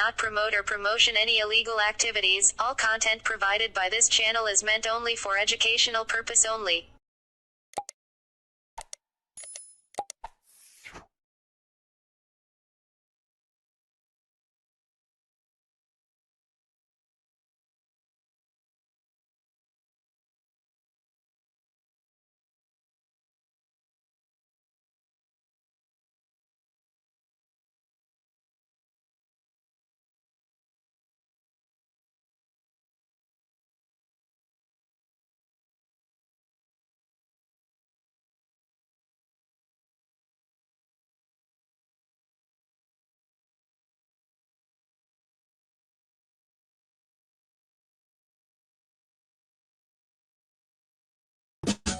not promote or promotion any illegal activities. All content provided by this channel is meant only for educational purpose only.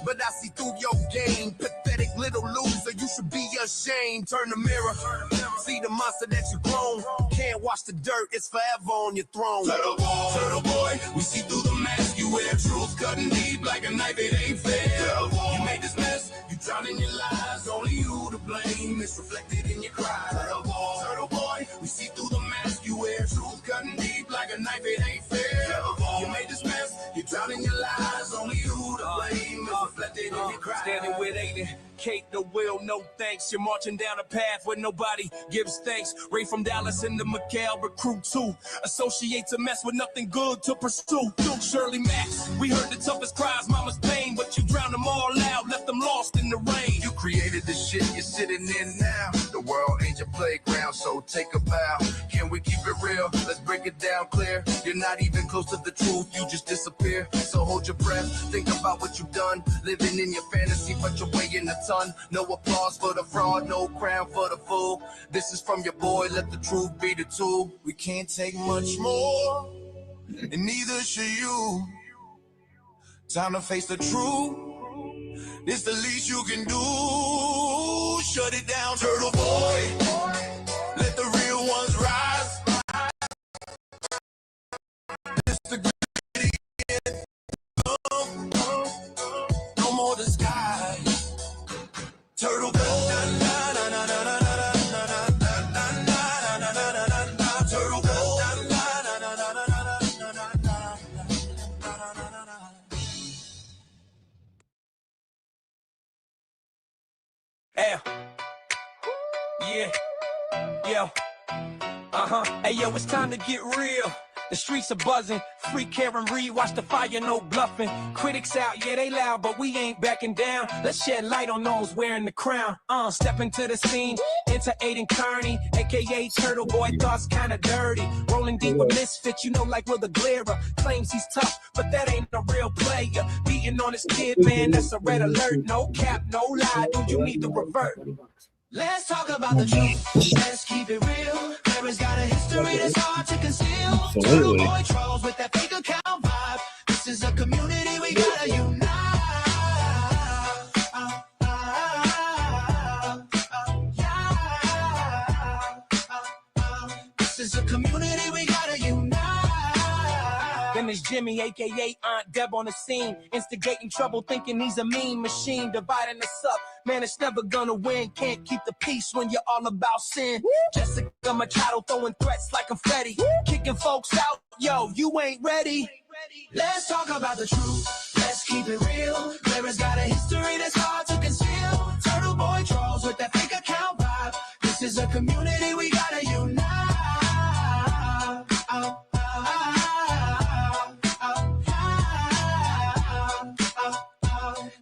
But I see through your game, pathetic little loser, you should be ashamed. Turn the mirror, see the monster that you grown. Can't wash the dirt, it's forever on your throne. Turtle boy, we see through the mask you wear. Truth cutting deep like a knife, it ain't fair. You made this mess, you drown in your lies. Only you to blame, it's reflected in your cries. Turtle boy, we see through the mask you wear. Truth cutting deep like a knife, it ain't fair. You made this mess, you drown in your lies. Only you to blame, it's reflected in your cries. Standing with Aiden, Kate the will, no thanks. You're marching down a path where nobody gives thanks. Ray from Dallas into McHale, recruit too. Associate to mess with nothing good to pursue. Shirley Max, we heard the toughest cries, mama's pain, but you drowned them all out, left them lost in the rain. You created the shit you're sitting in now. The world ain't your playground, so take a bow. Can we keep it real? Let's break it down clear. You're not even close to the truth, you just disappear. So hold your breath, think about what you've done. Living in your fantasy, but you're weighing a ton. No applause for the fraud, no crown for the fool. This is from your boy, let the truth be the tool. We can't take much more, and neither should you. Time to face the truth, this the least you can do. Shut it down, turtle boy, let the real ones rise. This the gritty end. No more disguise. Turtle boy. Turtle boy. Hey, yo, it's time to get real. The streets are buzzing, free Karen Reed, watch the fire, no bluffing. Critics out, yeah, they loud, but we ain't backing down. Let's shed light on those wearing the crown. Step into the scene, enter Aiden Kearney, aka Turtle Boy, thoughts kinda dirty. Rolling deep with misfits, you know, like Will the Glera. Claims he's tough, but that ain't a real player. Beating on his kid, man, that's a red alert. No cap, no lie, dude, you need to revert. Let's talk about the truth. Let's keep it real. Clara's got a history that's hard to conceal. Turtle boy trolls with that fake account vibe. This is a community we gotta unite. This is a community we gotta unite. Then there's Jimmy, aka Aunt Deb on the scene, instigating trouble, thinking he's a mean machine, dividing us up. Man, it's never gonna win. Can't keep the peace when you're all about sin. Jessica Machado throwing threats like confetti, kicking folks out. Yo, you ain't ready. Let's talk about the truth. Let's keep it real. Clara's got a history that's hard to conceal. Turtle boy trolls with that fake account vibe. This is a community we gotta unite.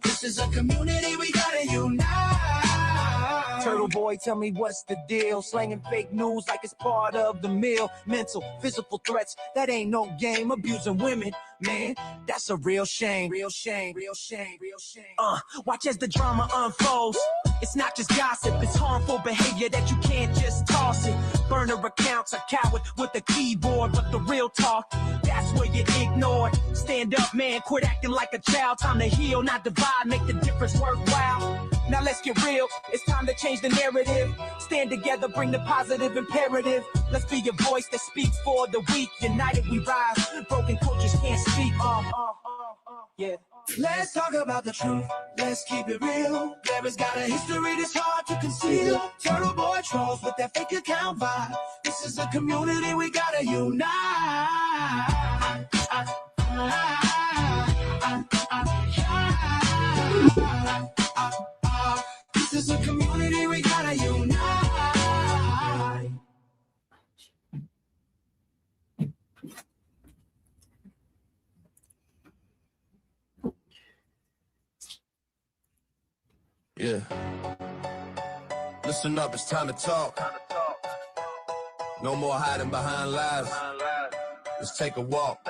This is a community we gotta unite. Turtle boy, tell me what's the deal? Slanging fake news like it's part of the meal. Mental, physical threats, that ain't no game. Abusing women, man, that's a real shame. Real shame, real shame, real shame. Watch as the drama unfolds. It's not just gossip, it's harmful behavior that you can't just toss it. Burner accounts, a coward with a keyboard, but the real talk, that's where you ignored. Stand up, man, quit acting like a child. Time to heal, not divide, make the difference worthwhile. Now let's get real, it's time to change the narrative. Stand together, bring the positive imperative. Let's be a voice that speaks for the weak. United we rise, broken cultures can't speak. Yeah. Let's talk about the truth. Let's keep it real. Larry's got a history that's hard to conceal. Turtle boy trolls with that fake account vibe. This is a community we gotta unite. This is a community we gotta unite. Yeah. Listen up, it's time to talk. No more hiding behind lies. Let's take a walk.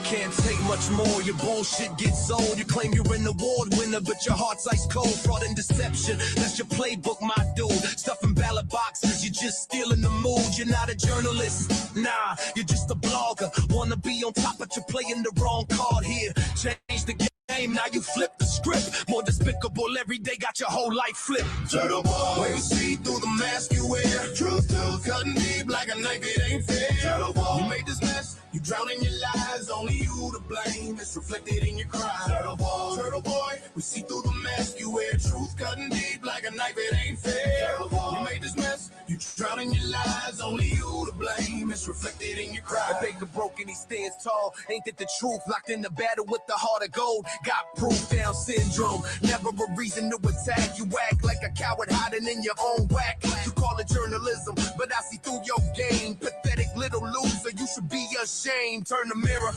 Can't take much more, your bullshit gets old. You claim you're an award winner, but your heart's ice cold. Fraud and deception, that's your playbook, my dude. Stuffing ballot boxes, you're just stealing the mood. You're not a journalist, nah, you're just a blogger. Wanna be on top, but you're playing the wrong card here. Change the game. Now you flip the script. More despicable every day, got your whole life flipped. Turtle boy, we see through the mask you wear. Truth tells, cutting deep like a knife, it ain't fair. Turtle boy, you made this mess, you drown in your lies. Only you to blame, it's reflected in your cries. Turtle boy, we see through the mask you wear. Truth cutting deep like a knife, it ain't fair. Turtle boy, you made this mess, you drown in your lies. Only you to blame, it's reflected in your cries. A baker broken, he stands tall. Ain't that the truth? Locked in the battle with the heart of gold. Got proof, Down syndrome. Never a reason to attack. You act like a coward hiding in your own whack. You call it journalism, but I see through your game. Pathetic little loser, you should be ashamed. Turn the mirror,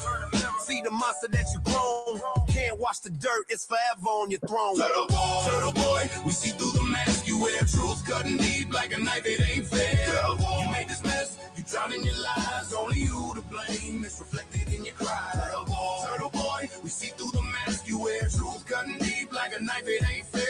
see the monster that you grown. Can't wash the dirt, it's forever on your throne. Turtle boy, we see through the mask you wear. Truth cutting deep like a knife, it ain't fair. You made this mess, you drown in your lies. Only you to blame, it's reflected in your cries. Turtle boy, we see through the mask you wear. Truth cutting deep like a knife, it ain't fair.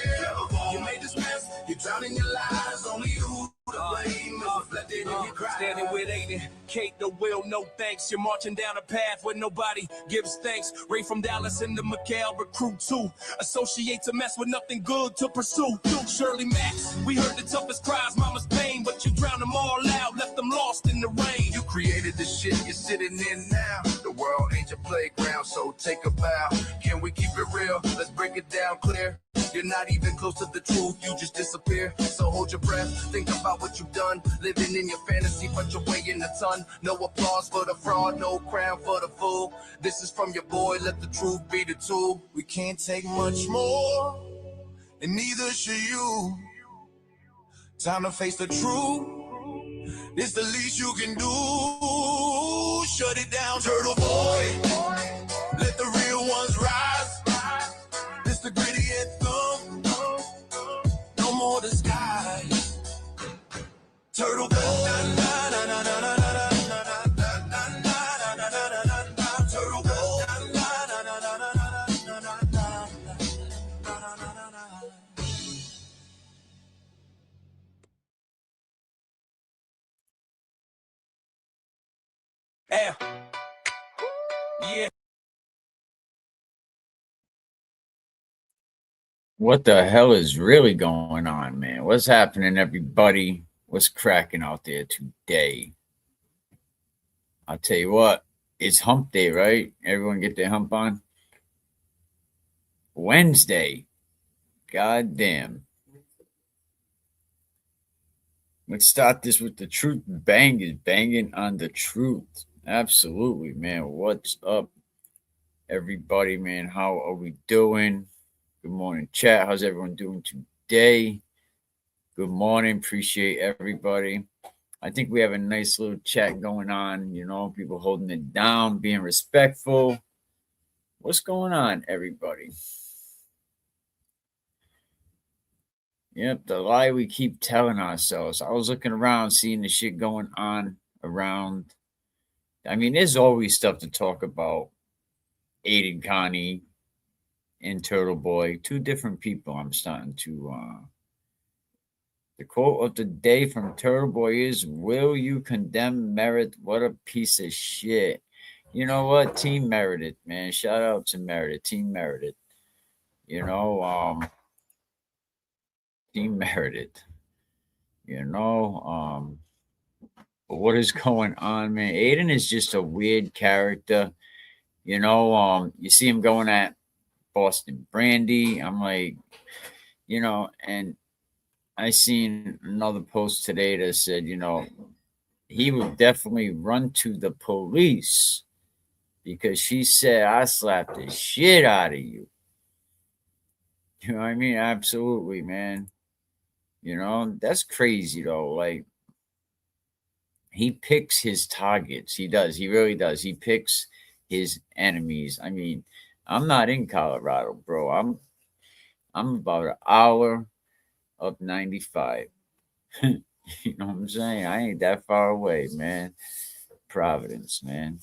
You made this mess, you drown in your lies. Only you to blame, it's reflected in your cries. Standing with Aiden, Kate, the will, no thanks. You're marching down a path where nobody gives thanks. Ray from Dallas into McHale, recruit too. Associate to mess with nothing good to pursue. Shirley Max, we heard the toughest cries, mama's pain, but you drowned them all out, left them lost in the rain. You created the shit you're sitting in now. The world ain't your playground, so take a bow. Can we keep it real? Let's break it down clear. You're not even close to the truth, you just disappear. So hold your breath, think about what you've done. Living in your fantasy, but you're weighing a ton. No applause for the fraud, no crown for the fool. This is from your boy, let the truth be the tool. We can't take much more, and neither should you. Time to face the truth, it's the least you can do. Shut it down, turtle boy, let the real ones rise. It's the gritty anthem, no more disguise. Turtle boy, turtle boy. Yeah. What the hell is really going on, man? What's happening, everybody? What's cracking out there today? I'll tell you what, it's hump day, right? Everyone get their hump on? Wednesday. God damn. Let's start this with the truth banging, banging on the truth. Absolutely, man. What's up, everybody, man? How are we doing? Good morning, chat. How's everyone doing today? Good morning. Appreciate everybody. I think we have a nice little chat going on, you know, people holding it down, being respectful. What's going on, everybody? Yep, the lie we keep telling ourselves. I was looking around, seeing the shit going on around. I mean, there's always stuff to talk about. Aiden Connie and Turtle Boy, two different people. I'm starting to the quote of the day from Turtle Boy is, will you condemn Merit? What a piece of shit. You know what? Team Meredith, man. Shout out to Meredith. Team Meredith. You know, Team Meredith. You know, what is going on, man? Aiden is just a weird character. You see him going at Boston Brandi. I'm like, and I seen another post today that said, he would definitely run to the police because she said I slapped the shit out of you. You know what I mean? Absolutely, man. That's crazy though. Like, he picks his targets. He does. He really does. He picks his enemies. I mean, I'm not in Colorado, bro. I'm about an hour up 95. You know what I'm saying? I ain't that far away, man. Providence, man.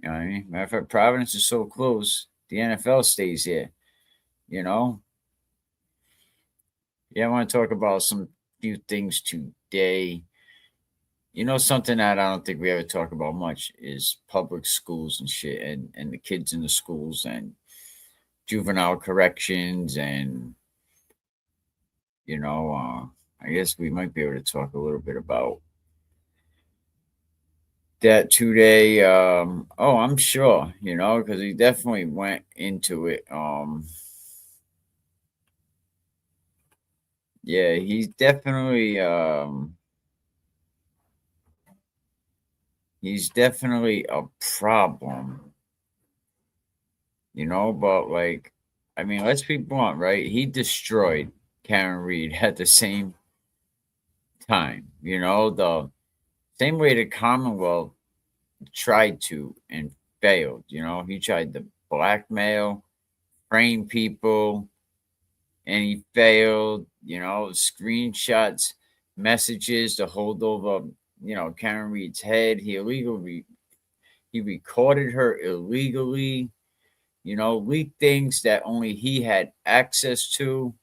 You know what I mean? Matter of fact, Providence is so close. The NFL stays here. You know? Yeah, I want to talk about some few things today. Something that I don't think we ever talk about much is public schools and shit, and the kids in the schools and juvenile corrections, and I guess we might be able to talk a little bit about that today. Oh, I'm sure, because he definitely went into it. Yeah, he's definitely a problem, but like, I mean, let's be blunt, right? He destroyed Karen Reed at the same time, the same way the Commonwealth tried to and failed. He tried to blackmail, frame people, and he failed. Screenshots, messages to hold over, Karen Reed's head. He recorded her illegally. Leaked things that only he had access to.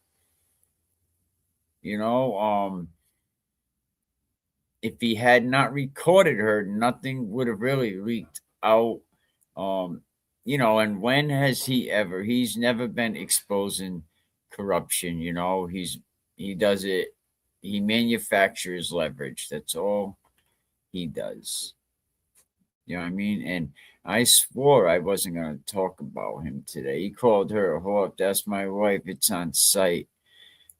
You know, if he had not recorded her, nothing would have really leaked out. Um, and when has he ever? He's never been exposing corruption. He does it. He manufactures leverage. That's all he does. You know what I mean? And I swore I wasn't going to talk about him today. He called her a whore. That's my wife. It's on site.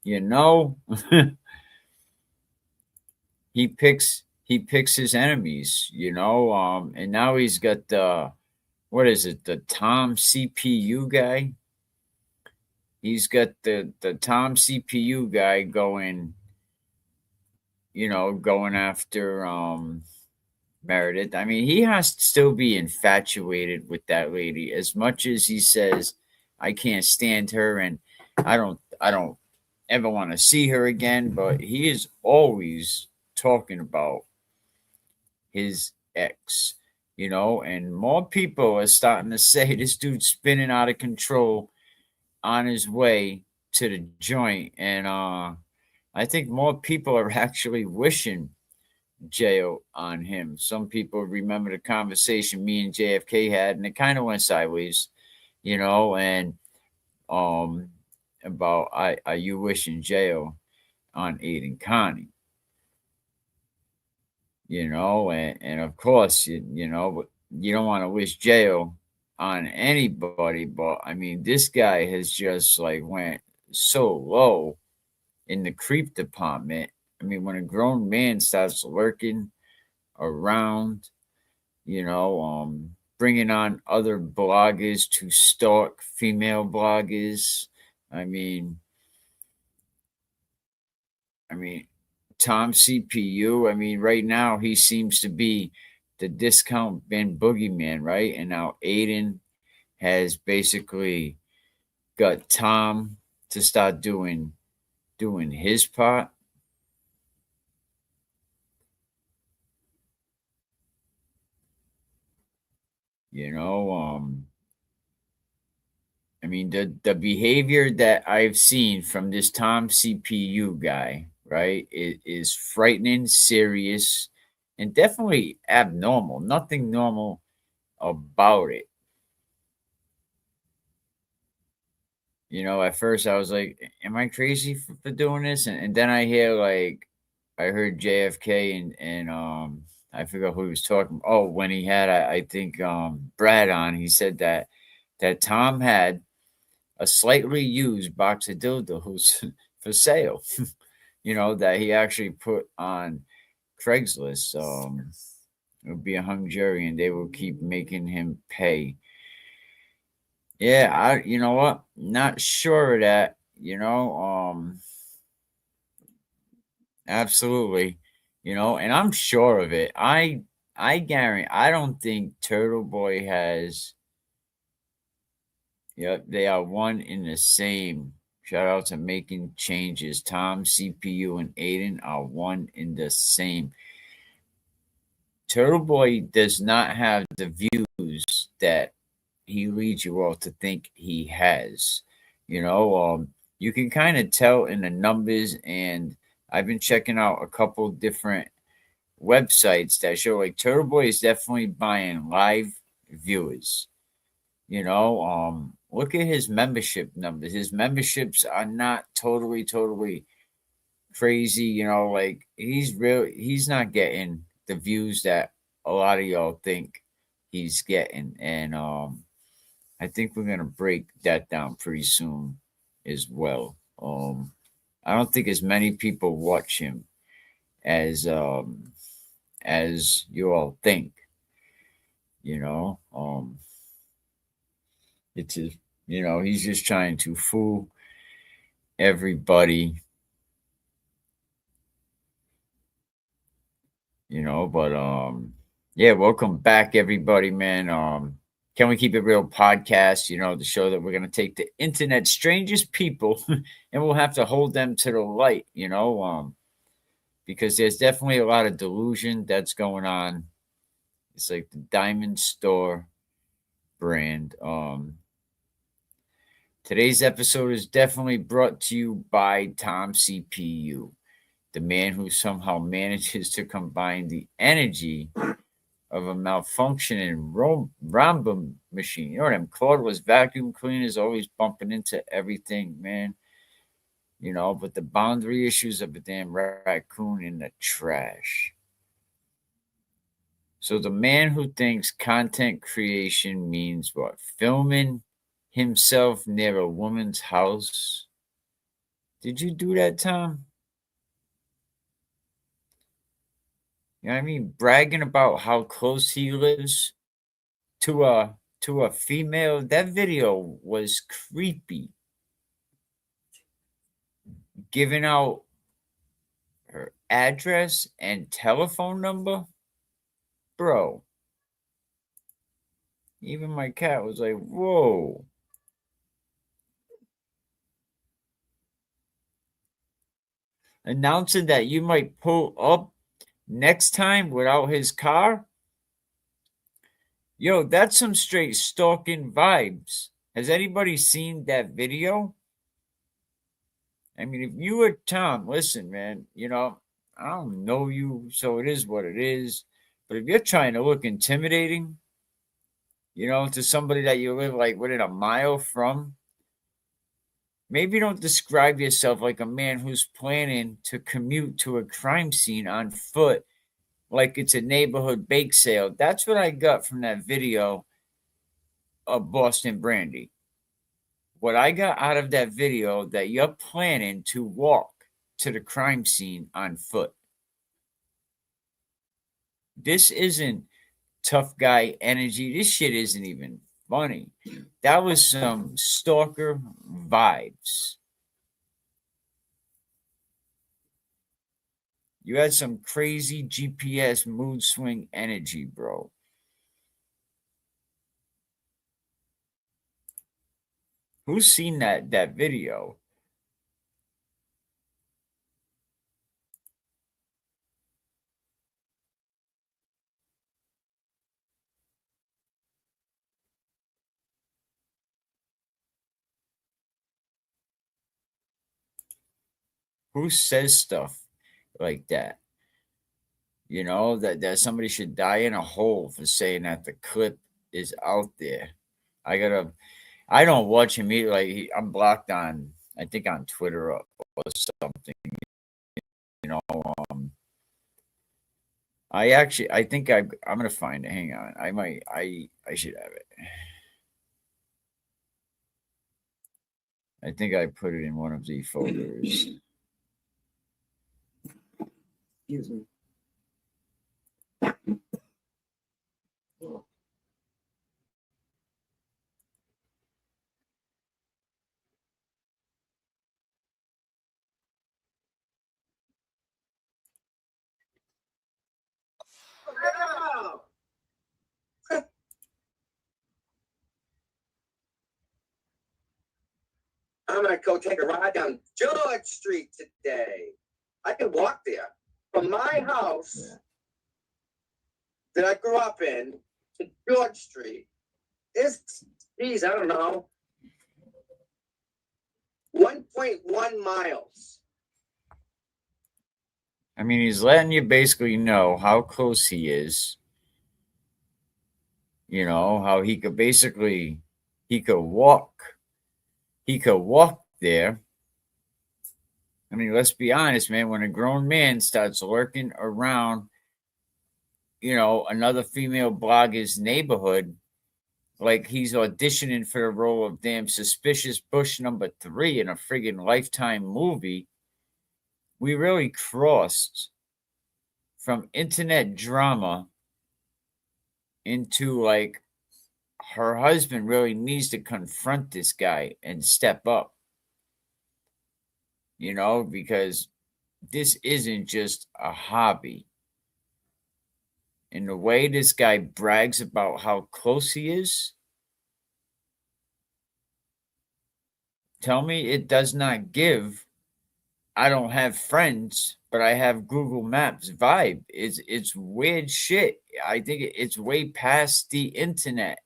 You know, he picks his enemies. And now he's got the what is it? The Tom CPU guy. He's got the Tom CPU guy going after Meredith. I mean, he has to still be infatuated with that lady as much as he says I can't stand her and I don't ever want to see her again, but he is always talking about his ex, and more people are starting to say this dude's spinning out of control on his way to the joint. And I think more people are actually wishing jail on him. Some people remember the conversation me and JFK had, and it kind of went sideways, and about are you wishing jail on Aiden Connie? And of course, you don't want to wish jail on anybody, but I mean, this guy has just like went so low in the creep department. I mean, when a grown man starts lurking around, bringing on other bloggers to stalk female bloggers. I mean, I mean, Tom CPU. I mean, right now he seems to be the discount bin boogeyman, right? And now Aiden has basically got Tom to start doing his part. You know, I mean the behavior that I've seen from this Tom CPU guy, right, is frightening, serious, and definitely abnormal. Nothing normal about it. At first I was like, "Am I crazy for doing this?" And then I hear like, I heard JFK and I forgot who he was talking. Oh, when he had, I think, Brad on, he said that Tom had a slightly used box of dildos for sale. That he actually put on Craigslist. It would be a hung jury, and they will keep making him pay. Yeah, you know what? Not sure of that. Absolutely. And I'm sure of it. I guarantee. I don't think Turtle Boy has. Yep, they are one in the same. Shout out to Making Changes. Tom, CPU, and Aiden are one in the same. Turtle Boy does not have the views that he leads you all to think he has. You can kind of tell in the numbers, and I've been checking out a couple different websites that show like Turtle Boy is definitely buying live viewers. Look at his membership numbers. His memberships are not totally crazy. Like he's not getting the views that a lot of y'all think he's getting. And I think we're gonna break that down pretty soon as well. I don't think as many people watch him as you all think. You know, it's just, he's just trying to fool everybody. But yeah, welcome back everybody, man. Can We Keep It Real podcast, the show that we're going to take the internet strangest people and we'll have to hold them to the light, because there's definitely a lot of delusion that's going on. It's like the Diamond Store brand. Today's episode is definitely brought to you by Tom CPU, the man who somehow manages to combine the energy of a malfunctioning Ramba machine. Them cordless vacuum cleaners always bumping into everything, man. But the boundary issues of a damn raccoon in the trash. So the man who thinks content creation means what? Filming himself near a woman's house. Did you do that, Tom? You know what I mean? Bragging about how close he lives to a female. That video was creepy. Giving out her address and telephone number. Bro. Even my cat was like, whoa. Announcing that you might pull up next time without his car. Yo, that's some straight stalking vibes. Has anybody seen that video? I mean, if you were Tom, listen, man, I don't know you, so it is what it is. But if you're trying to look intimidating, to somebody that you live like within a mile from, maybe don't describe yourself like a man who's planning to commute to a crime scene on foot like it's a neighborhood bake sale. That's what I got from that video of Boston Brandi. What I got out of that video, that you're planning to walk to the crime scene on foot. This isn't tough guy energy. This shit isn't even funny. That was some stalker vibes. You had some crazy GPS mood swing energy, bro. Who's seen that video? Who says stuff like that? That somebody should die in a hole for saying that the clip is out there. I don't watch him either. Like I'm blocked on, I think on Twitter or something. You know, um, I think I'm gonna find it. Hang on. I should have it. I think I put it in one of the folders. Excuse me. I'm gonna go take a ride down George Street today. I can walk there from my house that I grew up in to George Street. It's, geez, I don't know, 1.1 miles. I mean, he's letting you basically know how close he is. You know, how he could basically he could walk there. I mean, let's be honest, man, when a grown man starts lurking around, you know, another female blogger's neighborhood, like he's auditioning for the role of damn suspicious Bush number 3 in a friggin' Lifetime movie, we really crossed from internet drama into like her husband really needs to confront this guy and step up, you know, because this isn't just a hobby. And the way this guy brags about how close he is, tell me it does not give I don't have friends, but I have Google Maps vibe. It's weird shit. I think it's way past the internet.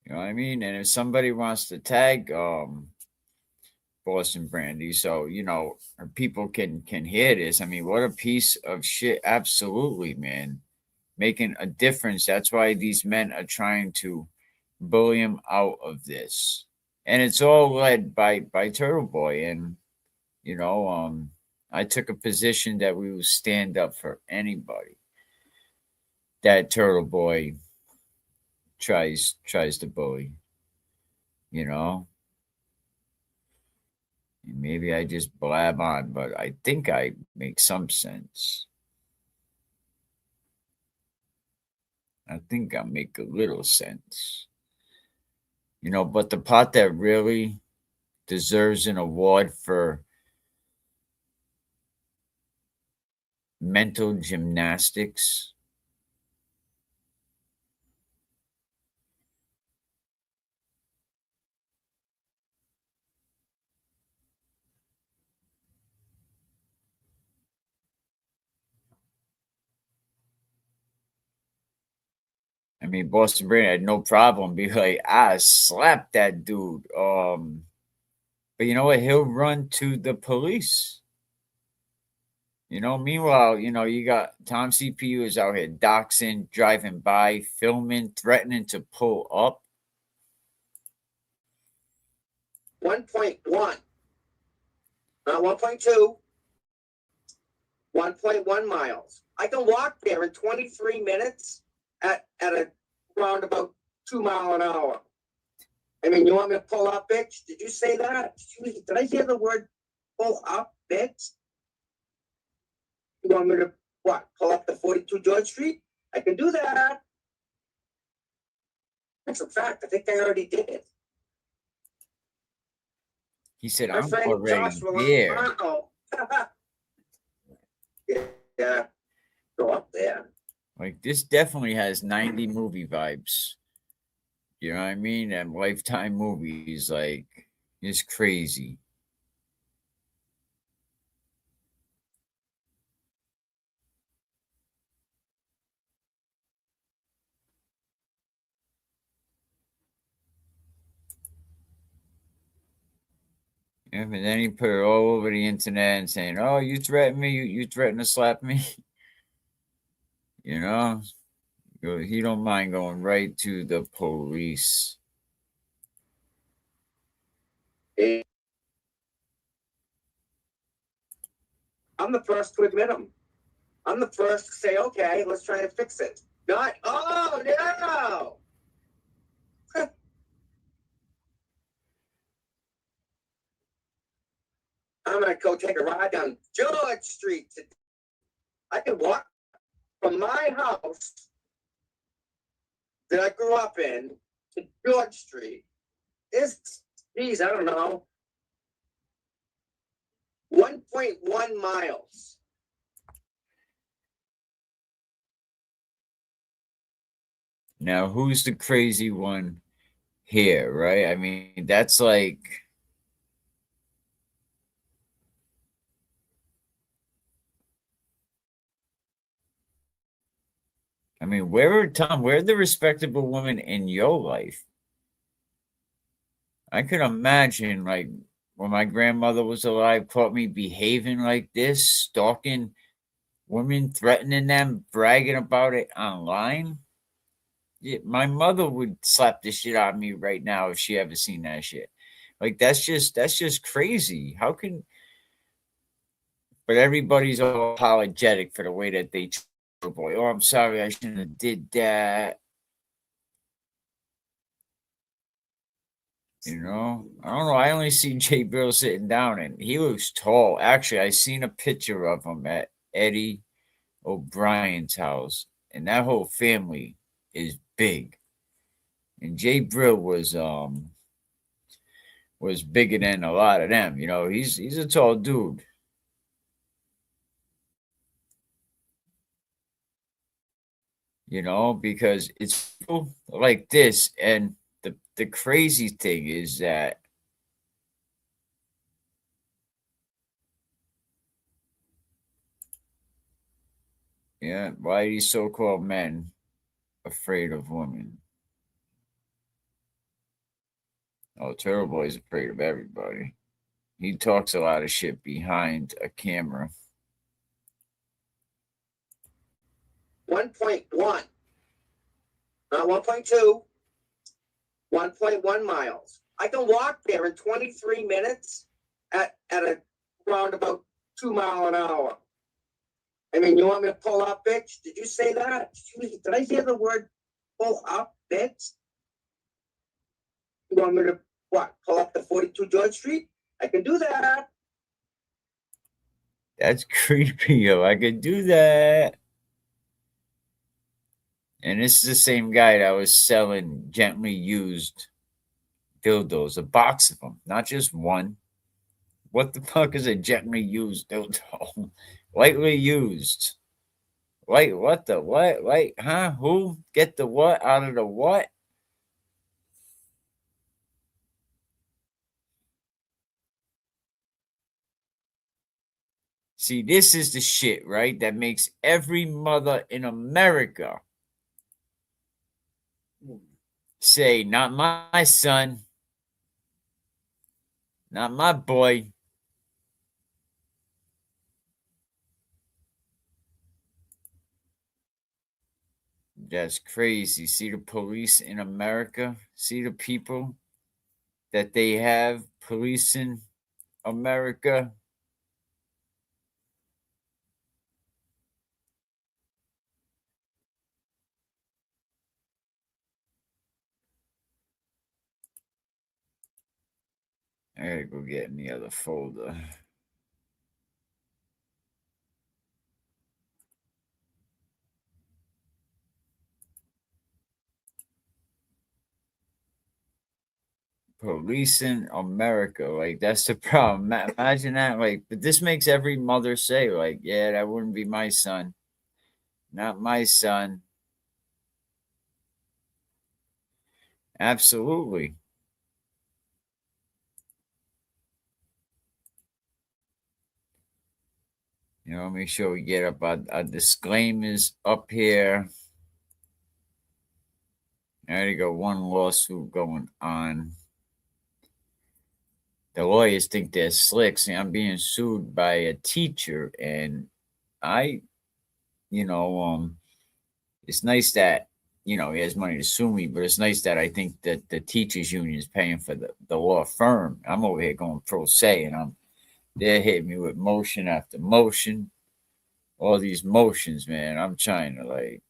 You know what I mean? And if somebody wants to tag Boston Brandi, so you know people can hear this. I mean, what a piece of shit! Absolutely, man, making a difference. That's why these men are trying to bully him out of this, and it's all led by Turtle Boy. And you know, I took a position that we will stand up for anybody that Turtle Boy tries to bully. You know, maybe I just blab on, but I think I make some sense. I think I make a little sense. You know, but the part that really deserves an award for mental gymnastics. I mean, Boston Brand had no problem be like, I slapped that dude. But you know what? He'll run to the police. You know, meanwhile, you know, you got Tom CPU is out here doxing, driving by, filming, threatening to pull up. 1.1, not 1.2, 1.1 miles. I can walk there in 23 minutes at around about 2 miles an hour. I mean, you want me to pull up, bitch? Did you say that? Did I hear the word pull up, bitch? You want me to what? Pull up the 42 George Street? I can do that. That's a fact. I think I already did it. He said, My I'm friend already Joshua there. Yeah, go up there. Like, this definitely has 90 movie vibes. You know what I mean? And Lifetime movies, like, it's crazy. Yeah, but then he put it all over the internet and saying, "Oh, you threatened me. You threatened to slap me." You know, he don't mind going right to the police. I'm the first to admit them. I'm the first to say, okay, let's try to fix it. Not, oh no. I'm gonna go take a ride down George Street. I can walk from my house that I grew up in to George Street. It's, geez, I don't know, 1.1 miles. Now, who's the crazy one here, right? I mean, that's like, I mean, where are the respectable women in your life? I could imagine, like, when my grandmother was alive, caught me behaving like this, stalking women, threatening them, bragging about it online. Yeah, my mother would slap the shit out of me right now if she ever seen that shit. Like that's just crazy. How can? But everybody's all apologetic for the way that they treat the boy. Oh, I'm sorry, I shouldn't have did that. You know, I don't know. I only see Jay Bill sitting down, and he looks tall. Actually, I seen a picture of him at Eddie O'Brien's house, and that whole family is big. And Jay Brill was bigger than a lot of them. You know, he's a tall dude. You know, because it's people like this, and the crazy thing is that yeah, why are these so-called men afraid of women? Oh, Turtle Boy's afraid of everybody. He talks a lot of shit behind a camera. 1.1, not 1.2, 1.1 miles. I can walk there in 23 minutes at around about 2 miles an hour. I mean, you want me to pull up, bitch? Did you say that? Did I hear the word pull up, bitch? You want me to what? Pull up the 42 George Street? I can do that. That's creepy, yo. I could do that. And this is the same guy that was selling gently used dildos, a box of them, not just one. What the fuck is a gently used dildo? Lightly used. Wait, what the what? Wait, huh? Who? Get the what out of the what? See, this is the shit, right? That makes every mother in America say, not my son, not my boy. That's crazy. See the police in America? See the people that they have policing America? I gotta go get in the other folder. Policing America, like that's the problem. Imagine that, like, but this makes every mother say, like, yeah, that wouldn't be my son, not my son. Absolutely. You know, make sure we get up our disclaimers up here. I already got one lawsuit going on. The lawyers think they're slick. See, I'm being sued by a teacher, and I, you know, it's nice that you know, he has money to sue me, but it's nice that I think that the teachers union is paying for the law firm. I'm over here going pro se, and they're hitting me with motion after motion, all these motions, man. I'm trying to like,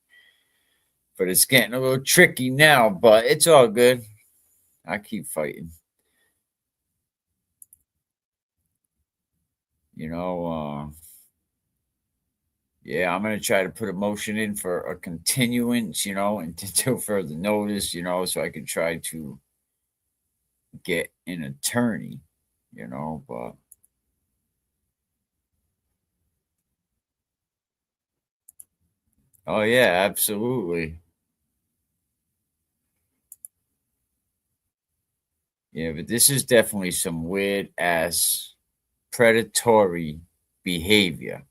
but it's getting a little tricky now, but it's all good. I keep fighting. You know, yeah, I'm going to try to put a motion in for a continuance, you know, until further notice, you know, so I can try to get an attorney, you know, but oh yeah, absolutely. Yeah, but this is definitely some weird ass predatory behavior.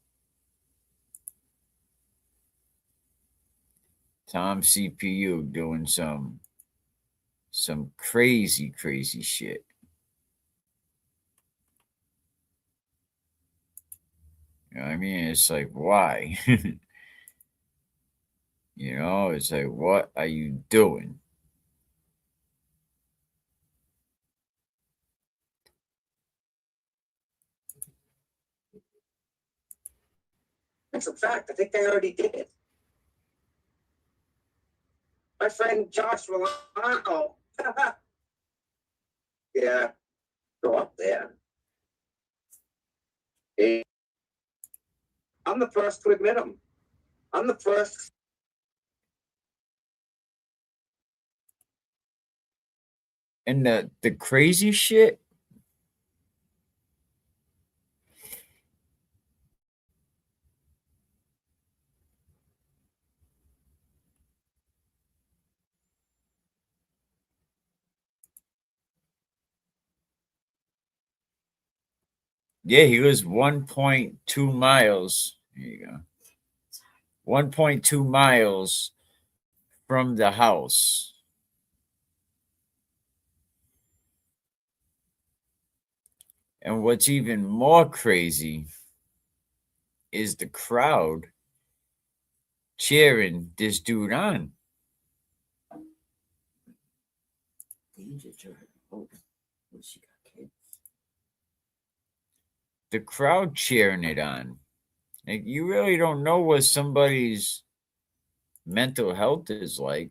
Tom CPU doing some crazy shit. You know what I mean? It's like, why? You know, it's like, what are you doing? That's a fact. I think they already did it. My friend Josh Rolano. Yeah, go up there. Hey, I'm the first to admit them. I'm the first. And the crazy shit. Yeah, he was 1.2 miles. There you go. 1.2 miles from the house. And what's even more crazy is the crowd cheering this dude on. The crowd cheering it on. Like, you really don't know what somebody's mental health is like.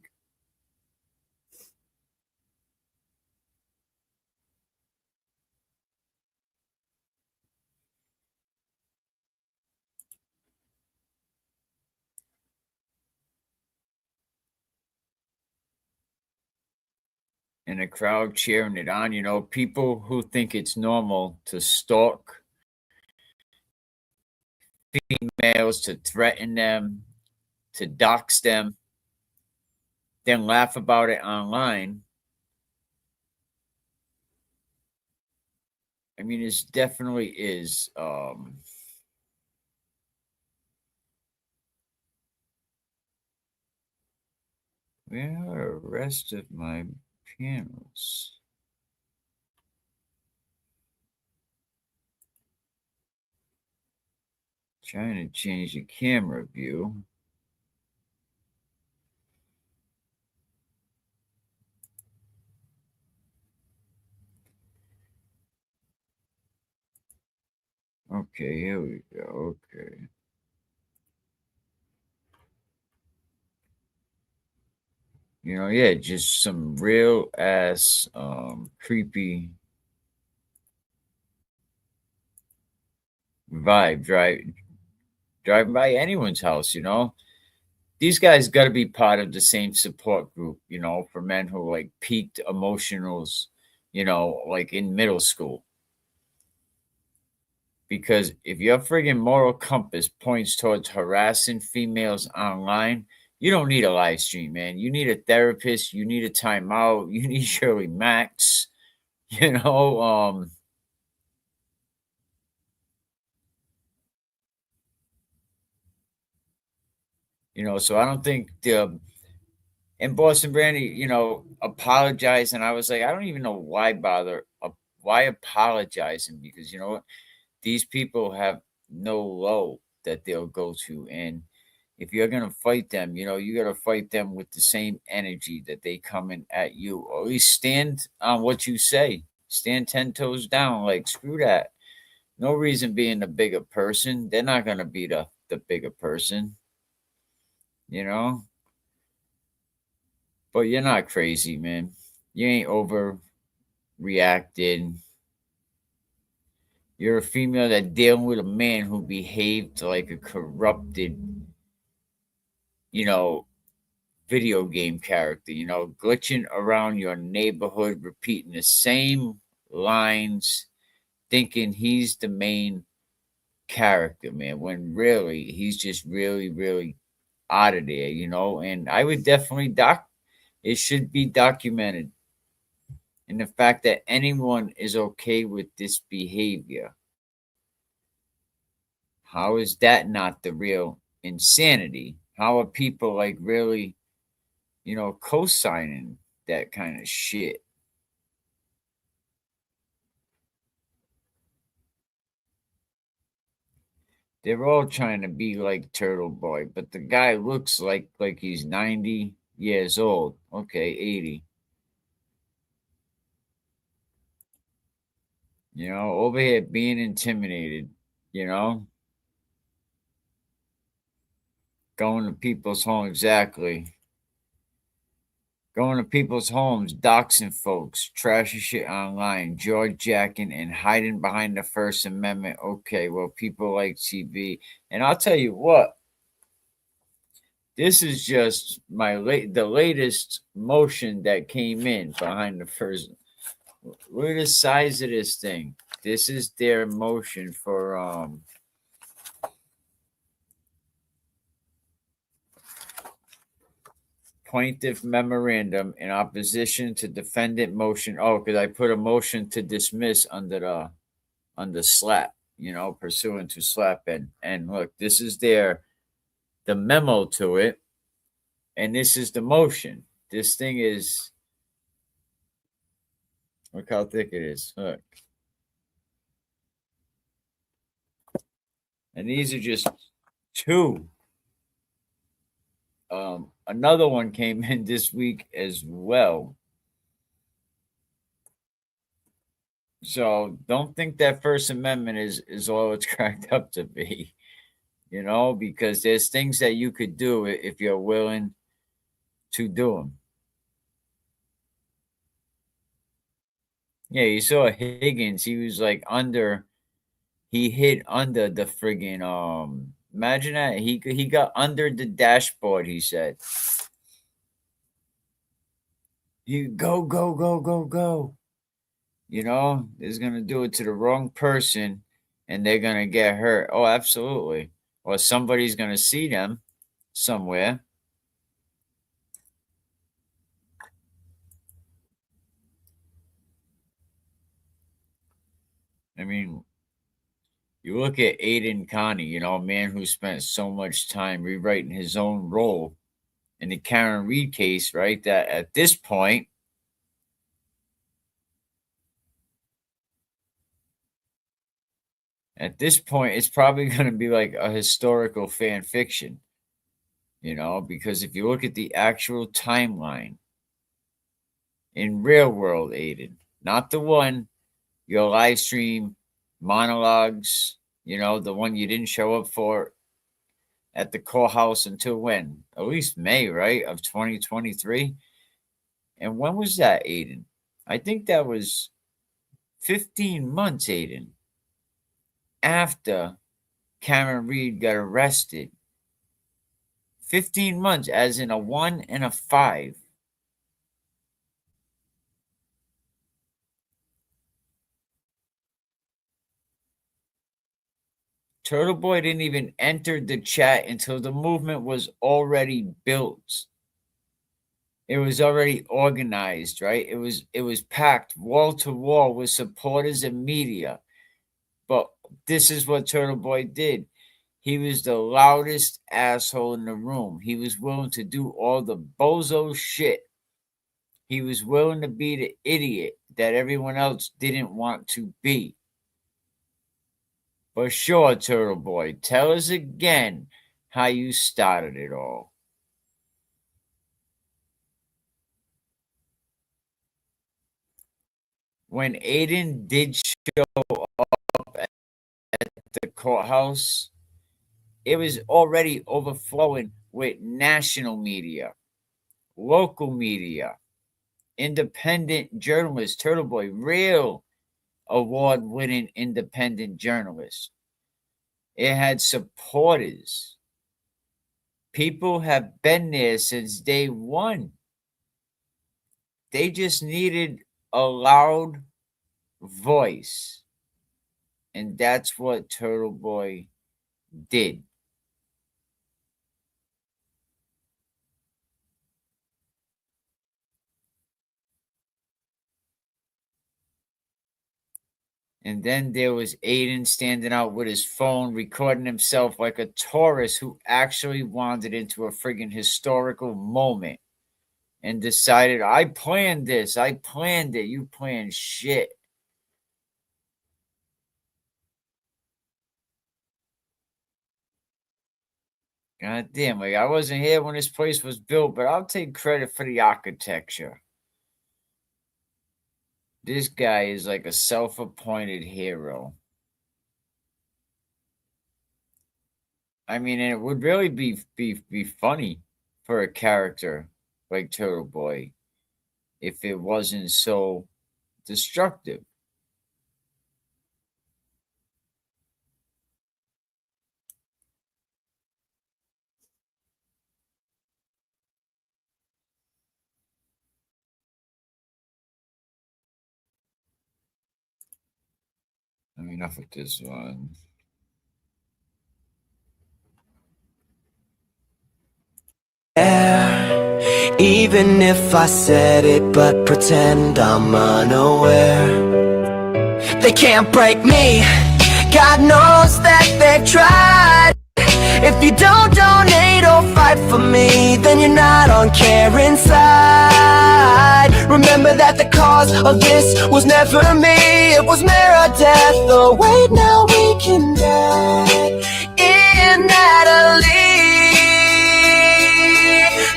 And the crowd cheering it on. You know, people who think it's normal to stalk females, to threaten them, to dox them, then laugh about it online. I mean, it definitely is. Where are the rest of my panels? Trying to change the camera view. Okay, here we go. Okay. You know, yeah, just some real ass creepy vibe driving by anyone's house, you know. These guys got to be part of the same support group, you know, for men who like peaked emotionals, you know, like in middle school. Because if your friggin' moral compass points towards harassing females online, you don't need a live stream, man. You need a therapist. You need a timeout. You need Shirley Max. You know, so I don't think the and Boston Brandi, you know, apologized, and I was like, I don't even know why bother, why apologizing, because you know what, these people have no low that they'll go to, and if you're going to fight them, you know, you got to fight them with the same energy that they coming at you. Or at least stand on what you say. Stand 10 toes down. Like, screw that. No reason being the bigger person. They're not going to be the bigger person, you know? But you're not crazy, man. You ain't overreacted. You're a female that dealing with a man who behaved like a corrupted, you know, video game character, you know, glitching around your neighborhood, repeating the same lines, thinking he's the main character, man, when really he's just really, really out of there, you know. And I would definitely it should be documented. And the fact that anyone is okay with this behavior, how is that not the real insanity? How are people like really, you know, co-signing that kind of shit? They're all trying to be like Turtle Boy, but the guy looks like he's 90 years old. Okay, 80. You know, over here being intimidated, you know, going to people's homes, exactly. Going to people's homes, doxing folks, trashing shit online, jacking, and hiding behind the First Amendment. Okay, well, people like TV. And I'll tell you what, this is just the latest motion that came in behind the first. Look at the size of this thing. This is their motion for plaintiff memorandum in opposition to defendant motion. Oh, because I put a motion to dismiss under SLAP, you know, pursuant to SLAP. And look, this is the memo to it, and this is the motion. This thing is, look how thick it is. Look. And these are just two. Another one came in this week as well. So don't think that First Amendment is all it's cracked up to be, you know, because there's things that you could do if you're willing to do them. Yeah, you saw Higgins. He was like he hid under the friggin' imagine that he got under the dashboard. He said, "You go, go, go, go, go." You know, is going to do it to the wrong person and they're going to get hurt. Oh, absolutely. Or somebody's going to see them somewhere. I mean, you look at Aiden Connie, you know, a man who spent so much time rewriting his own role in the Karen Reed case, right? That at this point, it's probably going to be like a historical fan fiction, you know, because if you look at the actual timeline in real world, Aiden, not the one your live stream monologues, you know, the one you didn't show up for at the courthouse until when? At least May, right, of 2023. And when was that, Aiden? I think that was 15 months, Aiden, after Karen Reed got arrested. 15 months, as in a 1 and a 5. Turtle Boy didn't even enter the chat until the movement was already built. It was already organized, right? It was packed wall to wall with supporters and media. But this is what Turtle Boy did. He was the loudest asshole in the room. He was willing to do all the bozo shit. He was willing to be the idiot that everyone else didn't want to be. But sure, Turtle Boy, tell us again how you started it all. When Aiden did show up at the courthouse, it was already overflowing with national media, local media, independent journalists, Turtle Boy, real award-winning independent journalists. It had supporters. People have been there since day one. They just needed a loud voice. And that's what Turtle Boy did. And then there was Aiden standing out with his phone, recording himself like a tourist who actually wandered into a friggin' historical moment and decided, I planned this. I planned it. You planned shit. God damn, like I wasn't here when this place was built, but I'll take credit for the architecture. This guy is like a self-appointed hero. I mean, and it would really be funny for a character like Turtle Boy if it wasn't so destructive. I mean, enough with this one. Even if I said it, but pretend I'm unaware. They can't break me. God knows that they've tried. If you don't donate or fight for me, then you're not on Karen's side. Remember that the cause of this was never me, it was Meredith. Oh wait, now we can get in Natalie.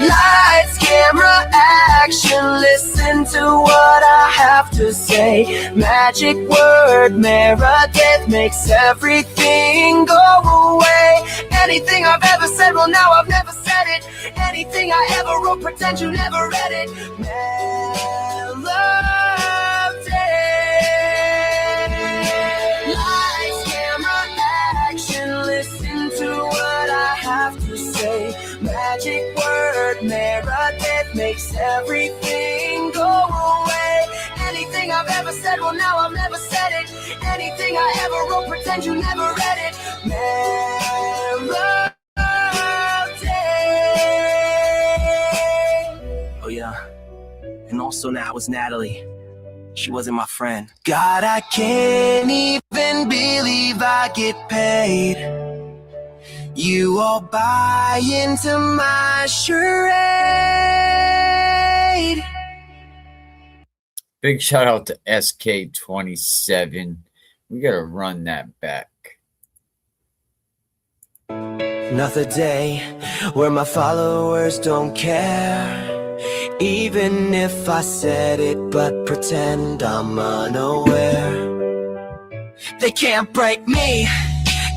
Lights, camera, action, listen to what I have to say. Magic word, Meredith makes everything go away. Anything I've ever said, well now I've never said it. Anything I ever wrote, pretend you never read it. Melody. Lights, camera, action, listen to what I have to say. Magic word, Meredith makes everything go away. Anything I've ever said, well now I've never said it. Anything I ever wrote, pretend you never read it. Melody. Oh yeah, and also now it's Natalie. She wasn't my friend. God, I can't even believe I get paid. You all buy into my charade. Big shout out to SK27. We gotta run that back. Another day where my followers don't care. Even if I said it, but pretend I'm unaware. They can't break me.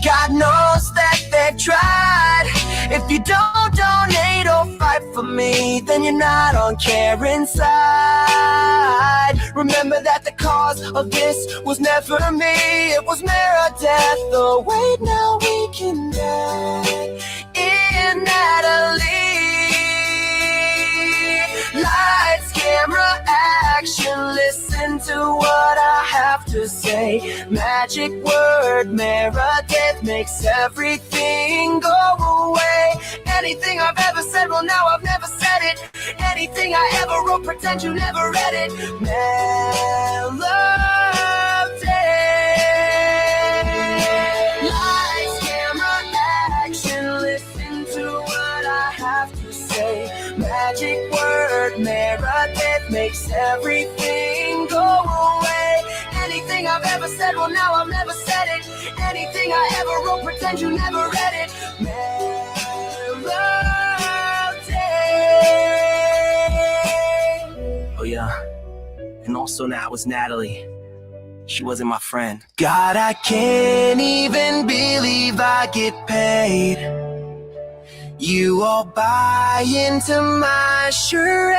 God knows that they've tried. If you don't donate or fight for me, then you're not on Karen's side. Remember that the cause of this was never me, it was Meredith. Oh wait, now we can get in Natalie. Lights, camera, action, listen to what I have to say. Magic word, Meredith makes everything go away. Anything I've ever said, well now I've never said it. Anything I ever wrote, pretend you never read it. Melody. Lights, camera, action, listen to what I have to say. Magic word, Meredith makes everything go away. Anything I've ever said, well now I've never said it. Anything I ever wrote, pretend you never read it. Oh yeah, and also now it's Natalie. She wasn't my friend. God, I can't even believe I get paid. You all buy into my charade.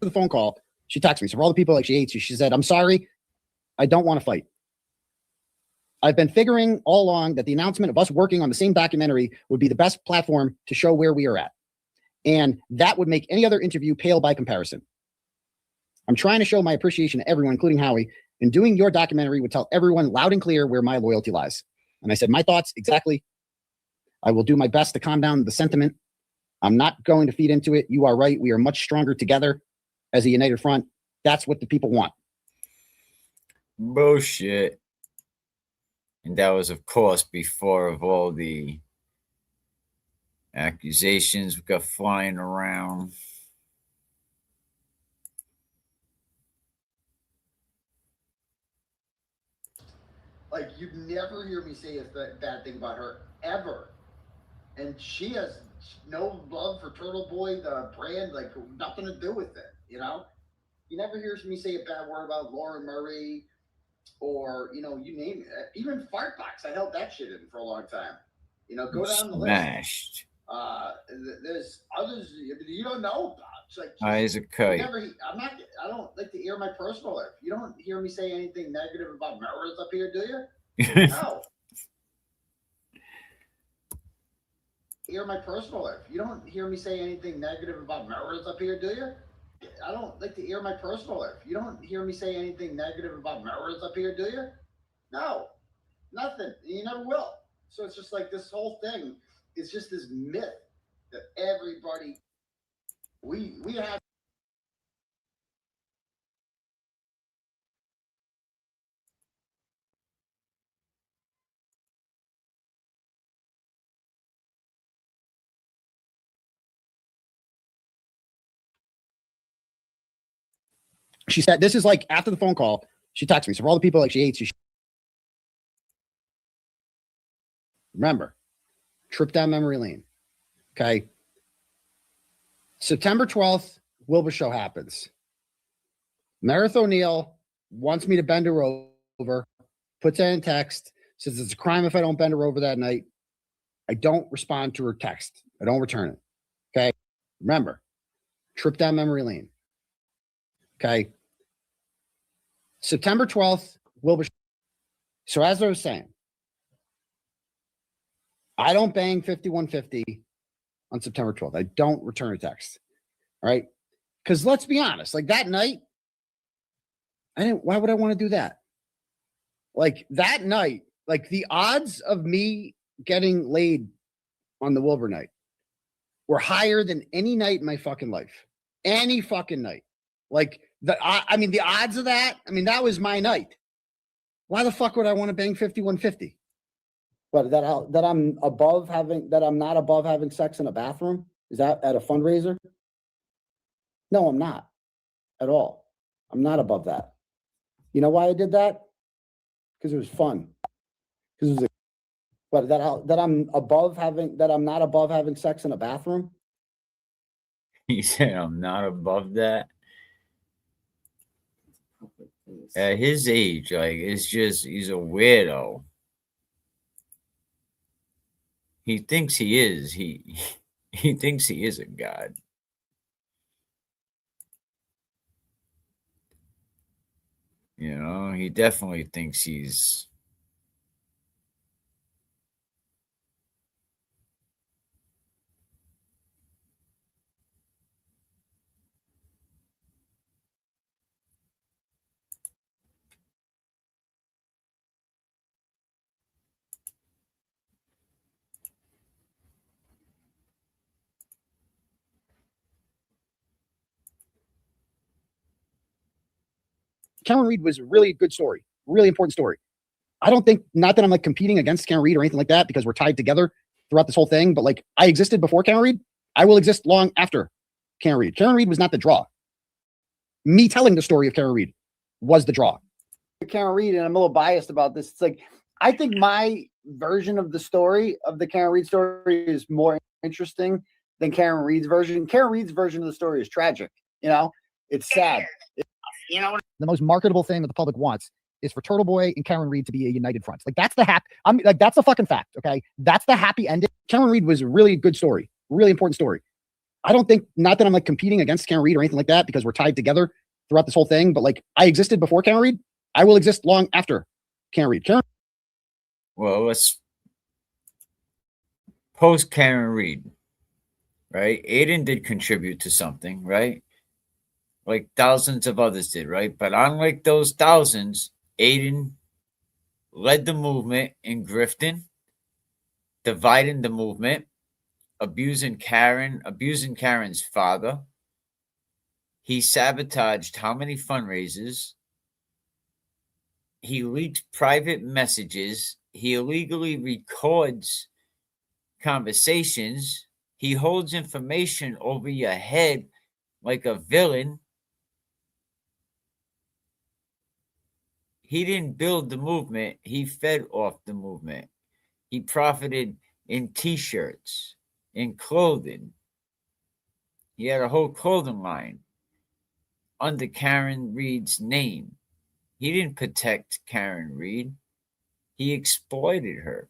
The phone call, she texted me. So for all the people like she hates you, she said, I'm sorry, I don't want to fight. I've been figuring all along that the announcement of us working on the same documentary would be the best platform to show where we are at. And that would make any other interview pale by comparison. I'm trying to show my appreciation to everyone, including Howie, and doing your documentary would tell everyone loud and clear where my loyalty lies. And I said, my thoughts, exactly. I will do my best to calm down the sentiment. I'm not going to feed into it. You are right. We are much stronger together as a united front. That's what the people want. Bullshit. And that was, of course, before of all the accusations we got flying around. Like, you'd never hear me say a bad thing about her, ever. And she has no love for Turtle Boy, the brand, like, nothing to do with it, you know? You never hear me say a bad word about Laura Murray or, you know, you name it. Even Fartbox, I held that shit in for a long time. You know, go down the list. Smashed. There's others you don't know about. It's like, Eyes a kite. I don't like to air my personal life. You don't hear me say anything negative about Melrose up here, do you? No. Air my personal life. You don't hear me say anything negative about Melrose up here, do you? I don't like to air my personal life. You don't hear me say anything negative about Melrose up here, do you? No. Nothing. You never will. So it's just like this whole thing is just this myth that everybody we have. She said, this is like after the phone call, she texted me. So for all the people like she hates you, remember, trip down memory lane. Okay. September 12th, Wilbur show happens. Meredith O'Neill wants me to bend her over, puts that in text, says it's a crime if I don't bend her over that night. I don't respond to her text. I don't return it. Okay. Remember, trip down memory lane. Okay. September 12th, Wilbur. So as I was saying, I don't bang 5150 on September 12th. I don't return a text. All right. Because let's be honest, like that night, why would I want to do that? Like that night, like the odds of me getting laid on the Wilbur night were higher than any night in my fucking life. Any fucking night. Like the odds of that, that was my night. Why the fuck would I want to bang 5150? But that I'm not above having sex in a bathroom? Is that at a fundraiser? No, I'm not at all. I'm not above that. You know why I did that? Because it was fun. Because it was but that I'm not above having sex in a bathroom? He said I'm not above that. At his age, like it's just he's a weirdo. He thinks he is. He thinks he is a god. You know, he definitely thinks he's Karen Reed was a really good story, really important story. I don't think, not that I'm like competing against Karen Reed or anything like that, because we're tied together throughout this whole thing, but like I existed before Karen Reed. I will exist long after Karen Reed. Karen Reed was not the draw. Me telling the story of Karen Reed was the draw. Karen Reed, and I'm a little biased about this. It's like, I think my version of the story of the Karen Reed story is more interesting than Karen Reed's version. Karen Reed's version of the story is tragic. You know, it's sad. You know, the most marketable thing that the public wants is for Turtle Boy and Karen Reed to be a united front. Like, that's the that's a fucking fact. Okay. That's the happy ending. Karen Reed was a really good story, really important story. I don't think, not that I'm like competing against Karen Reed or anything like that, because we're tied together throughout this whole thing, but like, I existed before Karen Reed. I will exist long after Karen Reed. Well, let's post Karen Reed, right? Aiden did contribute to something, right? Like thousands of others did, right? But unlike those thousands, Aiden led the movement in grifting, dividing the movement, abusing Karen's father. He sabotaged how many fundraisers? He leaks private messages. He illegally records conversations. He holds information over your head like a villain. He didn't build the movement. He fed off the movement. He profited in t-shirts, in clothing. He had a whole clothing line under Karen Reed's name. He didn't protect Karen Reed. He exploited her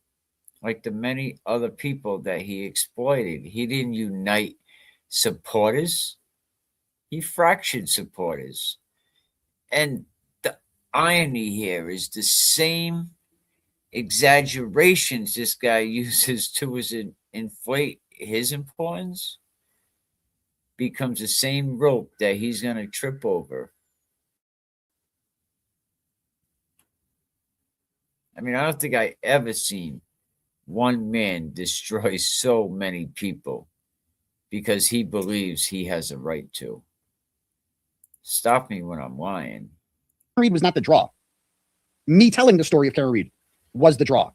like the many other people that he exploited. He didn't unite supporters. He fractured supporters. And the irony here is the same exaggerations this guy uses to inflate his importance becomes the same rope that he's going to trip over. I mean, I don't think I ever seen one man destroy so many people because he believes he has a right to. Stop me when I'm lying. Reed was not the draw. Me telling the story of Karen Reed was the draw.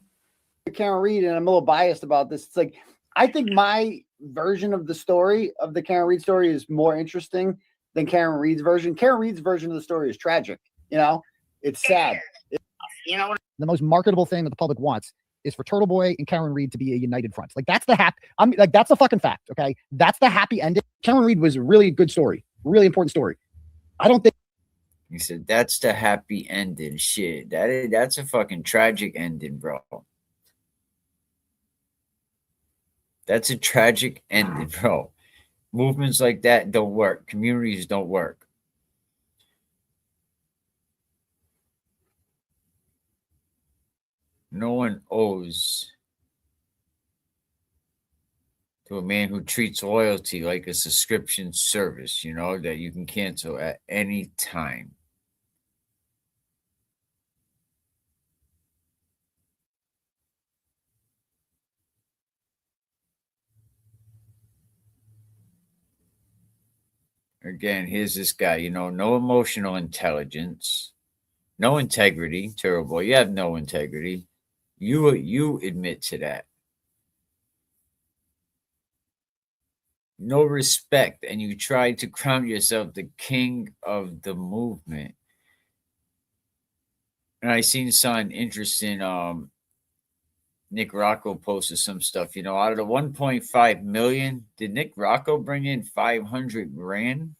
Karen Reed, and I'm a little biased about this. It's like, I think my version of the story of the Karen Reed story is more interesting than Karen Reed's version. Karen Reed's version of the story is tragic. You know, it's sad. You know, the most marketable thing that the public wants is for Turtle Boy and Karen Reed to be a united front. Like, that's the that's a fucking fact. Okay. That's the happy ending. Karen Reed was a really good story, really important story. I don't think. He said, that's the happy ending. Shit. That's a fucking tragic ending, bro. That's a tragic ending, bro. Movements like that don't work. Communities don't work. No one owes to a man who treats loyalty like a subscription service, you know, that you can cancel at any time. Again, here's this guy, you know, no emotional intelligence, no integrity. Terrible. You have no integrity. You admit to that. No respect, and you try to crown yourself the king of the movement. And I seen something interesting. Nick Rocco posted some stuff. You know, out of the 1.5 million, did Nick Rocco bring in 500 grand?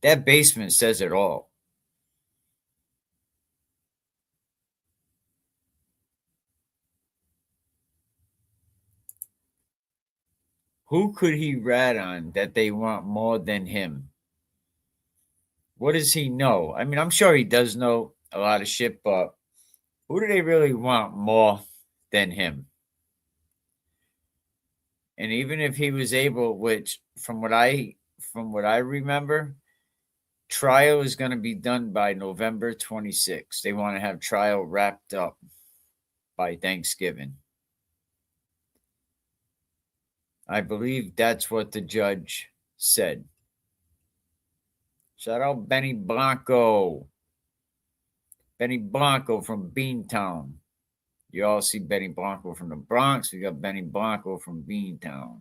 That basement says it all. Who could he rat on that they want more than him? What does he know? I mean, I'm sure he does know a lot of shit, but who do they really want more than him? And even if he was able, which from what I remember, trial is going to be done by November 26th. They want to have trial wrapped up by Thanksgiving. I believe that's what the judge said. Shout out Benny Blanco. Benny Blanco from Beantown. You all see Benny Blanco from the Bronx. We got Benny Blanco from Beantown.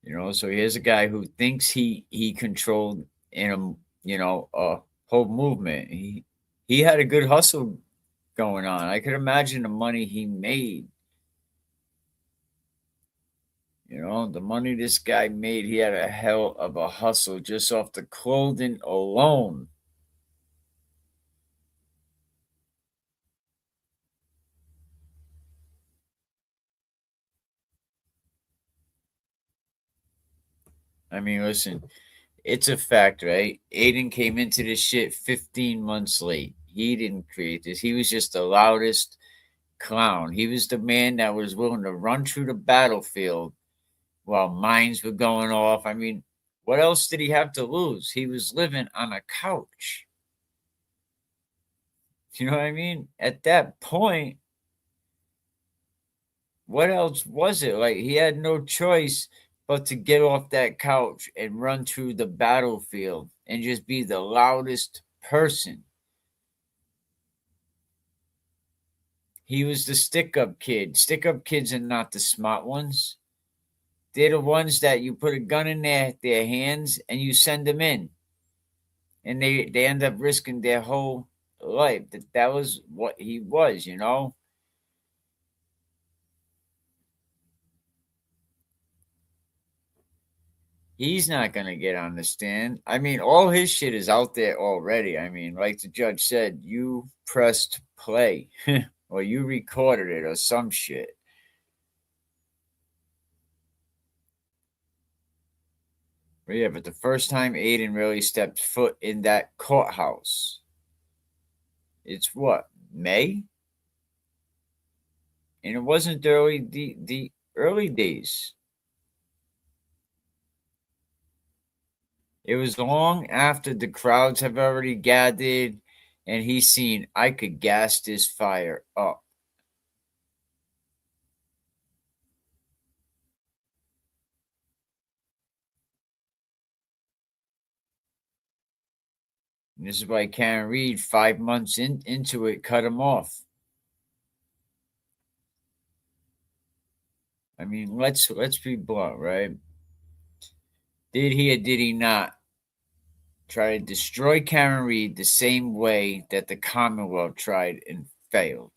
You know, so here's a guy who thinks he controlled a whole movement. He had a good hustle going on. I could imagine the money he made. You know, the money this guy made, he had a hell of a hustle just off the clothing alone. I mean, listen, it's a fact, right? Aiden came into this shit 15 months late. He didn't create this. He was just the loudest clown. He was the man that was willing to run through the battlefield while mines were going off. I mean, what else did he have to lose? He was living on a couch. You know what I mean? At that point, what else was it? Like, he had no choice but to get off that couch and run through the battlefield and just be the loudest person. He was the stick up kid. Stick up kids are not the smart ones. They're the ones that you put a gun in their hands and you send them in. And they end up risking their whole life. That was what he was, you know? He's not going to get on the stand. I mean, all his shit is out there already. I mean, like the judge said, you pressed play or you recorded it or some shit. But yeah, but the first time Aiden really stepped foot in that courthouse, it's what, May? And it wasn't the early days. It was long after the crowds have already gathered and he's seen, I could gas this fire up. And this is why Karen Reed, 5 months into it, cut him off. I mean, let's be blunt, right? Did he or did he not try to destroy Karen Reed the same way that the Commonwealth tried and failed?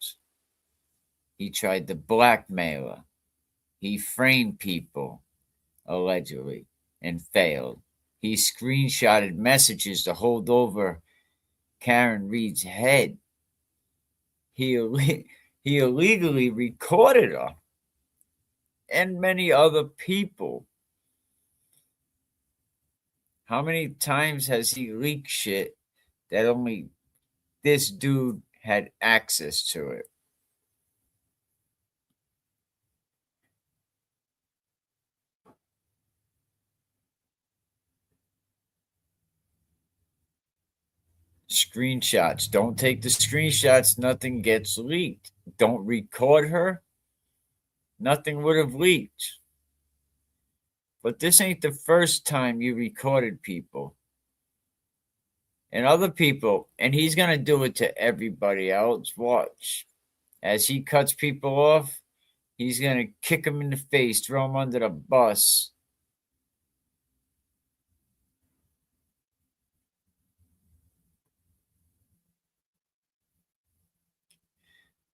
He tried to blackmail her. He framed people, allegedly, and failed. He screenshotted messages to hold over Karen Reed's head. He illegally recorded her and many other people. How many times has he leaked shit that only this dude had access to it? Screenshots. Don't take the screenshots. Nothing gets leaked. Don't record her. Nothing would have leaked. But this ain't the first time you recorded people. And other people, and he's going to do it to everybody else. Watch. As he cuts people off, he's going to kick them in the face, throw them under the bus.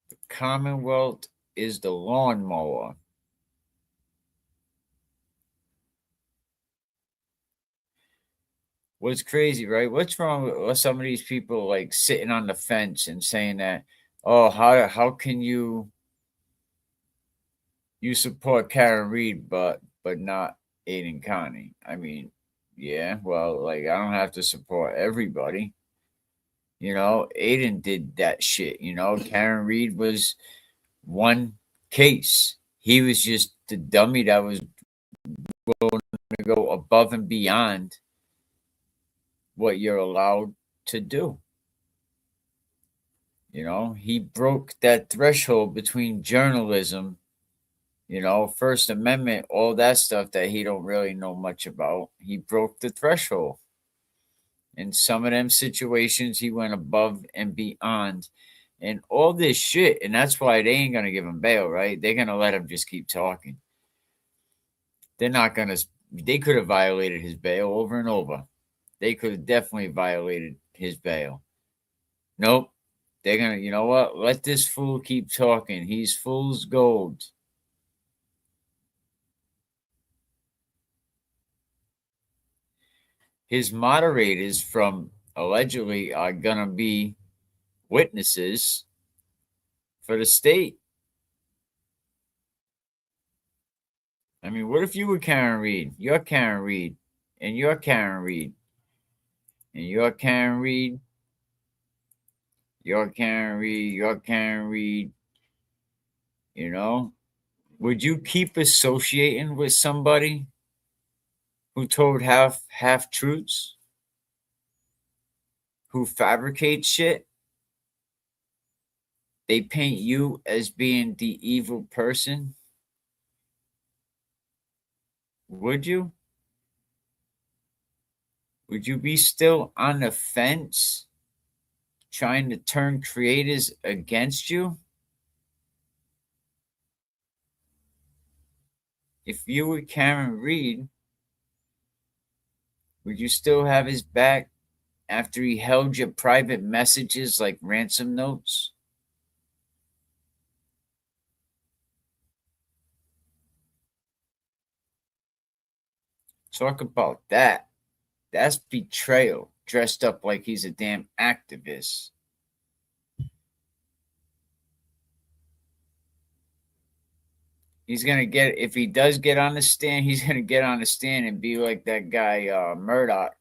The Commonwealth is the lawnmower. What's crazy, right? What's wrong with some of these people like sitting on the fence and saying that, oh, how can you support Karen Reed but not Aiden Connie? I mean, yeah, well, like I don't have to support everybody. You know, Aiden did that shit. You know, Karen Reed was one case. He was just the dummy that was willing to go above and beyond what you're allowed to do. You know, he broke that threshold between journalism, you know, First Amendment, all that stuff that he don't really know much about. He broke the threshold. In some of them situations, he went above and beyond. And all this shit, and that's why they ain't going to give him bail, right? They're going to let him just keep talking. They're not going to they could have violated his bail over and over. They could have definitely violated his bail. Nope. They're going to, you know what? Let this fool keep talking. He's fool's gold. His moderators from allegedly are going to be witnesses for the state. I mean, what if you were Karen Reed? You're Karen Reed, and you're Karen Reed, and you're Karen Reed, you're Karen Reed, you're Karen Reed. You know, would you keep associating with somebody who told half truths, who fabricate shit? They paint you as being the evil person. Would you? Would you be still on the fence trying to turn creators against you? If you were Karen Reed, would you still have his back after he held your private messages like ransom notes? Talk about that. That's betrayal, dressed up like he's a damn activist. He's going to get, if he does get on the stand, he's going to get on the stand and be like that guy, Murdoch.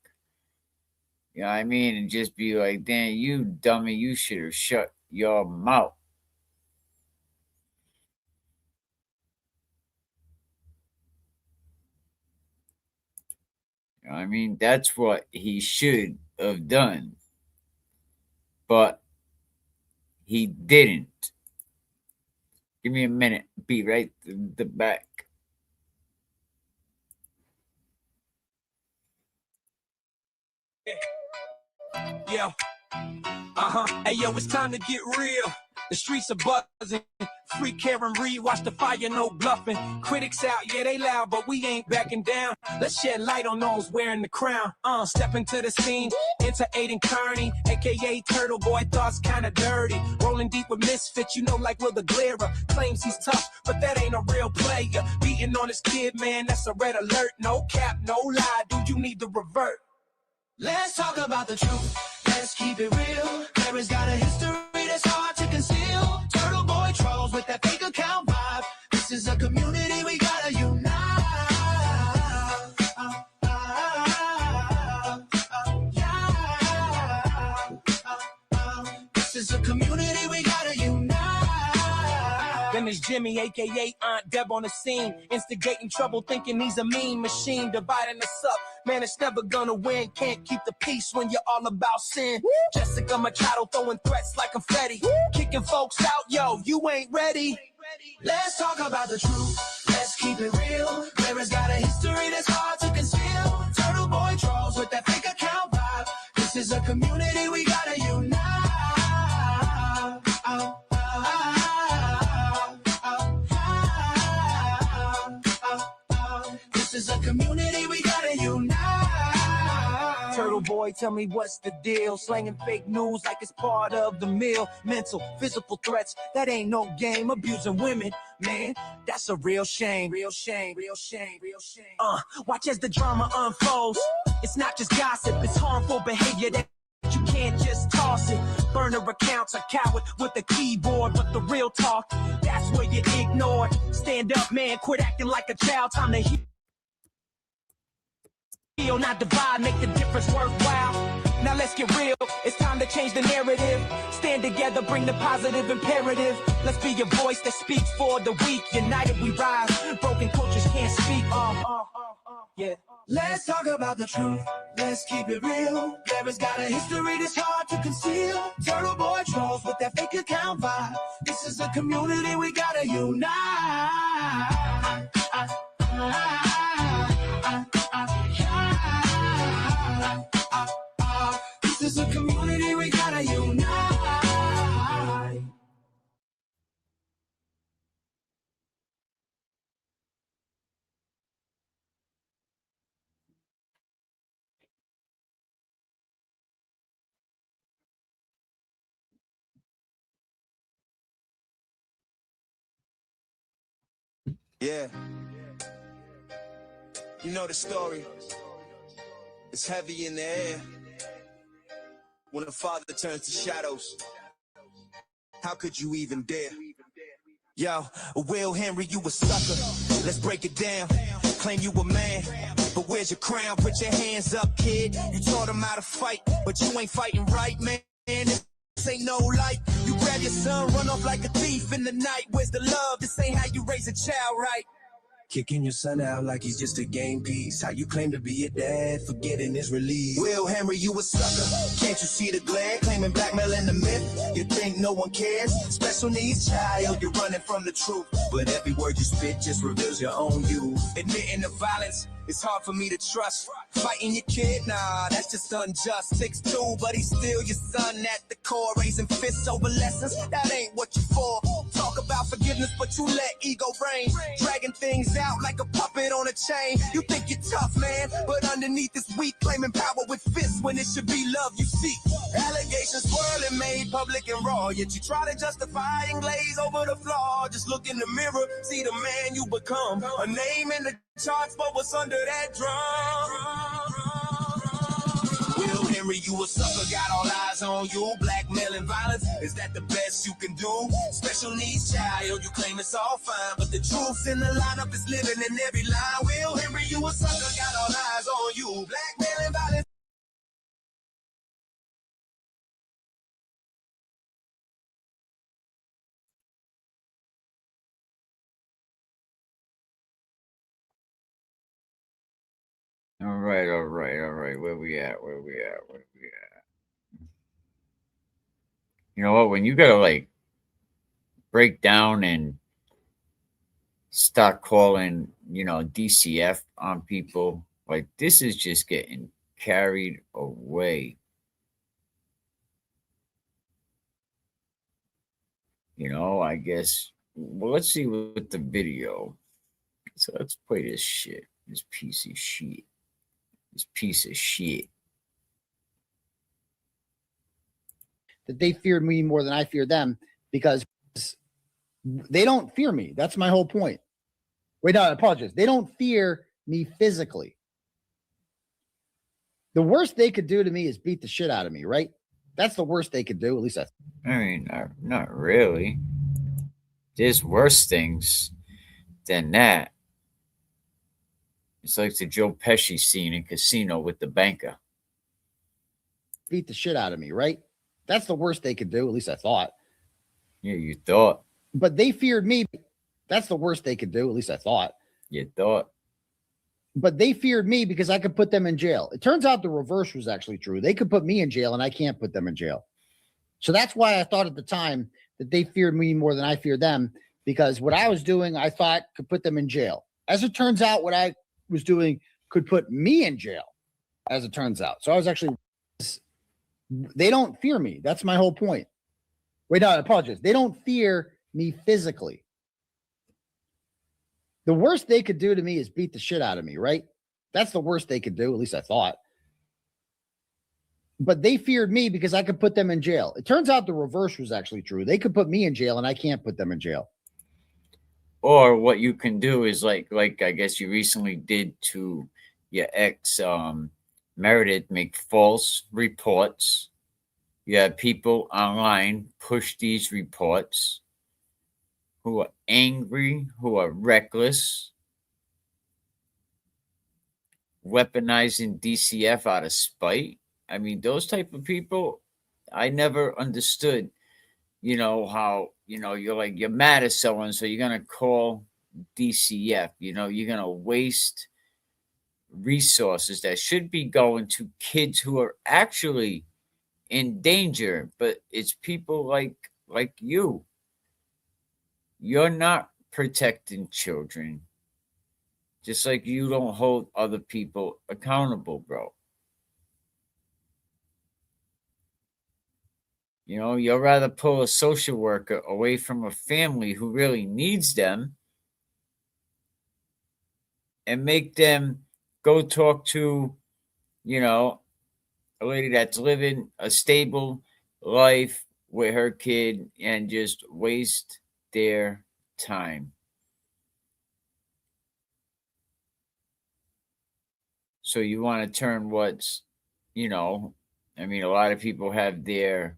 You know what I mean? And just be like, damn, you dummy, you should have shut your mouth. You know what I mean? That's what he should have done. But he didn't. Give me a minute. Be right the back. Yeah. Hey, yo, it's time to get real. The streets are buzzing. Free Karen Reed, watch the fire, no bluffing. Critics out, yeah, they loud, but we ain't backing down. Let's shed light on those wearing the crown. Step into the scene, enter Aiden Kearney, aka Turtle Boy, thoughts kinda dirty. Rolling deep with misfits, you know, like Will the Glera. Claims he's tough, but that ain't a real player. Beating on his kid, man, that's a red alert. No cap, no lie, dude, you need to revert. Let's talk about the truth. Let's keep it real. Clara's got a history that's hard to conceal. Turtle Boy trolls with that fake account vibe. This is a community we gotta unite. This is a community we gotta unite. Then there's Jimmy, aka Aunt Deb on the scene, instigating trouble, thinking he's a mean machine, dividing us up. Man, it's never gonna win. Can't keep the peace when you're all about sin. Jessica Machado throwing threats like confetti, kicking folks out. Yo, you ain't ready. Let's talk about the truth. Let's keep it real. Clara's got a history that's hard to conceal. Turtle Boy trolls with that fake account vibe. This is a community we gotta unite. This is a community we gotta unite. Turtle Boy, tell me what's the deal? Slanging fake news like it's part of the meal. Mental, physical threats, that ain't no game. Abusing women, man, that's a real shame. Real shame, real shame, real shame. Watch as the drama unfolds. It's not just gossip, it's harmful behavior that you can't just toss it. Burner accounts, a coward with a keyboard, but the real talk, that's where you ignored. Stand up, man, quit acting like a child. Time to heal, not divide, make the difference worthwhile. Now let's get real, it's time to change the narrative. Stand together, bring the positive imperative. Let's be a voice that speaks for the weak. United we rise, broken cultures can't speak. Yeah. Let's talk about the truth. Let's keep it real. Clara's got a history that's hard to conceal. Turtle Boy trolls with that fake account vibe. This is a community we gotta unite. This is a community we gotta unite. Yeah. You know the story. It's heavy in the air when a father turns to shadows. How could you even dare? Yo, Will Henry, you a sucker. Let's break it down. Claim you a man, but where's your crown? Put your hands up, kid. You taught him how to fight, but you ain't fighting right, man. This ain't no light. You grab your son, run off like a thief in the night. Where's the love? This ain't how you raise a child, right? Kicking your son out like he's just a game piece. How you claim to be a dad, forgetting his release. Will Henry, you a sucker. Can't you see the glare? Claiming blackmailing the myth. You think no one cares? Special needs child, you're running from the truth. But every word you spit just reveals your own you. Admitting the violence, it's hard for me to trust. Fighting your kid, nah, that's just unjust. 6'2", but he's still your son at the core. Raising fists over lessons, that ain't what you for. Talk about forgiveness, but you let ego reign. Dragging things out like a puppet on a chain. You think you're tough, man, but underneath is weak. Claiming power with fists when it should be love you seek. Allegations swirling, made public and raw. Yet you try to justify and glaze over the flaw. Just look in the mirror, see the man you become. A name in the charts, but what's under that drum? Will Henry, you a sucker, got all eyes on you. Blackmailing violence, is that the best you can do? Special needs child, you claim it's all fine, but the truth in the lineup is living in every line. Will Henry, you a sucker, got all eyes on you. Blackmailing violence. All right, all right, all right. Where we at? Where we at? Where we at? You know what? When you gotta like break down and start calling, DCF on people, like this is just getting carried away. I guess. Well, let's see with the video. So let's play this shit. This piece of shit. This piece of shit. That they feared me more than I feared them because they don't fear me. That's my whole point. Wait, no, I apologize. They don't fear me physically. The worst they could do to me is beat the shit out of me, right? That's the worst they could do. At least that's. I mean, not really. There's worse things than that. It's like the Joe Pesci scene in Casino with the banker. Beat the shit out of me, right? That's the worst they could do. At least I thought. Yeah, you thought. But they feared me. That's the worst they could do. At least I thought. You thought. But they feared me because I could put them in jail. It turns out the reverse was actually true. They could put me in jail and I can't put them in jail. So that's why I thought at the time that they feared me more than I feared them, because what I was doing, I thought could put them in jail. As it turns out, what I was doing could put me in jail, as it turns out. So I was actually, they don't fear me. That's my whole point. Wait, no, I apologize. They don't fear me physically. The worst they could do to me is beat the shit out of me, right? That's the worst they could do. At least I thought. But they feared me because I could put them in jail. It turns out the reverse was actually true. They could put me in jail and I can't put them in jail. Or what you can do is like I guess you recently did to your ex Meredith, make false reports. You have people online push these reports who are angry, who are reckless, weaponizing DCF out of spite. I mean, those type of people, I never understood, how, you're mad at someone, so you're going to call DCF, you're going to waste resources that should be going to kids who are actually in danger, but it's people like you. You're not protecting children, just like you don't hold other people accountable, bro. You'll rather pull a social worker away from a family who really needs them and make them go talk to, a lady that's living a stable life with her kid and just waste their time. So you want to turn what's, you know, I mean, a lot of people have their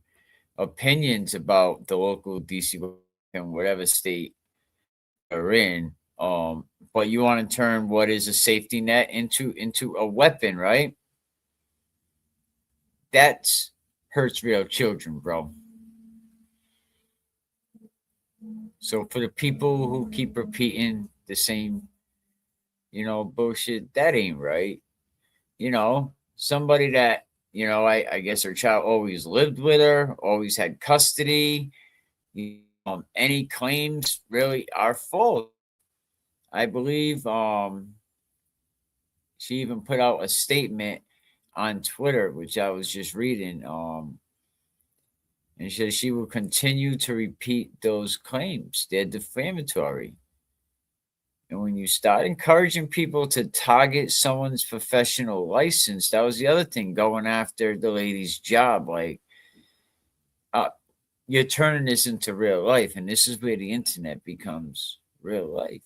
opinions about the local DC and whatever state are in. But you want to turn what is a safety net into a weapon, right? That's hurts real children, bro. So for the people who keep repeating the same, bullshit, that ain't right. Somebody that, I guess her child always lived with her, always had custody. Any claims really are false. I believe she even put out a statement on Twitter, which I was just reading, and says she will continue to repeat those claims. They're defamatory. And when you start encouraging people to target someone's professional license, that was the other thing, going after the lady's job. Like, you're turning this into real life, and this is where the internet becomes real life.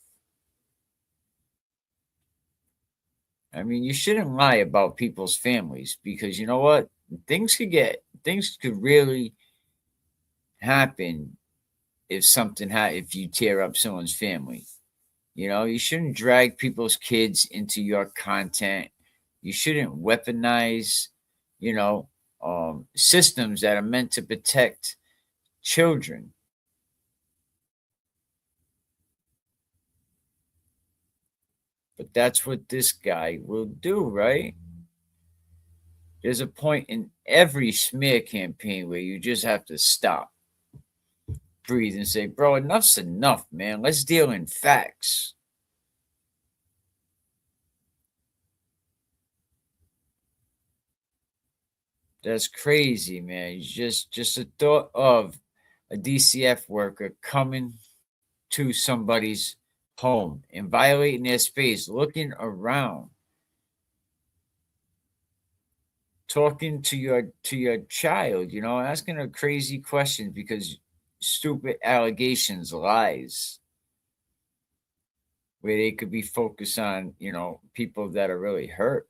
I mean, you shouldn't lie about people's families, because you know what? Things could really happen if you tear up someone's family. You shouldn't drag people's kids into your content. You shouldn't weaponize, systems that are meant to protect children. But that's what this guy will do, right? There's a point in every smear campaign where you just have to stop, breathe, and say, bro, enough's enough, man. Let's deal in facts. That's crazy, man. Just the thought of a DCF worker coming to somebody's home and violating their space, looking around, talking to your child, asking her crazy questions because stupid allegations, lies, where they could be focused on, people that are really hurt.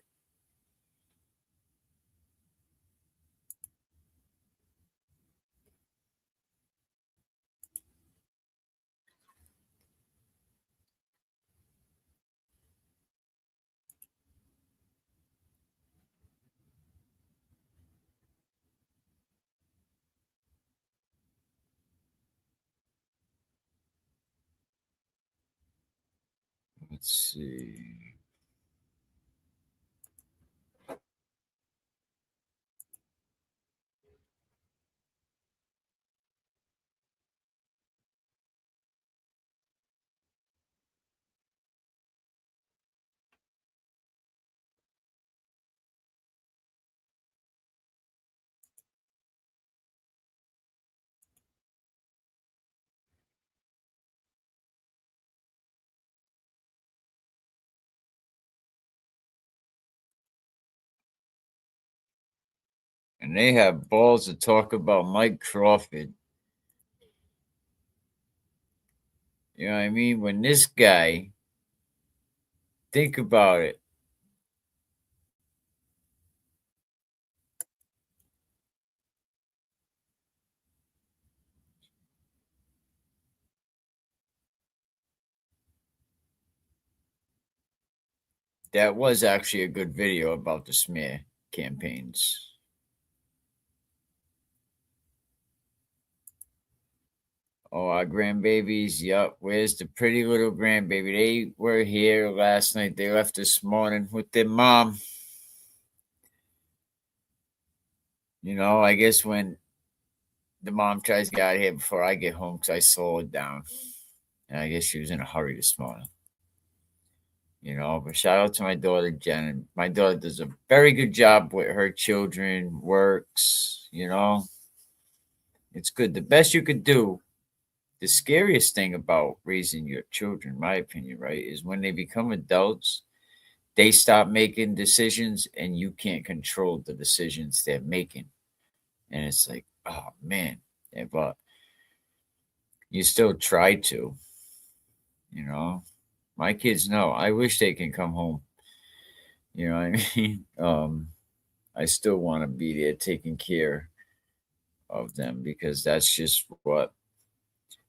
Let's see. And they have balls to talk about Mike Crawford. You know what I mean? When this guy, think about it. That was actually a good video about the smear campaigns. Oh, our grandbabies. Yup. Where's the pretty little grandbaby? They were here last night. They left this morning with their mom. I guess when the mom tries to get out of here before I get home, because I slowed down. And I guess she was in a hurry this morning. But shout out to my daughter, Jen. My daughter does a very good job with her children, works, It's good. The best you could do, the scariest thing about raising your children, in my opinion, right, is when they become adults, they stop making decisions and you can't control the decisions they're making. And it's like, oh, man. Yeah, but you still try to, My kids know. I wish they can come home You know what I mean? I still want to be there taking care of them because that's just what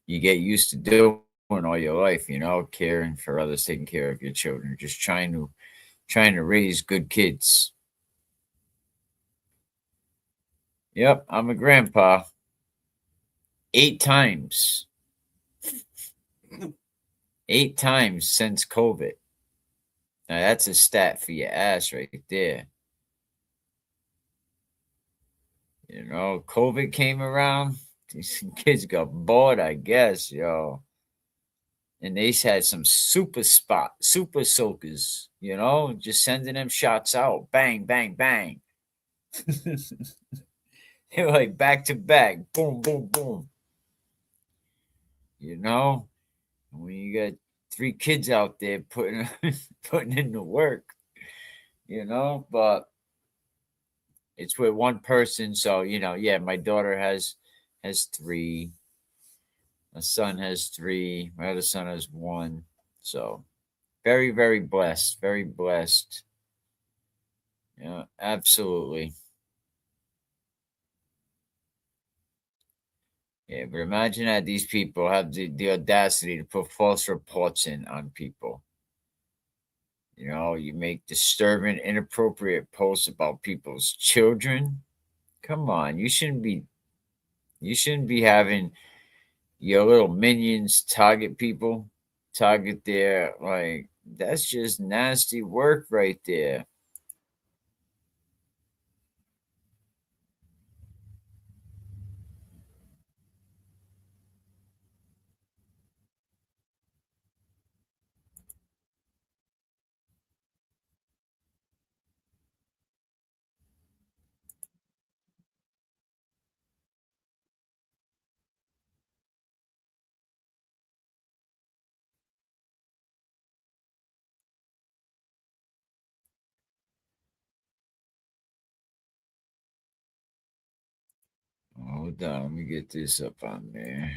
you get used to doing all your life, you know, caring for others, taking care of your children, just trying to raise good kids. Yep, I'm a grandpa. 8 times. 8 times since COVID. Now that's a stat for your ass right there. You know, COVID came around. These kids got bored, I guess, yo. And they had some super soakers, you know, just sending them shots out. Bang, bang, bang. They were like back to back. Boom, boom, boom. You know, when you got 3 kids out there putting putting in the work, you know, but it's with one person. So, you know, yeah, my daughter has 3. My son has 3. My other son has 1. So very, very blessed. Very blessed. Yeah, absolutely. Yeah, but imagine that these people have the audacity to put false reports in on people. You know, you make disturbing, inappropriate posts about people's children. Come on, you shouldn't be having your little minions target people, target their like that's just nasty work right there. Hold on, let me get this up on there.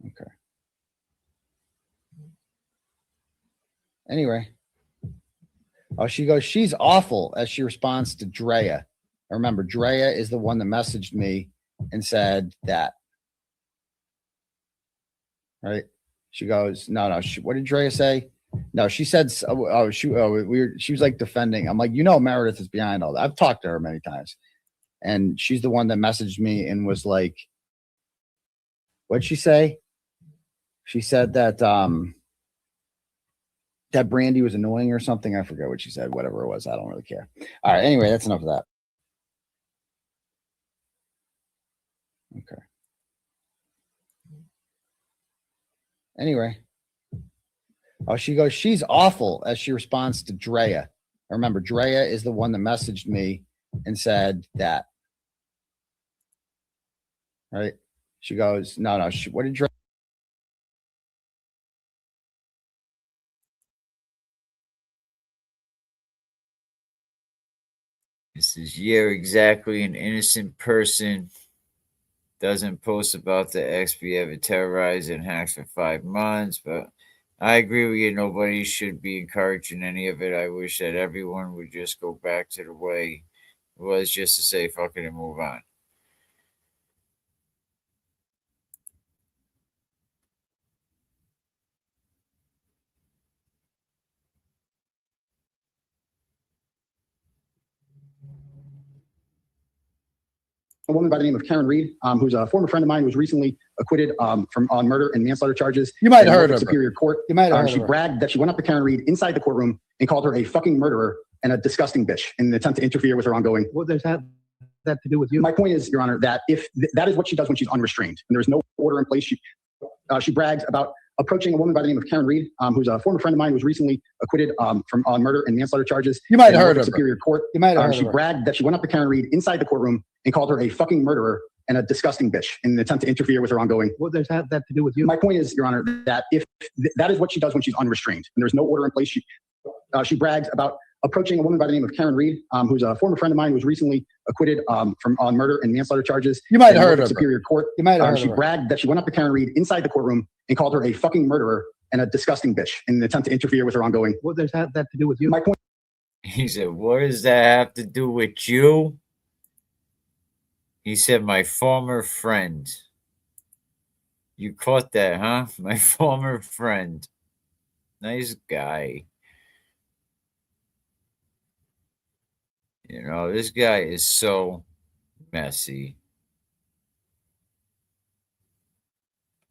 Okay. Anyway. Oh, she goes, she's awful as she responds to Drea. I remember Drea is the one that messaged me and said that. Right. She goes, no. What did Drea say? No, she said, she was like defending. I'm like, you know, Meredith is behind all that. I've talked to her many times. And she's the one that messaged me and was like, what'd she say? She said that that Brandi was annoying or something. I forget what she said, whatever it was. I don't really care. All right. Anyway, that's enough of that. Okay. Anyway. Oh, she goes, she's awful as she responds to Drea. I remember Drea is the one that messaged me and said that. Right. She goes, no. What did Drea? This is yeah, exactly. An innocent person doesn't post about the XP ever terrorized and hacked for 5 months, but I agree with you. Nobody should be encouraging any of it. I wish that everyone would just go back to the way it was, just to say fuck it and move on. A woman by the name of Karen Reed, who's a former friend of mine, who was recently acquitted on murder and manslaughter charges. You might have heard of Superior Court. You might have heard. She bragged that she went up to Karen Reed inside the courtroom and called her a fucking murderer and a disgusting bitch in an attempt to interfere with her ongoing. What does that to do with you? My point is, Your Honor, that if that is what she does when she's unrestrained and there is no order in place, she brags about approaching a woman by the name of Karen Reed, who's a former friend of mine, who was recently acquitted from on murder and manslaughter charges. You might have heard of of her. Superior Court. You might have heard She of her. bragged that she went up to Karen Reed inside the courtroom and called her a fucking murderer and a disgusting bitch in an attempt to interfere with her ongoing. What does that to do with you? My point is, Your Honor, that if that is what she does when she's unrestrained and there's no order in place, she brags about approaching a woman by the name of Karen Reed, who's a former friend of mine, who was recently acquitted from on murder and manslaughter charges. You might have heard of her. Superior Court. You might have heard She of her. bragged that she went up to Karen Reed inside the courtroom and called her a fucking murderer and a disgusting bitch in an attempt to interfere with her ongoing. What does that to do with you? My point. He said, what does that have to do with you? He said, my former friend. You caught that, huh? My former friend. Nice guy. You know, this guy is so messy.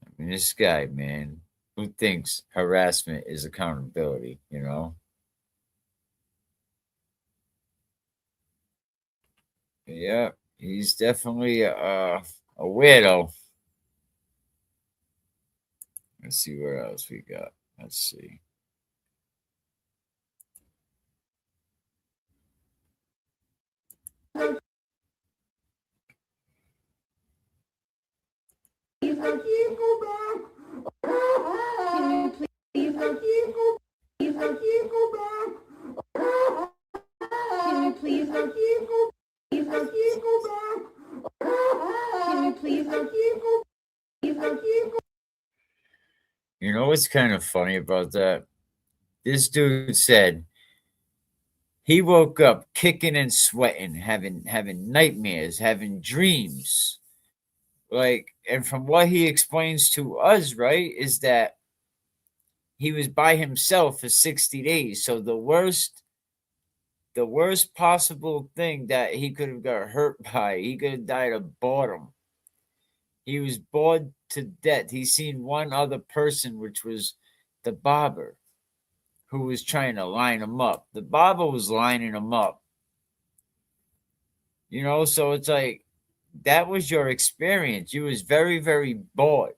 I mean, this guy, man, who thinks harassment is accountability, you know? Yeah, he's definitely a weirdo. Let's see what else we got. Let's see. You know what's kind of funny about that? This dude said he woke up kicking and sweating, having nightmares, having dreams. Like, and from what he explains to us, right, is that he was by himself for 60 days. So the worst possible thing that he could have got hurt by, he could have died of boredom. He was bored to death. He seen one other person, which was the barber, who was trying to line him up. The barber was lining him up. You know, so it's like, that was your experience. You was very, very bored.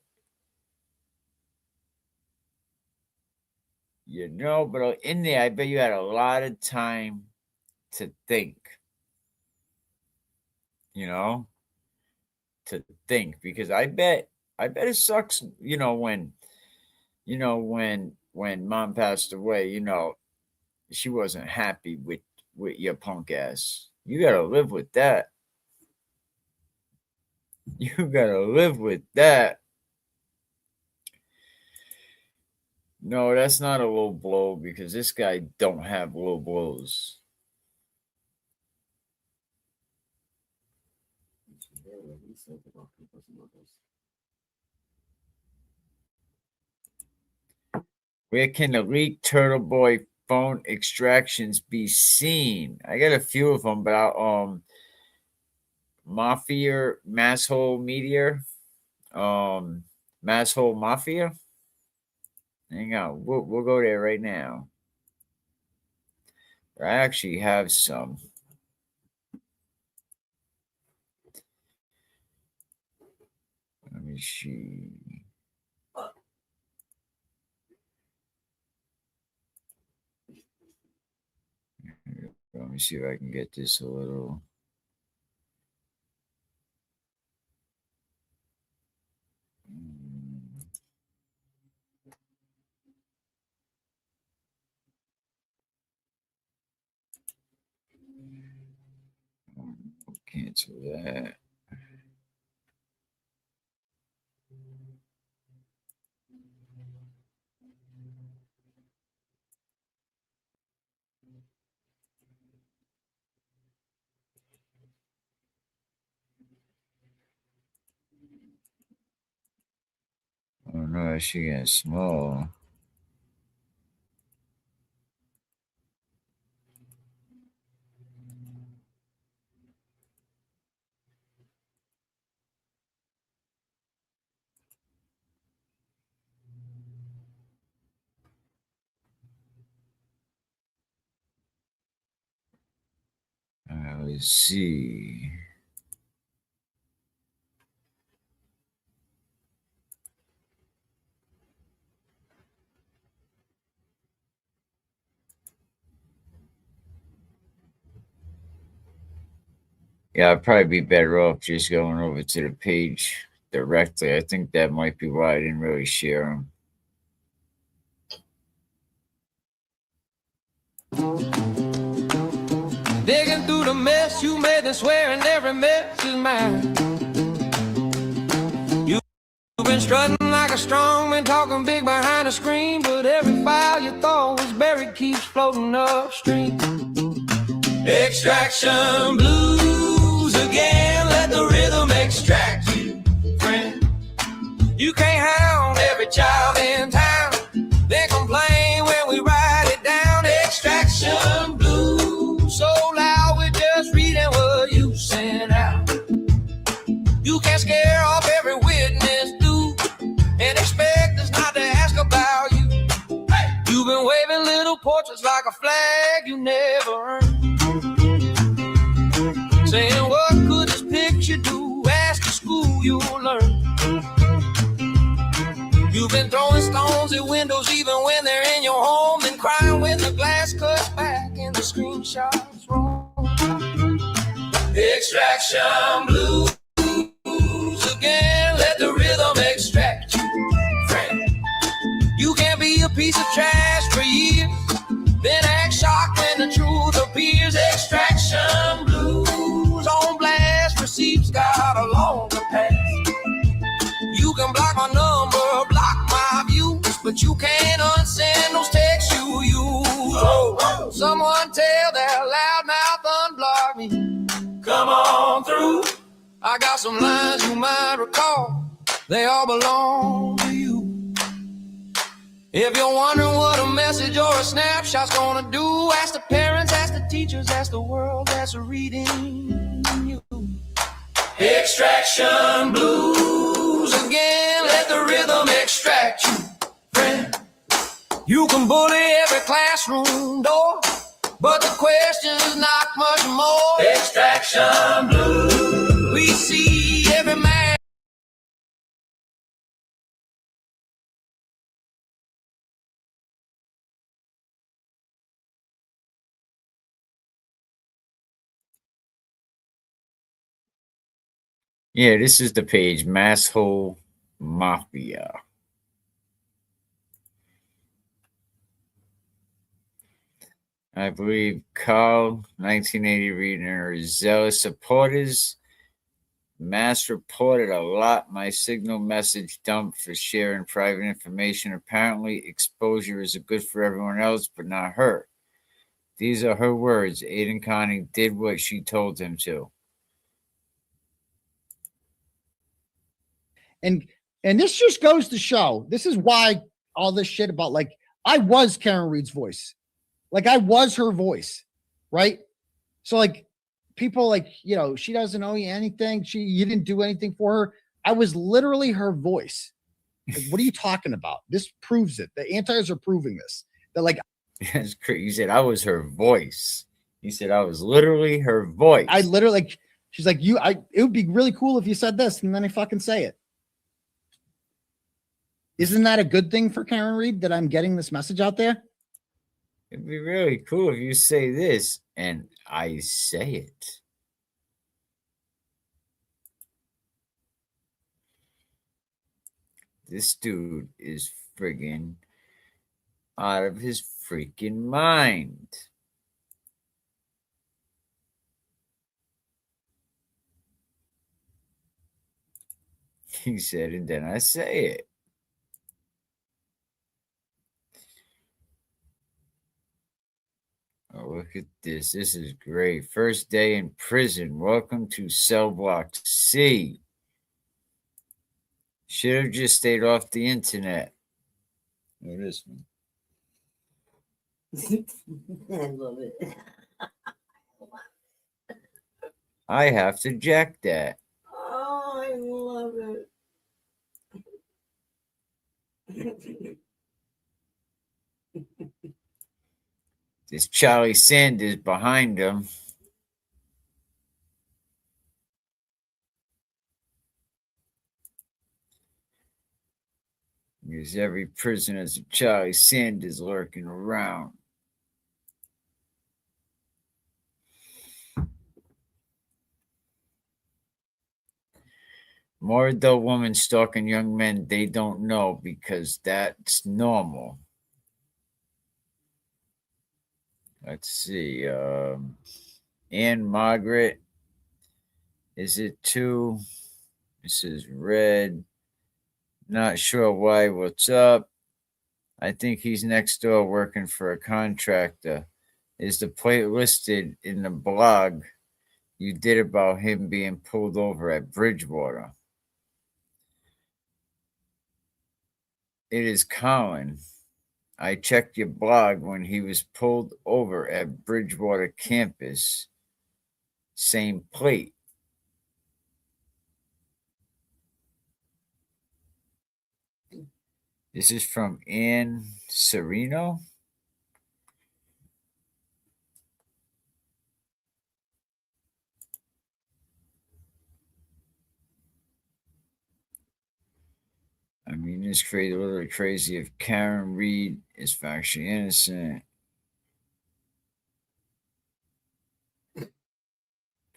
You know, but in there, I bet you had a lot of time to think. You know, to think, because I bet it sucks. You know, when mom passed away, you know, she wasn't happy with your punk ass. You gotta live with that. You gotta live with that. No, that's not a low blow, because this guy don't have low blows. Where can the leaked Turtle Boy phone extractions be seen? I got a few of them, but I'll Mafia, Masshole Media, Masshole Mafia. Hang on, we'll go there right now. I actually have some. Let me see. Let me see if I can get this a little. Cancel that. Oh no, she getting small. Let's see. Yeah, I'd probably be better off just going over to the page directly. I think that might be why I didn't really share them. Digging through the mess you made and swearing every mess is mine. You've been strutting like a strong man, talking big behind the screen, but every file you thought was buried keeps floating upstream. Extraction blues again, let the rhythm extract you, friend. You can't hound every child in town, they complain when we write it down. Extraction blues, so loud we're just reading what you sent out. You can't scare off every witness, dude, and expect us not to ask about you. Hey, you've been waving little portraits like a flag you never earned. Saying what could this picture do? Ask the school you'll learn. You've been throwing stones at windows even when they're in your home, and crying when the glass cuts back and the screenshots roll. Extraction blues again, let the rhythm extract you, friend. You can't be a piece of trash for years, then act shocked when the truth appears. Extraction blues on blast, receipts got a longer path. You can block my number, block my views, but you can't unsend those texts you use. Oh, someone tell that loudmouth unblock me. Come on through. I got some lines you might recall, they all belong to you. If you're wondering what a message or a snapshot's gonna do, ask the parents, ask the teachers, ask the world that's reading you. Extraction blues again, let the rhythm extract you, friend. You can bully every classroom door, but the question is not much more. Extraction blues, we see every man. Yeah, this is the page, Masshole Mafia. I believe Carl, 1980 reader, zealous supporters. Mass reported a lot. My signal message dumped for sharing private information. Apparently, exposure is good for everyone else, but not her. These are her words. Aiden Conning did what she told him to. And this just goes to show, this is why all this shit about, like, I was Karen Reed's voice. Like, I was her voice, right? So, like, people like, you know, she doesn't owe you anything. You didn't do anything for her. I was literally her voice. Like, what are you talking about? This proves it. The antis are proving this. They're like, That's crazy. You said I was her voice. You said I was literally her voice. I literally, like, she's like, it would be really cool if you said this, and then I fucking say it. Isn't that a good thing for Karen Reed that I'm getting this message out there? It'd be really cool if you say this and I say it. This dude is friggin' out of his freaking mind. He said, and then I say it. Oh, look at this. This is great. First day in prison. Welcome to cell block C. Should have just stayed off the internet. Oh, this one. I love it. I have to jack that. Oh, I love it. This Charlie Sanders behind him. Because every prisoner's a Charlie Sanders lurking around. More adult women stalking young men they don't know because that's normal. Let's see. Anne Margaret. Is it 2? This is red. Not sure why. What's up? I think he's next door working for a contractor. Is the plate listed in the blog you did about him being pulled over at Bridgewater? It is Colin. I checked your blog when he was pulled over at Bridgewater campus. Same plate. This is from Ann Sereno. I mean, it's crazy, a little bit crazy. If Karen Reed is factually innocent,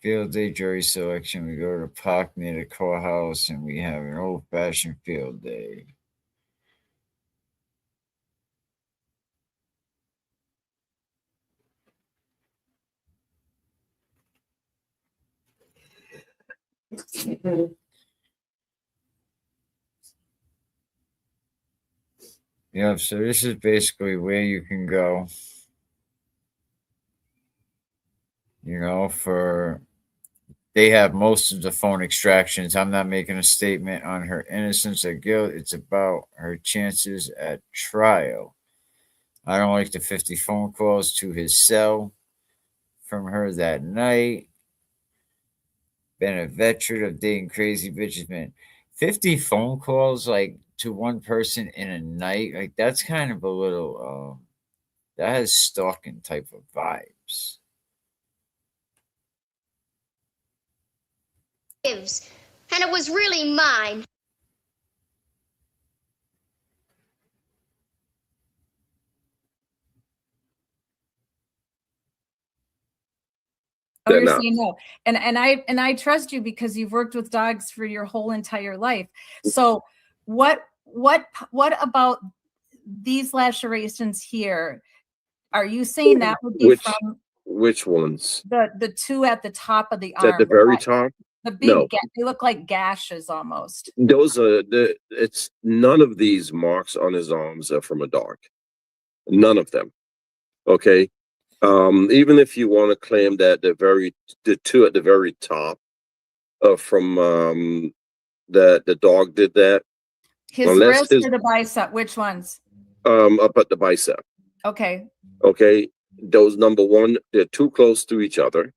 field day jury selection, we go to the park near the courthouse and we have an old fashioned field day. Yeah, so this is basically where you can go, for they have most of the phone extractions. I'm not making a statement on her innocence or guilt. It's about her chances at trial. I don't like the 50 phone calls to his cell from her that night. Been a veteran of dating crazy bitches, man. 50 phone calls like to one person in a night, like that's kind of a little that has stalking type of vibes. And it was really mine. Oh, you're saying no. And I trust you because you've worked with dogs for your whole entire life. So what about these lacerations here? Are you saying that would be from which ones? The two at the top of the At the arm? very top? The big No. they look like gashes almost. Those are it's none of these marks on his arms are from a dog. None of them. Okay. Even if you want to claim that the two at the very top from the dog did that. His wrist or the bicep? Which ones? Up at the bicep. Okay. Okay. Those, number one, they're too close to each other.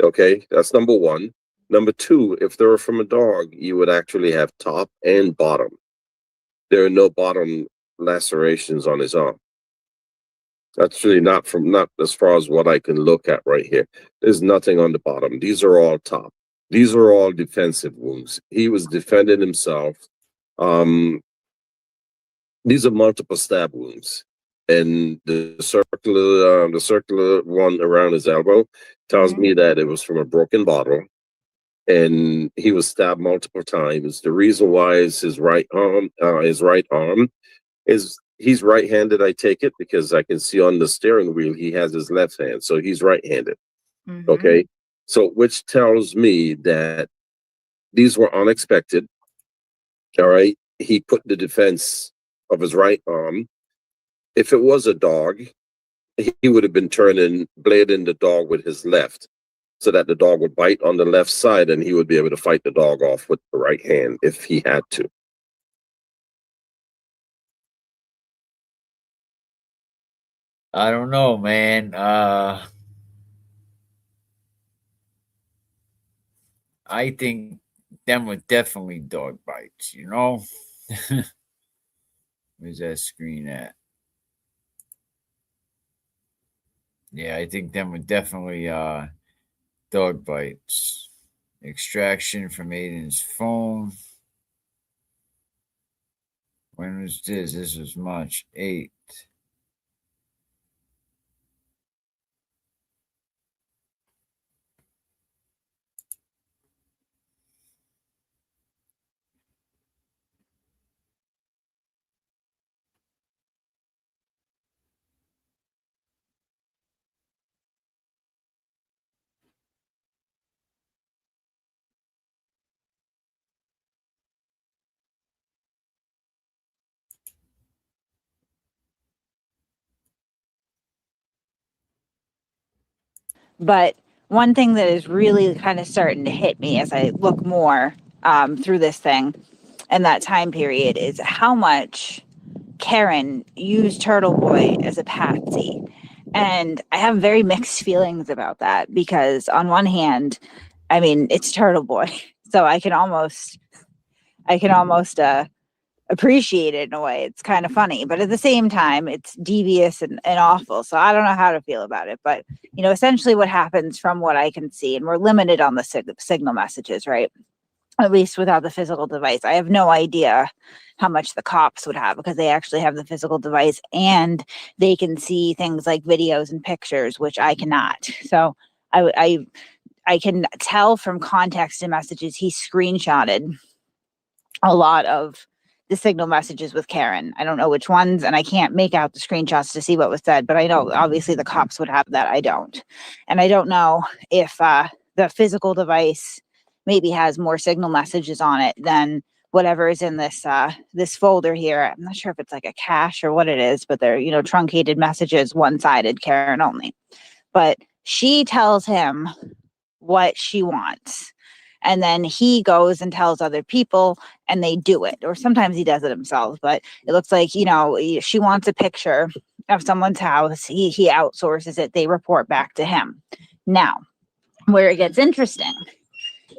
Okay, that's number one. Number two, if they were from a dog, you would actually have top and bottom. There are no bottom lacerations on his arm. That's really not as far as what I can look at right here. There's nothing on the bottom. These are all top. These are all defensive wounds. He was defending himself. These are multiple stab wounds. And the circular one around his elbow tells me that it was from a broken bottle. And he was stabbed multiple times. The reason why is his right arm is he's right-handed, I take it, because I can see on the steering wheel he has his left hand, so he's right-handed. Okay, so which tells me that these were unexpected. All right, he put the defense of his right arm. If it was a dog, he would have been turning, blading the dog with his left, so that the dog would bite on the left side and he would be able to fight the dog off with the right hand if he had to. I don't know, man. I think them were definitely dog bites, Where's that screen at? Yeah, I think them were definitely dog bites. Extraction from Aiden's phone. When was this? This was March 8th. But one thing that is really kind of starting to hit me as I look more through this thing and that time period is how much Karen used Turtle Boy as a patsy. And I have very mixed feelings about that because on one hand, I mean, it's Turtle Boy. So I can almost appreciate it in a way. It's kind of funny, but at the same time, it's devious and awful. So I don't know how to feel about it. But, you know, essentially what happens from what I can see, and we're limited on the signal messages, right? At least without the physical device. I have no idea how much the cops would have because they actually have the physical device and they can see things like videos and pictures, which I cannot. So I can tell from context and messages he screenshotted a lot of the signal messages with Karen. I don't know which ones, and I can't make out the screenshots to see what was said, but I know obviously the cops would have that. I don't. And I don't know if the physical device maybe has more signal messages on it than whatever is in this this folder here. I'm not sure if it's like a cache or what it is, but they're, you know, truncated messages, one-sided, Karen only. But she tells him what she wants. And then he goes and tells other people and they do it. Or sometimes he does it himself, but it looks like, you know, she wants a picture of someone's house. He outsources it. They report back to him. Now, where it gets interesting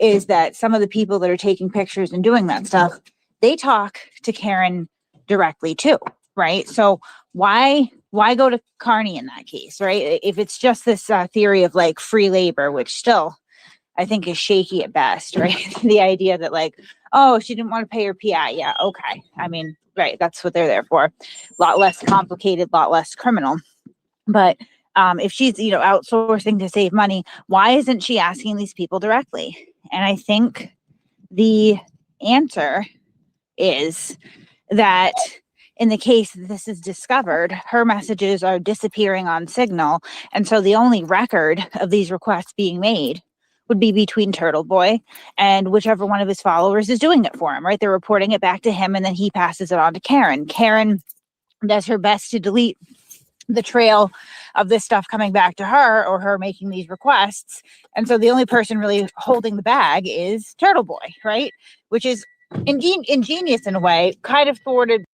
is that some of the people that are taking pictures and doing that stuff, they talk to Karen directly too, right? So why go to Carney in that case, right? If it's just this theory of like free labor, which still I think is shaky at best, right? The idea that like, oh, she didn't want to pay her PI. Yeah, okay. I mean, right, that's what they're there for. A lot less complicated, lot less criminal. But if she's, you know, outsourcing to save money, why isn't she asking these people directly? And I think the answer is that in the case that this is discovered, her messages are disappearing on Signal. And so the only record of these requests being made would be between Turtle Boy and whichever one of his followers is doing it for him, right? They're reporting it back to him and then he passes it on to Karen. Karen does her best to delete the trail of this stuff coming back to her or her making these requests. And so the only person really holding the bag is Turtle Boy, right? Which is ingenious in a way, kind of thwarted.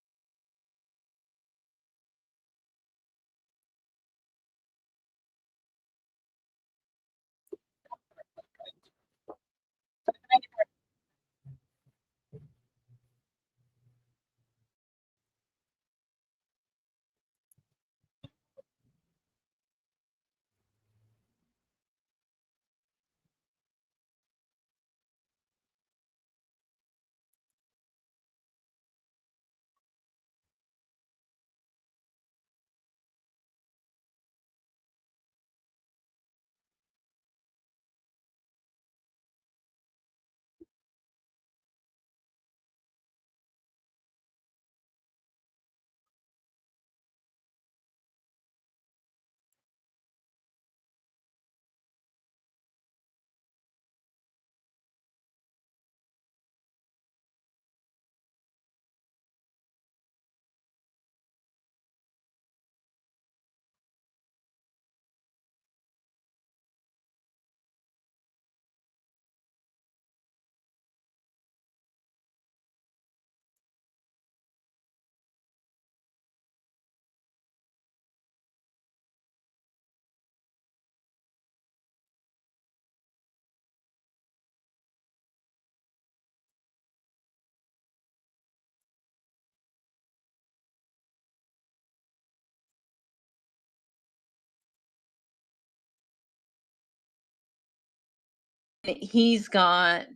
He's got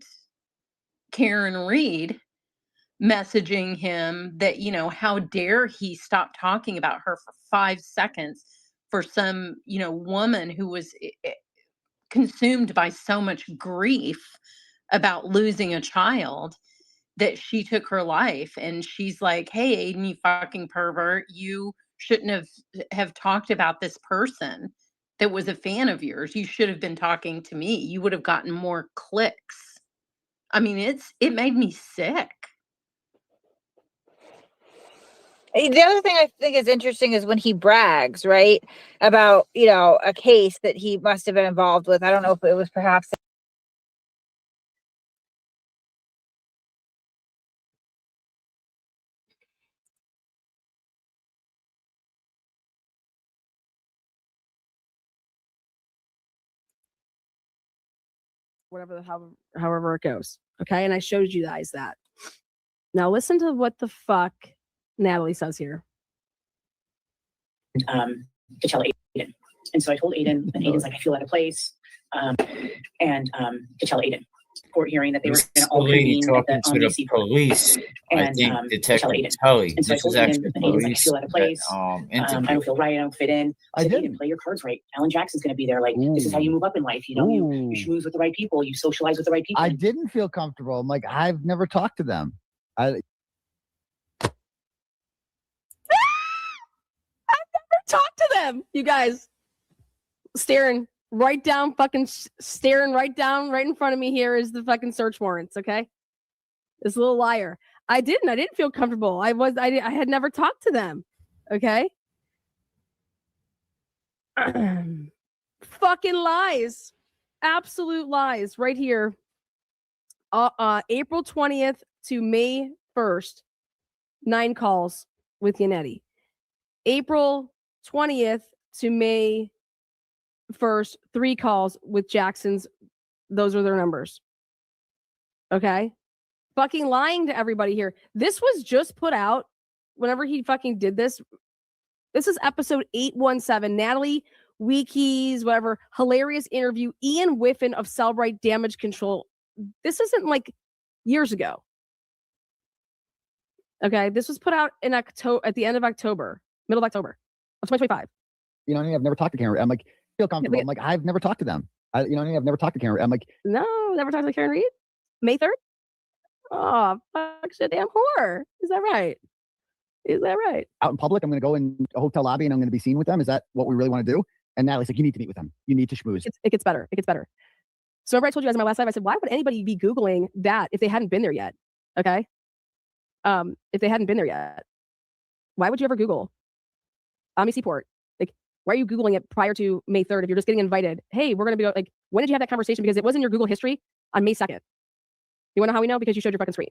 Karen Reed messaging him that, you know, how dare he stop talking about her for 5 seconds for some, you know, woman who was consumed by so much grief about losing a child that she took her life. And she's like, hey, Aiden, you fucking pervert, you shouldn't have talked about this person that was a fan of yours. You should have been talking to me. You would have gotten more clicks. I mean, it made me sick. The other thing I think is interesting is when he brags, right, about, you know, a case that he must have been involved with. I don't know if it was perhaps whatever however it goes. Okay. And I showed you guys that. Now listen to what the fuck Natalie says here. To tell Aiden. And so I told Aiden, and Aiden's like, I feel out of place. To tell Aiden, court hearing that they were going to all lady convene at talking the to the seaport. police. I And think to Detective tell Aiden. Tully. And so I This told is Aiden, actually and Aiden's like, I police feel out of place. that, I don't feel right. I don't fit in. I said, Aiden, play your cards right. Alan Jackson's going to be there. Like, this is how you move up in life. You know, you schmooze with the right people. You socialize with the right people. I didn't feel comfortable. I'm like, I've never talked to them. Talk to them, you guys. Staring right down right in front of me here is the fucking search warrants. Okay, this little liar. I didn't feel comfortable. I had never talked to them. Okay. Fucking lies, absolute lies right here. April 20th to May 1st, 9 calls with Yannetti. April 20th to May 1st, 3 calls with Jackson's. Those are their numbers. Okay. Fucking lying to everybody here. This was just put out whenever he fucking did this. This is episode 817. Natalie Weekey's, whatever, hilarious interview. Ian Whiffen of Cellbrite Damage Control. This isn't like years ago. Okay. This was put out in October, at the end of October, middle of October of 2025. You know what I mean? I've never talked to Karen. I'm like, feel comfortable. I'm like, I've never talked to them. You know what I mean? I've never talked to Karen. I'm like, no, never talked to Karen Reed? May 3rd? Oh, fuck, shit, damn whore. Is that right? Is that right? Out in public, I'm going to go in a hotel lobby and I'm going to be seen with them. Is that what we really want to do? And Natalie's like, you need to meet with them. You need to schmooze. It gets better. It gets better. So remember I told you guys in my last live, I said, why would anybody be Googling that if they hadn't been there yet? Okay. If they hadn't been there yet, why would you ever Google Omni Seaport? Like, why are you Googling it prior to May 3rd if you're just getting invited? Hey, we're going to be like, when did you have that conversation? Because it was in your Google history on May 2nd. You want to know how we know? Because you showed your fucking screen.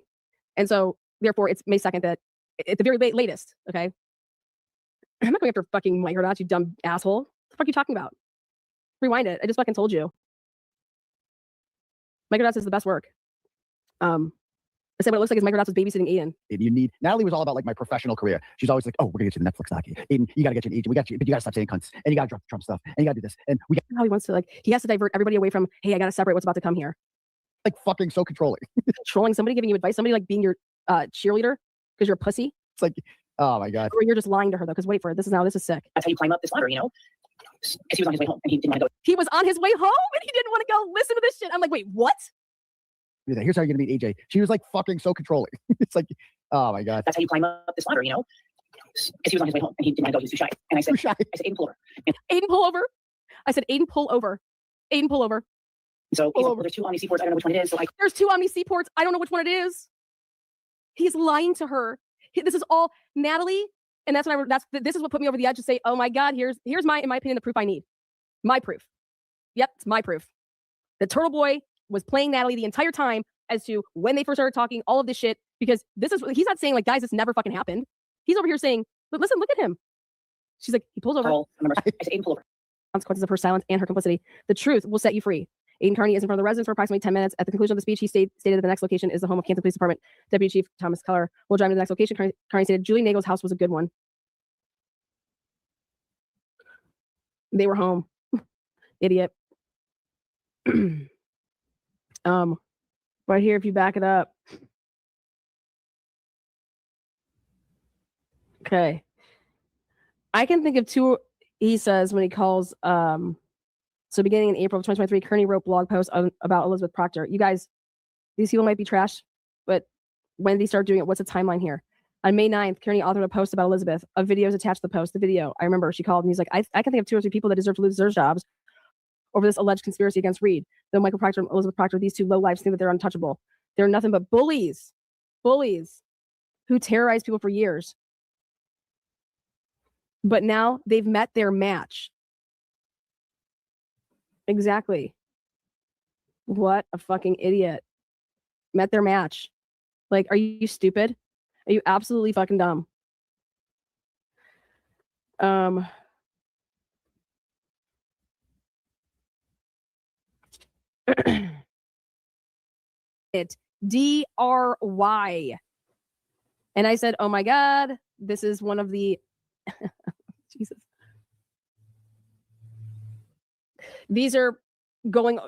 And so therefore it's May 2nd that at the very latest. Okay. I'm not going after fucking Mike Hurdots, you dumb asshole. What the fuck are you talking about? Rewind it. I just fucking told you. Mike Hurdots is the best work. I said what it looks like is Mike Hurdots was babysitting Aiden. You need, Natalie was all about like my professional career. She's always like, oh, we're gonna get you the Netflix doc. Aiden, you gotta get you an agent. We got you, but you gotta stop saying cunts. And you gotta drop the Trump stuff. And you gotta do this. And we got how he wants to, like, he has to divert everybody away from, hey, I gotta separate what's about to come here. Like fucking so controlling. Controlling somebody, giving you advice, somebody like being your cheerleader because you're a pussy. It's like, oh my God. Or you're just lying to her though, because wait for it. This is sick. That's how you climb up this ladder, you know? Because he was on his way home and he didn't want to go. He was on his way home and he didn't want to go listen to this shit. I'm like, wait, what? Here's how you're gonna meet AJ. She was like fucking so controlling. It's like, oh my God. That's how you climb up this ladder, you know? Because he was on his way home and he didn't want to go. He was too shy. And I said, Aiden, pull over. Aiden, pull over. I said, Aiden, pull over. Aiden, pull over. So there's 2 Omni Seaports. I don't know which one it is. So there's 2 Omni Seaports. I don't know which one it is. He's lying to her. This is all Natalie. And that's when this is what put me over the edge to say, oh my God, here's my, in my opinion, the proof I need. My proof. Yep, it's my proof. The Turtle Boy was playing Natalie the entire time as to when they first started talking, all of this shit, because he's not saying like, guys, this never fucking happened. He's over here saying, listen, look at him. She's like, he pulls over. I said, Aiden, pull over. Consequences of her silence and her complicity. The truth will set you free. Aiden Carney is in front of the residence for approximately 10 minutes. At the conclusion of the speech, he stated that the next location is the home of Kansas Police Department. Deputy Chief Thomas Keller will drive to the next location. Carney stated Julie Nagel's house was a good one. They were home. Idiot. Right here, if you back it up. Okay. I can think of 2, he says, when he calls, so beginning in April of 2023, Kearney wrote blog posts about Elizabeth Proctor. You guys, these people might be trash, but when did he start doing it? What's the timeline here? On May 9th, Kearney authored a post about Elizabeth. A video is attached to the post. The video, I remember she called and he's like, I can think of 2 or 3 people that deserve to lose their jobs over this alleged conspiracy against Reed. Though Michael Proctor and Elizabeth Proctor, these 2 lowlifes think that they're untouchable. They're nothing but bullies who terrorize people for years. But now they've met their match. Exactly. What a fucking idiot. Met their match. Like, are you stupid? Are you absolutely fucking dumb? It DRY. And I said, oh my God, this is one of the Jesus. These are going,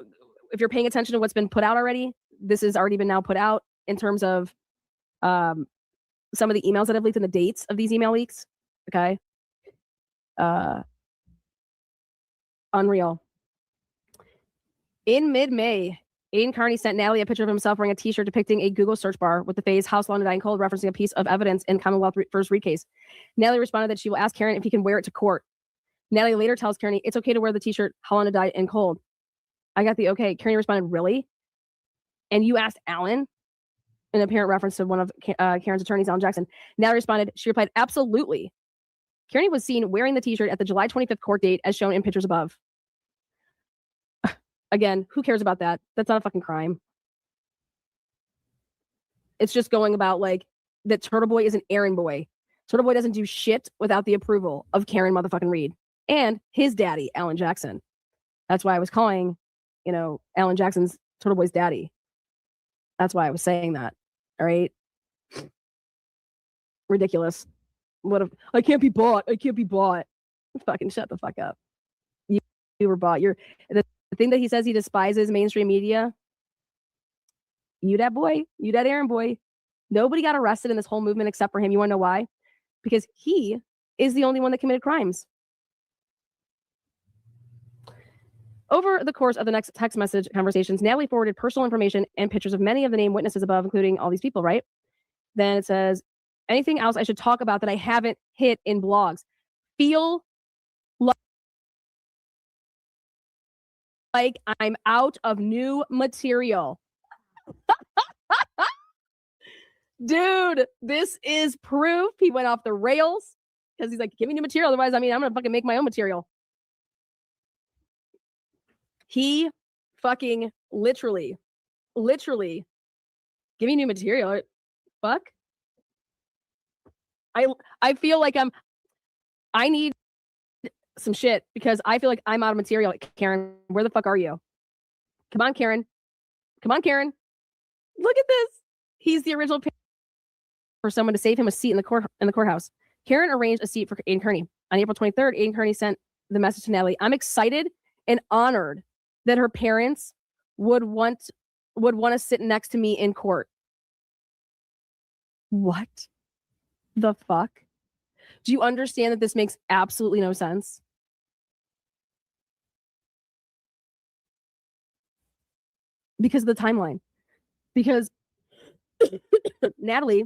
if you're paying attention to what's been put out already, this has already been now put out in terms of some of the emails that have leaked and the dates of these email leaks. Okay. Unreal. In mid-May, Aiden Carney sent Natalie a picture of himself wearing a t-shirt depicting a Google search bar with the phrase "House Long to Die in Cold," referencing a piece of evidence in Commonwealth First Read case. Natalie responded that she will ask Karen if he can wear it to court. Natalie later tells Karen it's okay to wear the t-shirt "How Long to Die in Cold." I got the okay. Karen responded, really? And you asked Alan? In apparent reference to one of Karen's attorneys, Alan Jackson. Natalie responded, she replied, absolutely. Karen was seen wearing the t-shirt at the July 25th court date as shown in pictures above. Again, who cares about that? That's not a fucking crime. It's just going about like that Turtle Boy is an errand boy. Turtle Boy doesn't do shit without the approval of Karen motherfucking Reed and his daddy, Alan Jackson. That's why I was calling, Alan Jackson's Turtle Boy's daddy. That's why I was saying that. All right. Ridiculous. What if I can't be bought? I can't be bought. Fucking shut the fuck up. You were bought. You're the thing that he says he despises mainstream media. You that boy. You that errand boy. Nobody got arrested in this whole movement except for him. You want to know why? Because he is the only one that committed crimes. Over the course of the next text message conversations, Natalie forwarded personal information and pictures of many of the named witnesses above, including all these people, right? Then it says, anything else I should talk about that I haven't hit in blogs? Feel like I'm out of new material. Dude, this is proof he went off the rails because he's like, give me new material. Otherwise, I'm going to fucking make my own material. He fucking literally, give me new material. Fuck. I feel like I need some shit because I feel like I'm out of material. Karen, where the fuck are you? Come on, Karen. Come on, Karen. Look at this. He's the original for someone to save him a seat in the courthouse. Karen arranged a seat for Aiden Kearney. On April 23rd, Aiden Kearney sent the message to Natalie. I'm excited and honored that her parents would want to sit next to me in court. What the fuck? Do you understand that this makes absolutely no sense? Because of the timeline. Because Natalie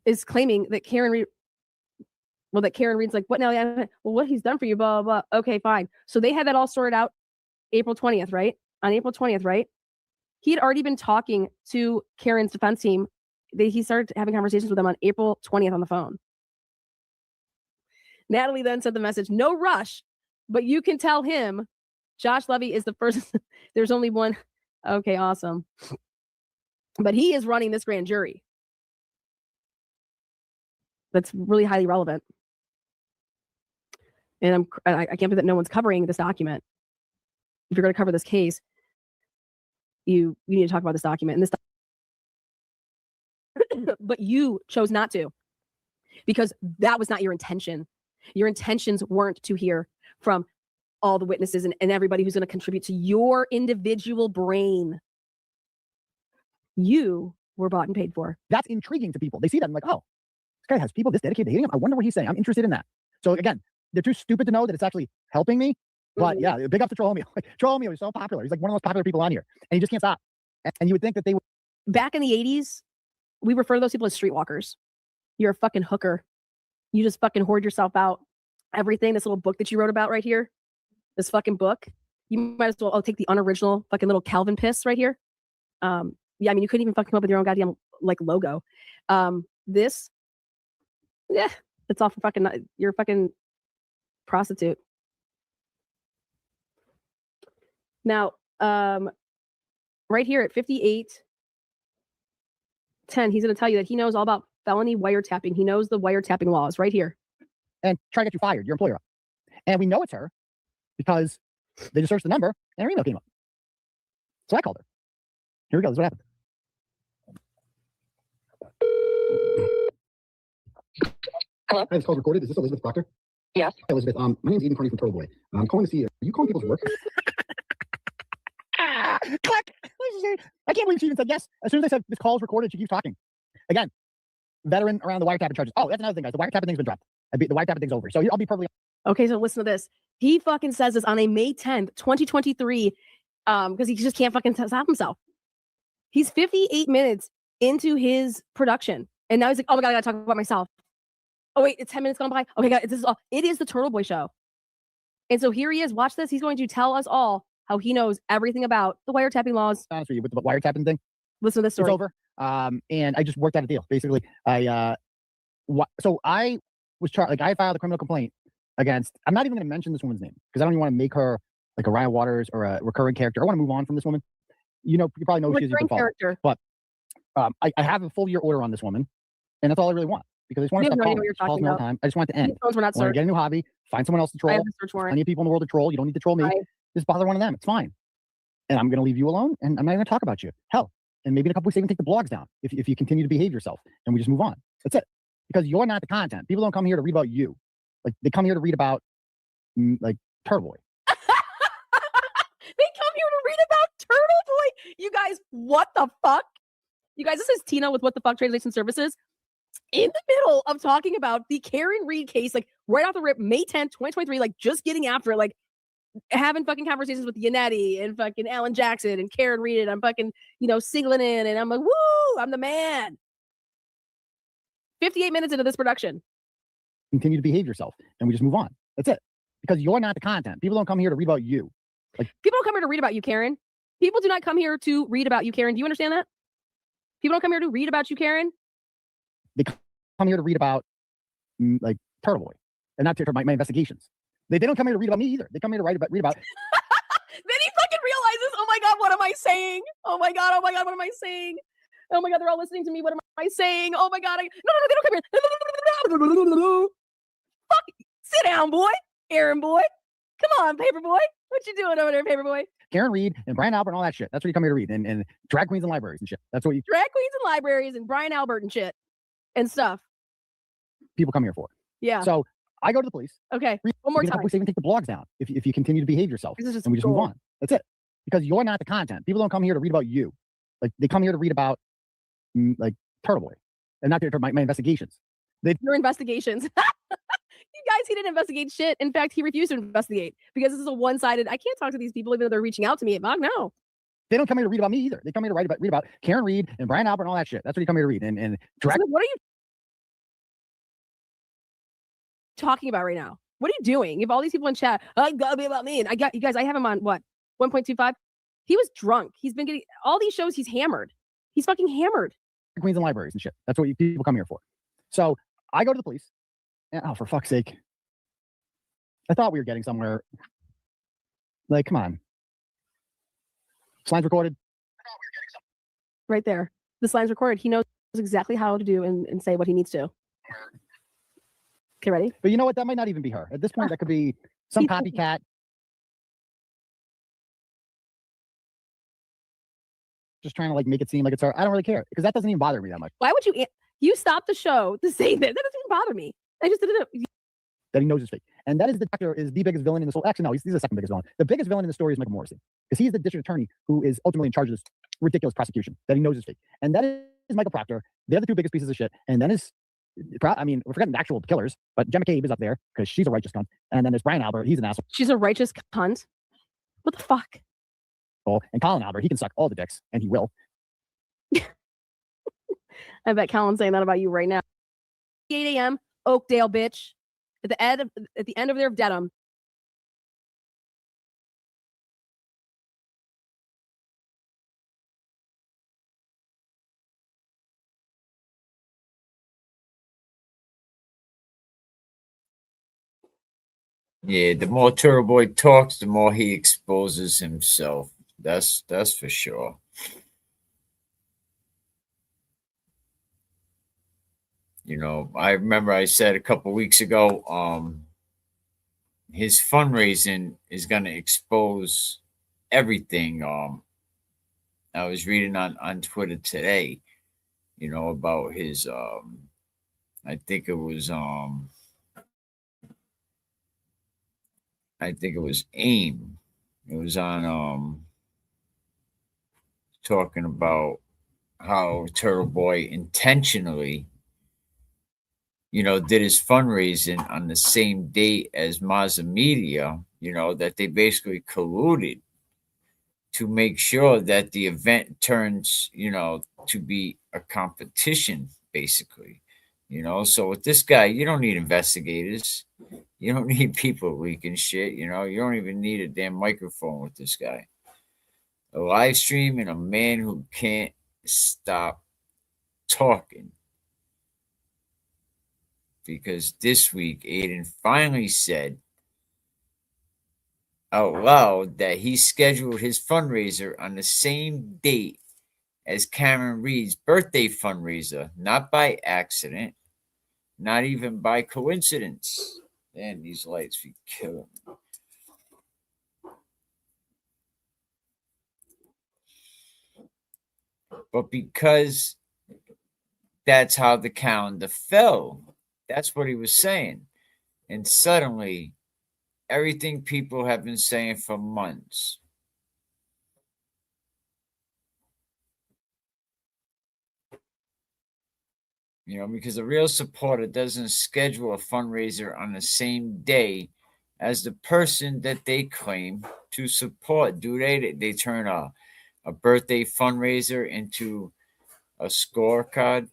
is claiming that Karen Reed's like, what, Natalie? Well, what he's done for you, blah, blah, blah. Okay, fine. So they had that all sorted out April 20th, right? On April 20th, right? He had already been talking to Karen's defense team. He started having conversations with them on April 20th on the phone. Natalie then sent the message, no rush, but you can tell him Josh Levy is the first. There's only one. Okay, awesome. But he is running this grand jury. That's really highly relevant. And I can't believe that no one's covering this document. If you're going to cover this case, you need to talk about this document. And this but you chose not to because that was not your intention. Your intentions weren't to hear from all the witnesses and everybody who's going to contribute to your individual brain. You were bought and paid for. That's intriguing to people. They see that and like, oh, this guy has people this dedicated to hating him. I wonder what he's saying. I'm interested in that. So again, they're too stupid to know that it's actually helping me. But yeah, big up to Trollomeo. Trollomeo is so popular. He's like one of the most popular people on here. And he just can't stop. And you would think that they would. Back in the 80s, we refer to those people as streetwalkers. You're a fucking hooker. You just fucking hoard yourself out. Everything, this little book that you wrote about right here, this fucking book, you might as well take the unoriginal fucking little Calvin piss right here. Yeah, I mean, you couldn't even fucking come up with your own goddamn like logo. This, yeah, It's all for fucking, you're a fucking prostitute. Now, right here at 58:10, he's going to tell you that he knows all about felony wiretapping. He knows the wiretapping laws right here. And try to get you fired, your employer. And we know it's her because they just searched the number and her email came up. So I called her. Here we go. This is what happened. Hello? Hi, this call's recorded. Is this Elizabeth Proctor? Yes. Hi, Elizabeth. My name's Eden Carney from Turtle Boy. I'm calling to see, are you calling people's work? Click! I can't believe she even said yes. As soon as I said this call is recorded, she keeps talking. Again, veteran around the wiretapping charges. Oh, that's another thing, guys. The wiretapping thing's been dropped. The wiretapping thing's over. So I'll be perfectly. Okay, so listen to this. He fucking says this on a May 10th, 2023, because he just can't fucking stop himself. He's 58 minutes into his production, and now he's like, "Oh my god, I gotta talk about myself." Oh wait, it's 10 minutes gone by. Okay, guys, this is all. It is the Turtle Boy show, and so here he is. Watch this. He's going to tell us all how he knows everything about the wiretapping laws. Honest with you, with the wiretapping thing, listen to this story. It's over. And I just worked out a deal. Basically, so I was charged. Like I filed a criminal complaint against. I'm not even going to mention this woman's name because I don't even want to make her like a Ryan Waters or a recurring character. I want to move on from this woman. You know, you probably know who she is. Character. But I have a full year order on this woman, and that's all I really want because I just want to stop calling. Calls me all the time. I just want it to end. Phones were not I want to get a new hobby. Find someone else to troll. I have a search warrant. Plenty of people in the world to troll. You don't need to troll me. Just bother one of them. It's fine. And I'm going to leave you alone, and I'm not going to talk about you. Hell, and maybe in a couple weeks, even take the blogs down if you continue to behave yourself, and we just move on. That's it. Because you're not the content. People don't come here to read about you. Like they come here to read about like Turtle Boy. They come here to read about Turtle Boy. You guys, what the fuck? You guys, this is Tina with What the Fuck Translation Services. In the middle of talking about the Karen Reed case, like right off the rip, May 10th, 2023, like just getting after it, like having fucking conversations with Yannetti and fucking Alan Jackson and Karen Reed, and I'm fucking, singling in, and I'm like, woo, I'm the man. 58 minutes into this production. Continue to behave yourself, and we just move on. That's it. Because you're not the content. People don't come here to read about you. Like people don't come here to read about you, Karen. People do not come here to read about you, Karen. Do you understand that? People don't come here to read about you, Karen. They come here to read about like Turtle Boy, and not to my investigations. They don't come here to read about me either. They come here to read about. Then he fucking realizes, oh my god, what am I saying? Oh my god, what am I saying? Oh my god, they're all listening to me. What am I saying? Oh my god, no, they don't come here. Fuck, sit down, boy. Aaron boy. Come on, paper boy. What you doing over there, paper boy? Karen Reed and Brian Albert and all that shit. That's what you come here to read. And drag queens and libraries and shit. That's what you drag queens and libraries and Brian Albert and shit and stuff. People come here for. Yeah. So I go to the police. Okay. One more time. Even take the blogs down if you continue to behave yourself. And we just move on. That's it. Because you're not the content. People don't come here to read about you. Like they come here to read about like Turtle Boy, and not to my investigations. Your investigations. You guys, he didn't investigate shit. In fact, he refused to investigate because this is a one-sided. I can't talk to these people even though they're reaching out to me. Fuck no. They don't come here to read about me either. They come here to read about Karen Reed and Brian Albert and all that shit. That's what you come here to read. And drag. So what are you talking about right now? What are you doing? If all these people in chat, gotta be about me. And I got you guys, I have him on what? 1.25? He was drunk. He's been getting all these shows. He's hammered. He's fucking hammered. Queens and libraries and shit. That's what people come here for. So I go to the police. And, oh, for fuck's sake. I thought we were getting somewhere. Like, come on. This line's recorded. Right there. This line's recorded. He knows exactly how to do and say what he needs to. Okay, ready? But you know what? That might not even be her. At this point, that could be some copycat. Just trying to like make it seem like it's her. I don't really care because that doesn't even bother me that much. Why would you stop the show to say that? That doesn't even bother me. I just did it. That he knows is fake. And that is the doctor is the biggest villain in this whole. Actually, no, he's the second biggest villain. The biggest villain in the story is Michael Morrissey because he's the district attorney who is ultimately in charge of this ridiculous prosecution that he knows is fake. And that is Michael Proctor. They're the two biggest pieces of shit. And then we're forgetting the actual killers, but Gemma Cabe is up there because she's a righteous cunt. And then there's Brian Albert. He's an asshole. She's a righteous cunt. What the fuck? And Colin Albert, he can suck all the dicks, and he will. I bet Colin's saying that about you right now. 8 a.m. Oakdale, bitch. At the end of their Dedham. Yeah, the more Turtle Boy talks, the more he exposes himself. That's for sure. You know, I remember I said a couple weeks ago, his fundraising is going to expose everything. I was reading on Twitter today, you know, about his I think it was AIM. It was on talking about how Turtle Boy intentionally, you know, did his fundraising on the same date as Mazda Media, you know, that they basically colluded to make sure that the event turns, you know, to be a competition, basically. You know, so with this guy, you don't need investigators. You don't need people leaking shit. You know, you don't even need a damn microphone with this guy. A live stream and a man who can't stop talking. Because this week, Aiden finally said out loud that he scheduled his fundraiser on the same date as Karen Reed's birthday fundraiser, not by accident, not even by coincidence. Man, these lights be killing me. But because that's how the calendar fell, that's what he was saying. And suddenly, everything people have been saying for months. You know, because a real supporter doesn't schedule a fundraiser on the same day as the person that they claim to support, do they? They turn a birthday fundraiser into a scorecard.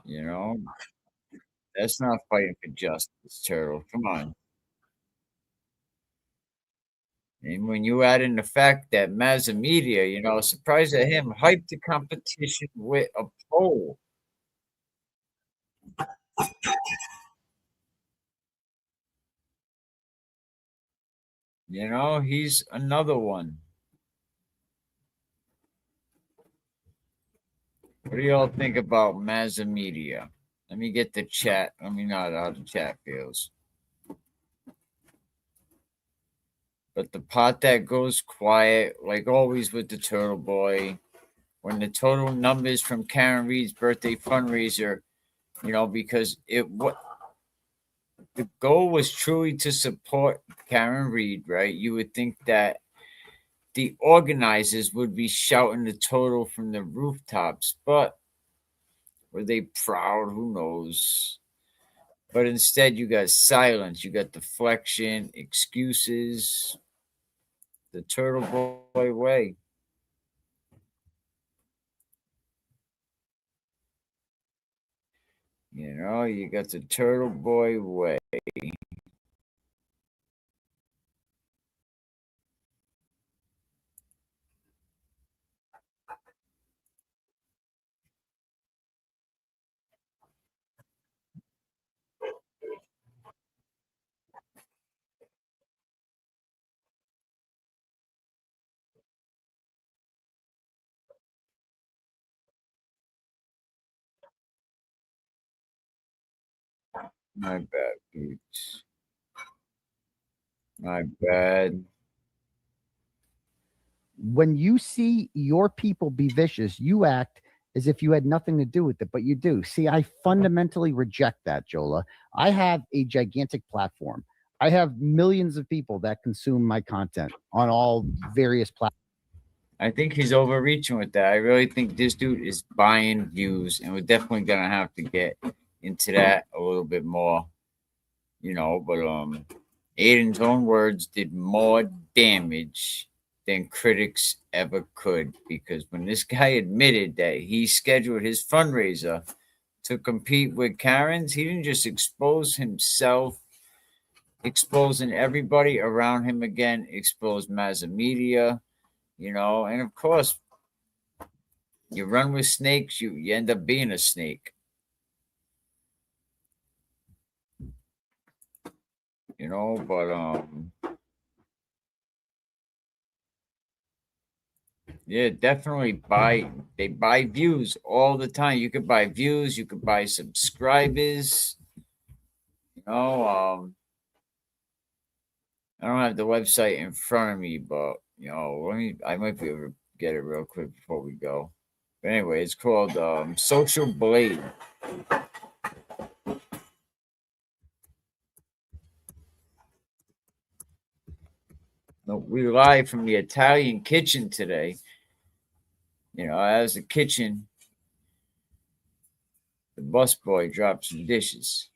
You know, that's not fighting for justice, Turtle. Come on. And when you add in the fact that Mazda Media, you know, surprised at him, hyped the competition with a poll. You know, he's another one. What do y'all think about Mazda Media? Let me get the chat. Let me know how the chat feels. But the part that goes quiet, like always with the Turtle Boy, when the total numbers from Karen Reed's birthday fundraiser, you know, because what the goal was truly to support Karen Reed, right? You would think that the organizers would be shouting the total from the rooftops, but were they proud? Who knows? But instead, you got silence, you got deflection, excuses, the Turtle Boy way. You know, you got the Turtle Boy way. My bad, Boots. My bad. When you see your people be vicious, you act as if you had nothing to do with it, but you do. See, I fundamentally reject that, Jola. I have a gigantic platform. I have millions of people that consume my content on all various platforms. I think he's overreaching with that. I really think this dude is buying views, and we're definitely gonna have to get into that a little bit more, you know. But Aiden's own words did more damage than critics ever could, because when this guy admitted that he scheduled his fundraiser to compete with Karen's, he didn't just expose himself exposing everybody around him again, exposed mass media, you know, and of course, you run with snakes, you end up being a snake. You know, but yeah, definitely they buy views all the time. You could buy views, you could buy subscribers. You know, I don't have the website in front of me, but you know, I might be able to get it real quick before we go. But anyway, it's called Social Blade. No, we live from the Italian kitchen today. You know, as the kitchen, the busboy dropped some dishes.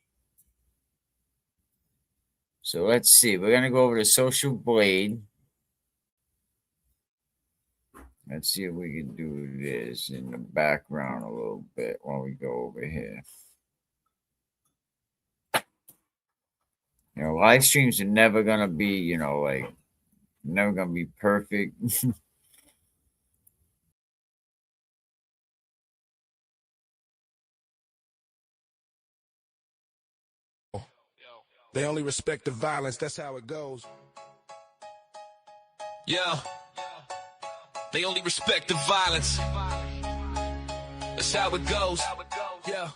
So let's see. We're gonna go over to Social Blade. Let's see if we can do this in the background a little bit while we go over here. You know, live streams are never gonna be, you know, like never gonna be perfect. They only respect the violence, that's how it goes. Yeah. They only respect the violence. That's how it goes. Yeah.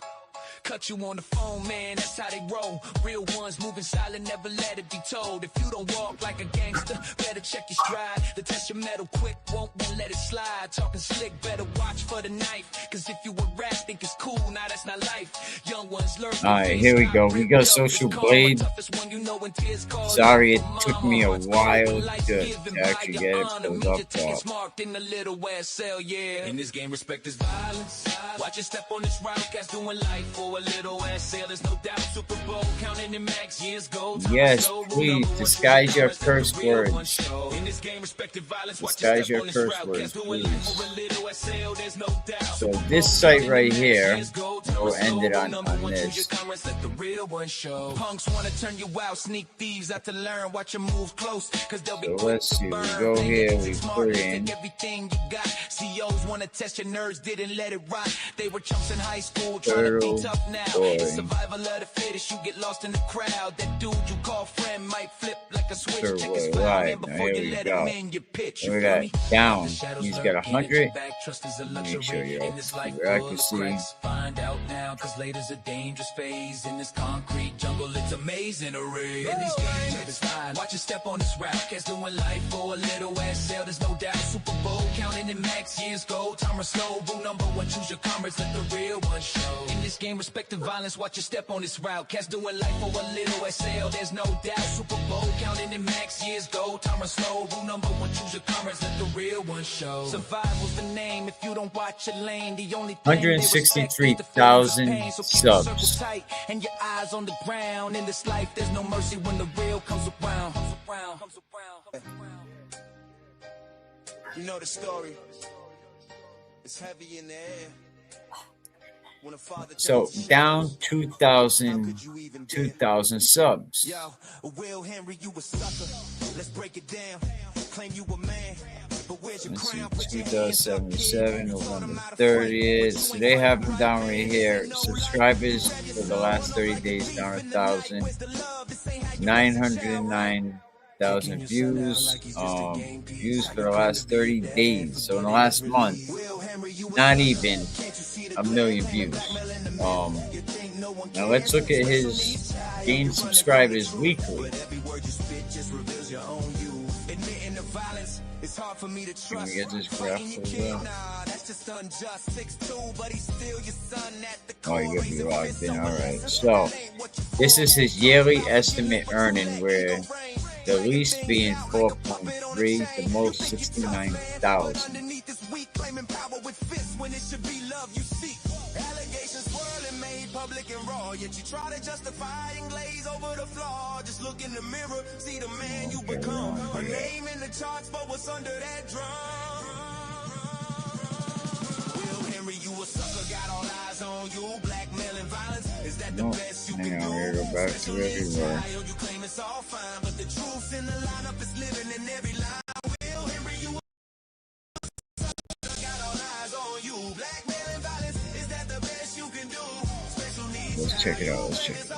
Cut you on the phone, man, that's how they roll. Real ones moving silent, never let it be told. If you don't walk like a gangster, better check your stride. The test your metal quick, won't let it slide. Talking slick, better watch for the knife. Cause if you a rap, think it's cool, now that's not life. Young ones learn. Alright, here we go. We got Social Blade. Sorry it took me a while to actually get it pulled up. In this game, respect is violence. Watch your step on this route, guys doing life for a little ass sale. There's no doubt. Super Bowl counting in max years gold. Yes, please disguise your curse words. Disguise your curse words, please. So this site right here, we'll end it on this. Punks want to turn you out, sneak thieves out to learn. Watch your move close, cause they'll be so let's see. We go here. We put it in. Everything you got. CEOs want to test your nerves, didn't let it rot. They were chumps in high school, trying to be tough now. Survival of the fittest, you get lost in the crowd. That dude you call friend might flip like a switch. Sure, check his right. before Now, you let him in your pitch. We got down. He's got 100. Make sure you're accuracy. Find out now, cause later's a dangerous phase. In this concrete jungle, it's amazing array. In these games, watch your step on this route. Cats doing life for a little ass sale, there's no doubt. Super Bowl counting in max years gold. Timer slow, rule number one, choose your commerce, let the real one show. In this game, respect the violence, watch your step on this route. Cats doing life for a little ass sale, there's no doubt. Super Bowl counting in max years gold. Timer slow, rule number one, choose your commerce, let the real one show. Survival's the name if you don't watch your lane. The only 163,000 subs. And your eyes on the ground. In this life, there's no mercy when the real comes around. You know the story. It's heavy in the air. So down 2,000 subs. Yo, Will Henry, you a sucker. Let's break it down. Claim you a man. Let's see, 2077, November 30th. So they have them down right here. Subscribers for the last 30 days down 1,000. 909,000 views. Views for the last 30 days. So in the last month, not even a million views. Now let's look at his gained subscribers weekly. Let me get this graph over. Oh, you're gonna be logged in. Alright. So this is his yearly estimate earning, where the least being 4.3, the most 69,000. Public and raw, yet you try to justify and glaze over the flaw. Just look in the mirror, see the man you become. A name in the charts, but what's under that drum? Will Henry, you a sucker, got all eyes on you. Blackmail and violence is No, hang on, we're gonna go back to where we were. Let's check it out. Let's check it out.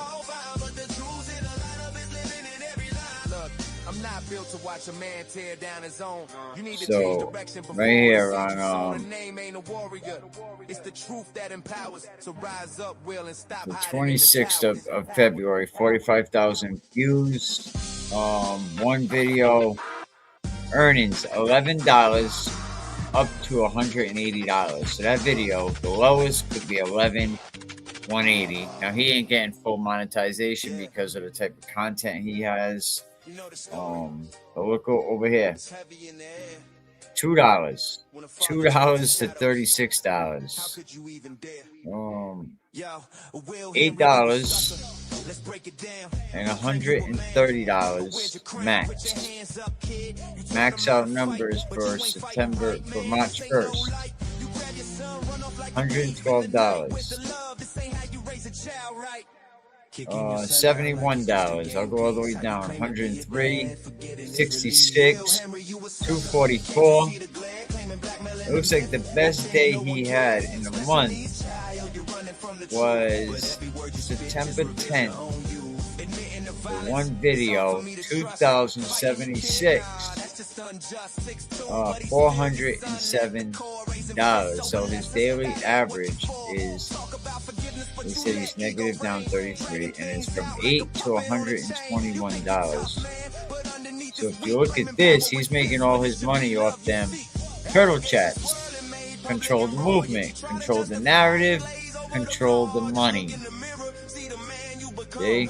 So right here on the 26th of February, 45,000 views. One video earnings $11 up to $180. So that video, the lowest could be 180. Now he ain't getting full monetization because of the type of content he has. But look over here. $2 to $36. $8 and $130 max. Max out numbers for March 1st. $112. $71. I'll go all the way down. 103, 66, 244. It looks like the best day he had in a month was September 10th. For one video, 2,076. $407. So his daily average is, he said he's negative down 33, and it's from $8 to $121. So if you look at this, he's making all his money off them turtle chats. Control the movement, control the narrative, control the money. Okay?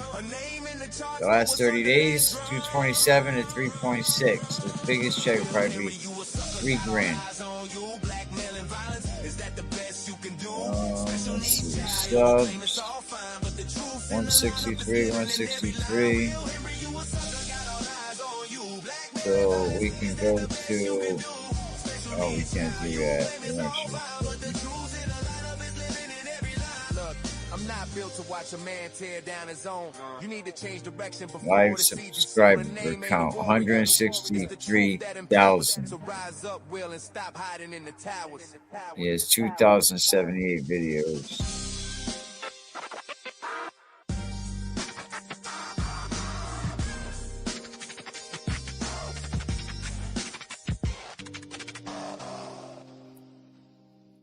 The last 30 days, 227 to 3.6. His biggest check would probably be $3,000. Let's see, subs 163. So we can go to, oh, we can't do that. Live subscriber count 163,000. He has 2,078 videos.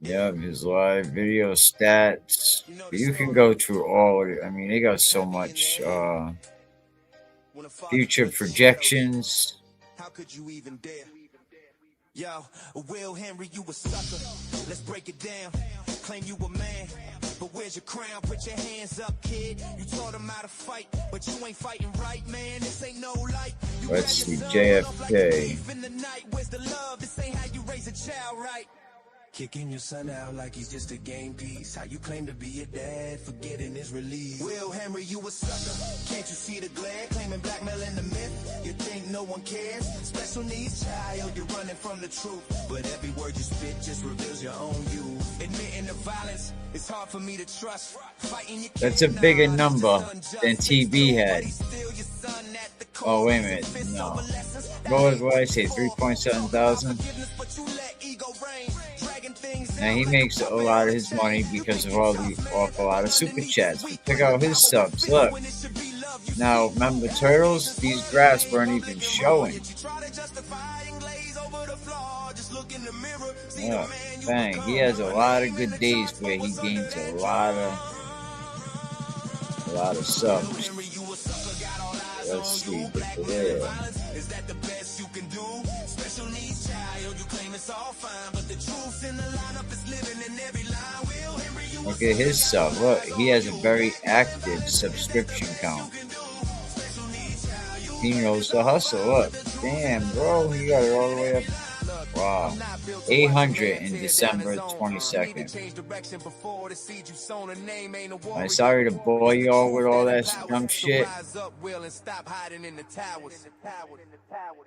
Yeah, his live video stats. You can go through all of it. I mean, they got so much future projections. How could you even dare? Yo, Will Henry, you a sucker. Let's break it down. Claim you a man, but where's your crown? Put your hands up, kid. You taught him how to fight, but you ain't fighting right, man. This ain't no light. Let's see, JFK. Where's the love? This ain't how you raise a child, right? Kicking your son out like he's just a game piece. How you claim to be a dad, forgetting his release. Will Henry, you a sucker. Can't you see the glare? Claiming blackmailing the myth. You think no one cares? Special needs child, you're running from the truth. But every word you spit just reveals your own you. Admitting the violence, it's hard for me to trust. Fighting your That's a bigger number than TV had. Oh, wait a minute. No. What did I say? 3.7 thousand? Now he makes a lot of his money because of a lot of super chats. But check out his subs. Look. Now, remember Turtles? These graphs weren't even showing. Yeah, bang. He has a lot of good days where he gains a lot of subs. Let's see. Yeah. Look at his sub. Look, he has a very active subscription count. He knows the hustle. Look, damn, bro, he got it all the way up. Wow, 800 in December 22nd. I'm sorry to bore y'all with all that dumb shit.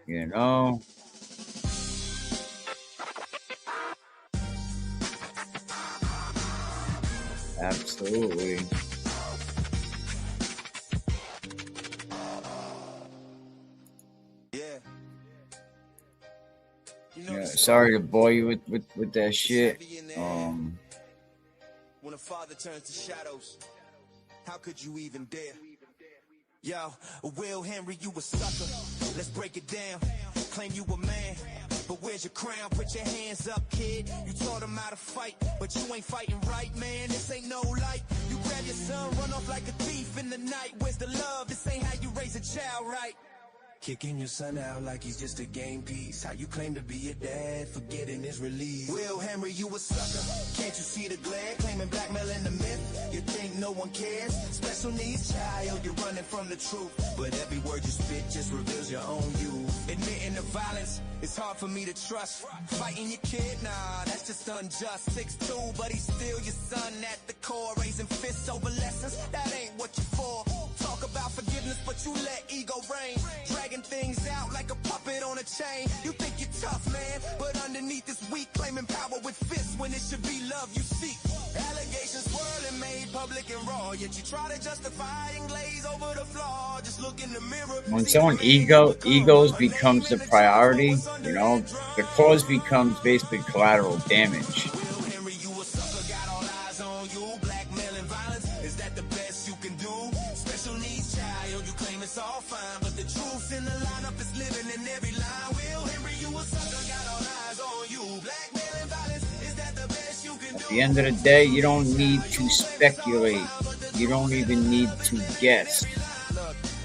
You know. Absolutely. Yeah, sorry to bore you with that shit. When a father turns to shadows, how could you even dare? Yo, Will Henry, you a sucker. Let's break it down. Claim you a man, but where's your crown? Put your hands up, kid. You taught him how to fight, but you ain't fighting right, man. This ain't no light. You grab your son, run off like a thief in the night. Where's the love? This ain't how you raise a child, right? Kicking your son out like he's just a game piece. How you claim to be a dad, forgetting his release. Will Henry, you a sucker. Can't you see the glare? Claiming blackmailing the myth. You think no one cares? Special needs child, you're running from the truth. But every word you spit just reveals your own you. Admitting the violence, it's hard for me to trust. Fighting your kid, nah, that's just unjust. 6'2", but he's still your son at the core. Raising fists over lessons, that ain't what you're for. Talk about forgiveness, but you let ego reign. Dragging things out like a puppet on a chain. You think you're tough, man, but underneath this weak, claiming power with fists when it should be love you seek. Allegations swirling, made public and raw, yet you try to justify and glaze over the flaw. Just look in the mirror. When someone egos becomes the priority, you know, the cause becomes basically collateral damage. It's all fine, but the truth in the lineup is living in every line. Will Henry, you a sucker, got all eyes on you. Blackmailing violence, is that the best you can do? At the end of the day, you don't need to speculate. You don't even need to guess.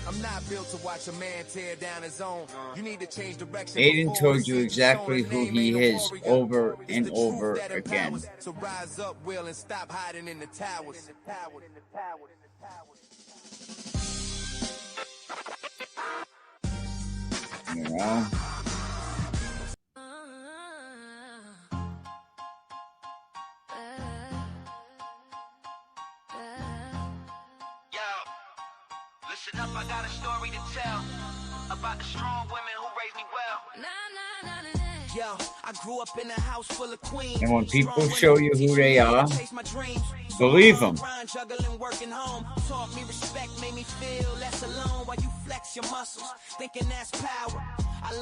I'm not built to watch a man tear down his own. You need to change direction. Aiden told you exactly who he is over and over again. So rise up, Will, and stop hiding in the towers. You know? Listen up, I got a story to tell about the strong women who raised me well. Yo, I grew up in a house full of queens. And when people show you who they are, believe them. Juggling, working home, taught me respect, made me feel less alone while you flex your muscles, thinking that's power.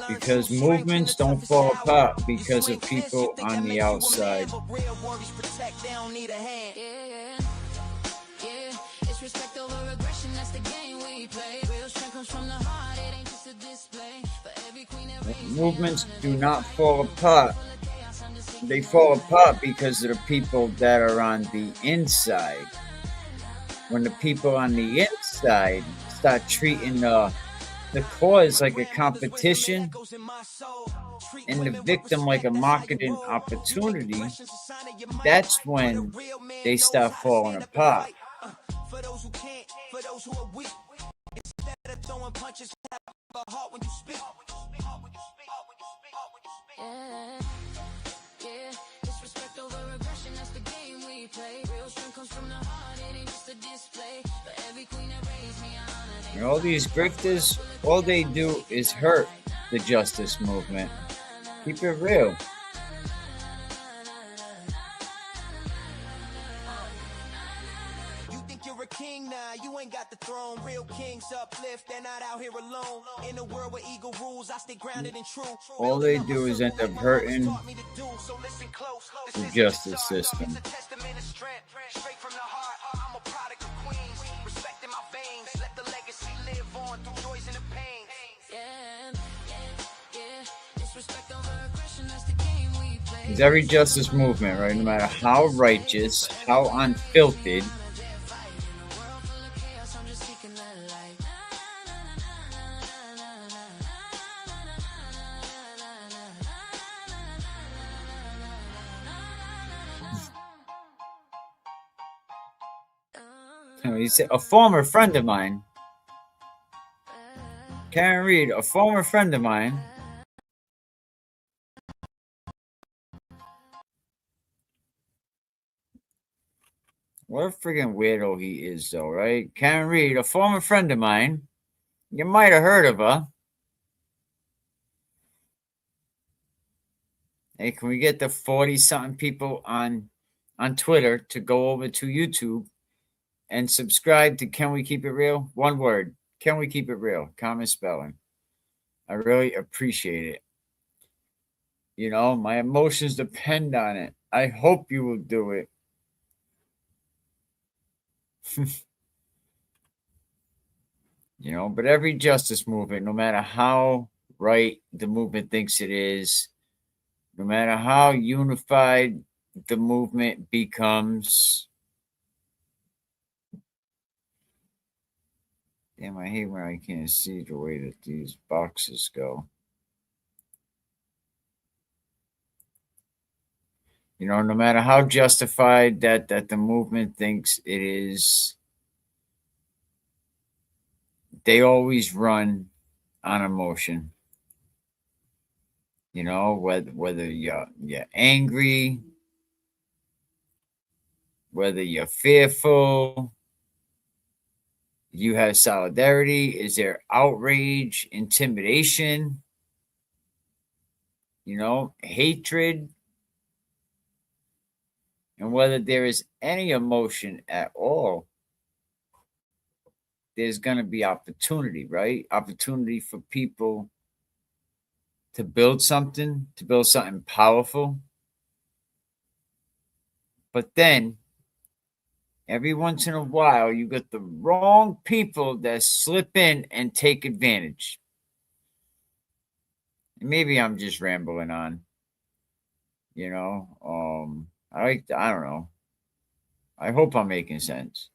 Because movements don't fall apart because of people on the outside. It's respect over aggression, that's the game we play. Real strength comes from the heart, it ain't just a display. For every queen that raised me, Movements do not fall apart. They fall apart because of the people that are on the inside. When the people on the inside start treating the cause like a competition and the victim like a marketing opportunity, that's when they start falling apart. For those who can't, for those who are weak, instead of throwing punches, have a heart when you speak. Yeah, disrespect over aggression, that's the game we play. Real strength comes from the heart, it ain't just a display. For every queen that raised me, I honor them. And all these grifters, all they do is hurt the justice movement. Keep it real. King, nah, you ain't got the throne. Real kings uplift, they're not out here alone. In a world where ego rules, I stay grounded and true. All they do is end up hurting the justice system. Straight from the heart, I'm a product of Queens. Respect in my veins, let the legacy live on through joys and the pains. Yeah, disrespect over aggression, that's the game we play. Because every justice movement, right, no matter how righteous, how unfiltered, he said, a former friend of mine, Karen Reed, a former friend of mine, what a friggin' weirdo he is, though, right? Karen Reed, a former friend of mine, you might have heard of her. Hey, can we get the 40-something people on Twitter to go over to YouTube and subscribe to Can We Keep It Real? One word. Can We Keep It Real? Common spelling. I really appreciate it. You know, my emotions depend on it. I hope you will do it. You know, but every justice movement, no matter how right the movement thinks it is, no matter how unified the movement becomes. Damn, I hate when I can't see the way that these boxes go. You know, no matter how justified that the movement thinks it is, they always run on emotion. You know, whether you're angry, whether you're fearful, you have solidarity. Is there outrage, intimidation, you know, hatred? And whether there is any emotion at all, there's going to be opportunity, right? Opportunity for people to build something powerful. But then every once in a while, you get the wrong people that slip in and take advantage. Maybe I'm just rambling on, you know. I don't know. I hope I'm making sense.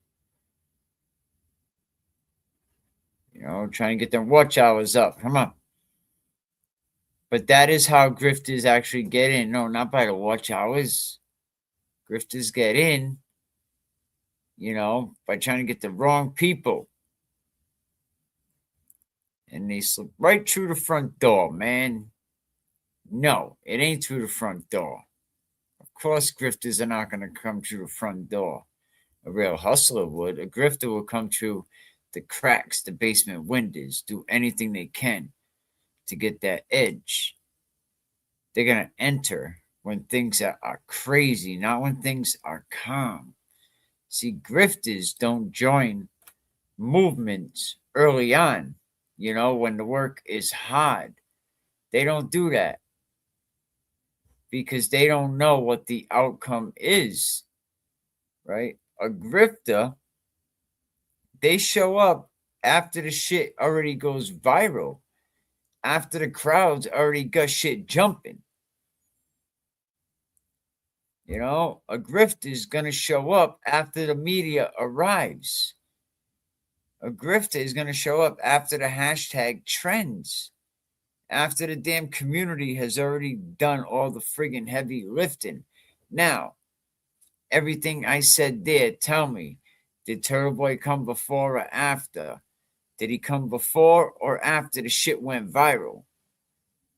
You know, trying to get their watch hours up. Come on. But that is how grifters actually get in. No, not by the watch hours. Grifters get in, you know, by trying to get the wrong people. And they slip right through the front door, man. No, it ain't through the front door. Of course, grifters are not going to come through the front door. A real hustler would. A grifter will come through the cracks, the basement windows, do anything they can to get that edge. They're going to enter when things are crazy, not when things are calm. See, grifters don't join movements early on, you know, when the work is hard. They don't do that because they don't know what the outcome is, right? A grifter, they show up after the shit already goes viral, after the crowds already got shit jumping. You know, a grifter is going to show up after the media arrives. A grifter is going to show up after the hashtag trends, after the damn community has already done all the friggin' heavy lifting. Now, everything I said there, tell me, did Turtle Boy come before or after? Did he come before or after the shit went viral?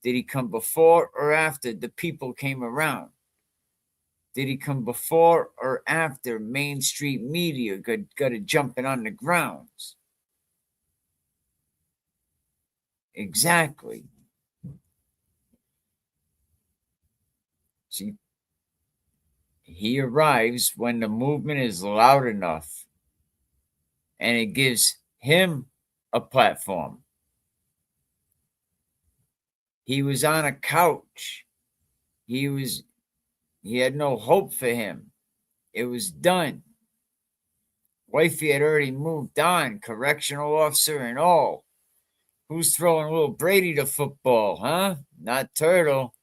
Did he come before or after the people came around? Did he come before or after Main Street media got it jumping on the grounds? Exactly. See, he arrives when the movement is loud enough and it gives him a platform. He was on a couch. He had no hope for him. It was done. Wifey had already moved on, correctional officer and all. Who's throwing little Brady the football, huh? Not Turtle.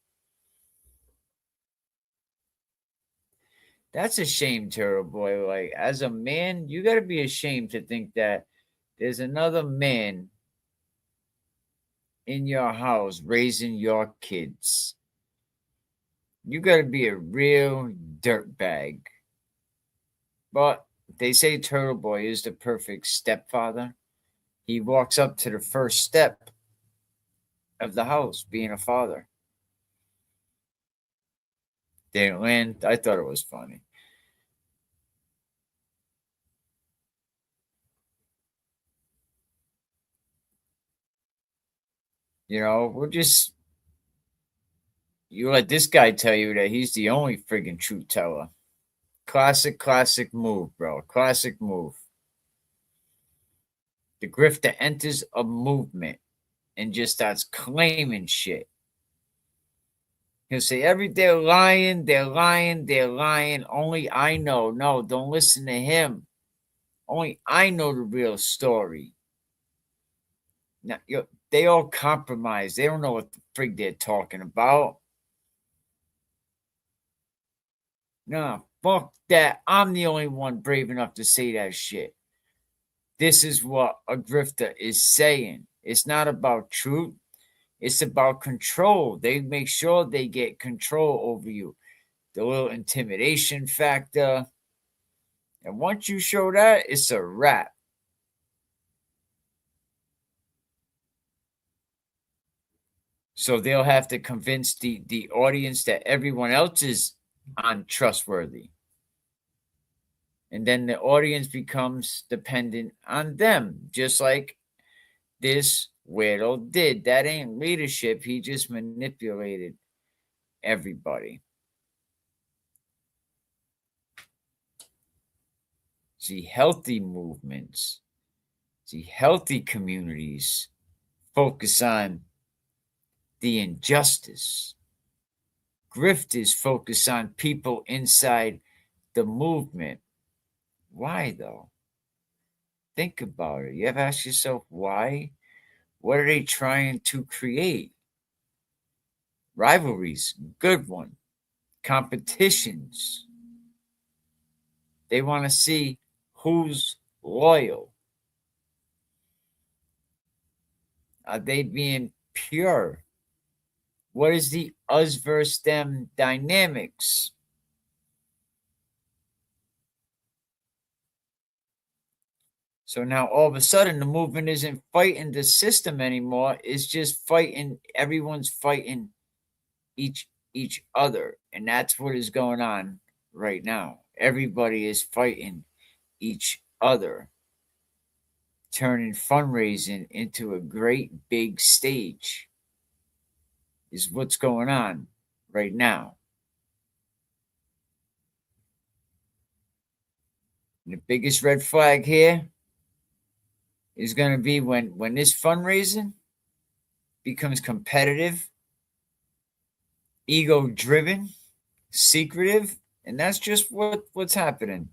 That's a shame, Turtle Boy. Like, as a man, you got to be ashamed to think that there's another man in your house raising your kids. You got to be a real dirtbag. But they say Turtle Boy is the perfect stepfather. He walks up to the first step of the house, being a father. Didn't land. I thought it was funny. You know, you let this guy tell you that he's the only friggin' truth teller. Classic move, bro. Classic move. The grifter enters a movement and just starts claiming shit. He'll say, they're lying, they're lying, they're lying. Only I know. No, don't listen to him. Only I know the real story. Now, they all compromise. They don't know what the frig they're talking about. No, fuck that. I'm the only one brave enough to say that shit. This is what a grifter is saying. It's not about truth. It's about control. They make sure they get control over you. The little intimidation factor. And once you show that, it's a wrap. So they'll have to convince the audience that everyone else is untrustworthy. And then the audience becomes dependent on them, just like this weirdo did. That ain't leadership. He just manipulated everybody. See, healthy movements, see, healthy communities focus on the injustice. Grifters focus on people inside the movement. Why, though? Think about it. You ever ask yourself why? What are they trying to create? Rivalries, good one. Competitions. They want to see who's loyal. Are they being pure? What is the us versus them dynamics? So now all of a sudden the movement isn't fighting the system anymore. It's just fighting, everyone's fighting each other. And that's what is going on right now. Everybody is fighting each other, turning fundraising into a great big stage is what's going on right now. And the biggest red flag here is going to be when this fundraising becomes competitive, ego driven, secretive, and that's just what's happening.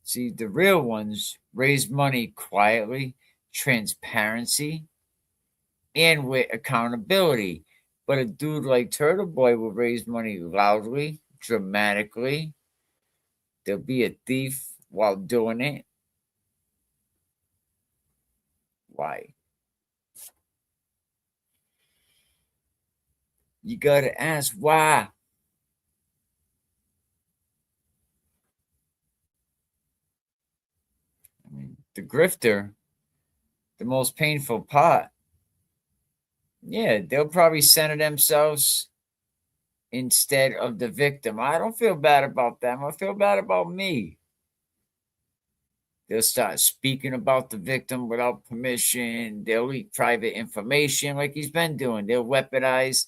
See, the real ones raise money quietly, transparency, and with accountability. But a dude like Turtle Boy will raise money loudly, dramatically. There'll be a thief while doing it. Why? You gotta ask why. I mean, the grifter, the most painful part. Yeah, they'll probably center themselves instead of the victim. I don't feel bad about them. I feel bad about me. They'll start speaking about the victim without permission. They'll leak private information like he's been doing. They'll weaponize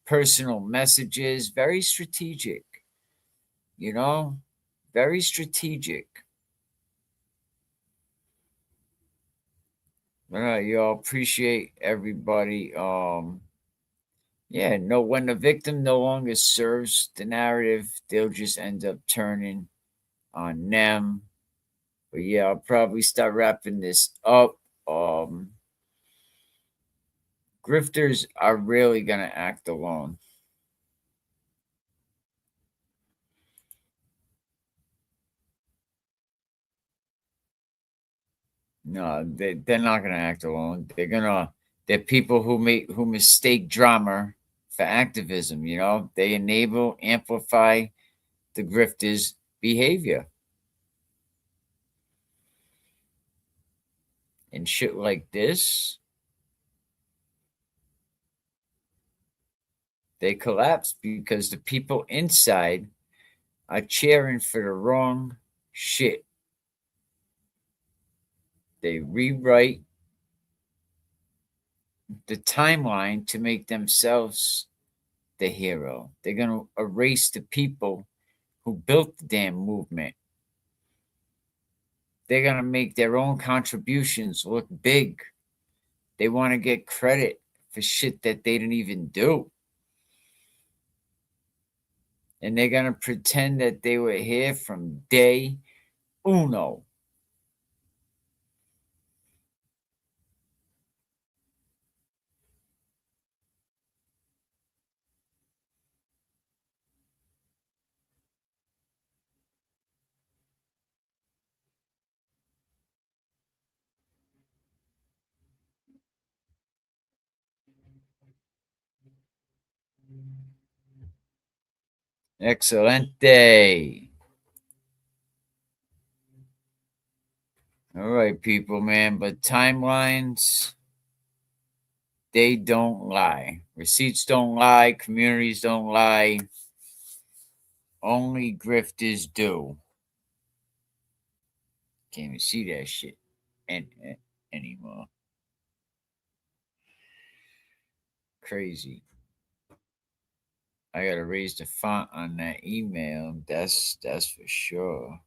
personal messages. Very strategic. You know? Very strategic. All right, y'all. Appreciate everybody. Yeah, no, when the victim no longer serves the narrative, they'll just end up turning on them. But yeah, I'll probably start wrapping this up. Grifters are really gonna act alone. No, they're not gonna act alone. They're people who mistake drama for activism, you know. They enable, amplify the grifters' behavior. And shit like this, they collapse because the people inside are cheering for the wrong shit. They rewrite the timeline to make themselves the hero. They're going to erase the people who built the damn movement. They're going to make their own contributions look big. They want to get credit for shit that they didn't even do. And they're going to pretend that they were here from day uno. Excelente. All right, people, man. But timelines, they don't lie. Receipts don't lie. Communities don't lie. Only grifters do. Can't even see that shit anymore. Crazy. I gotta raise the font on that email. That's for sure.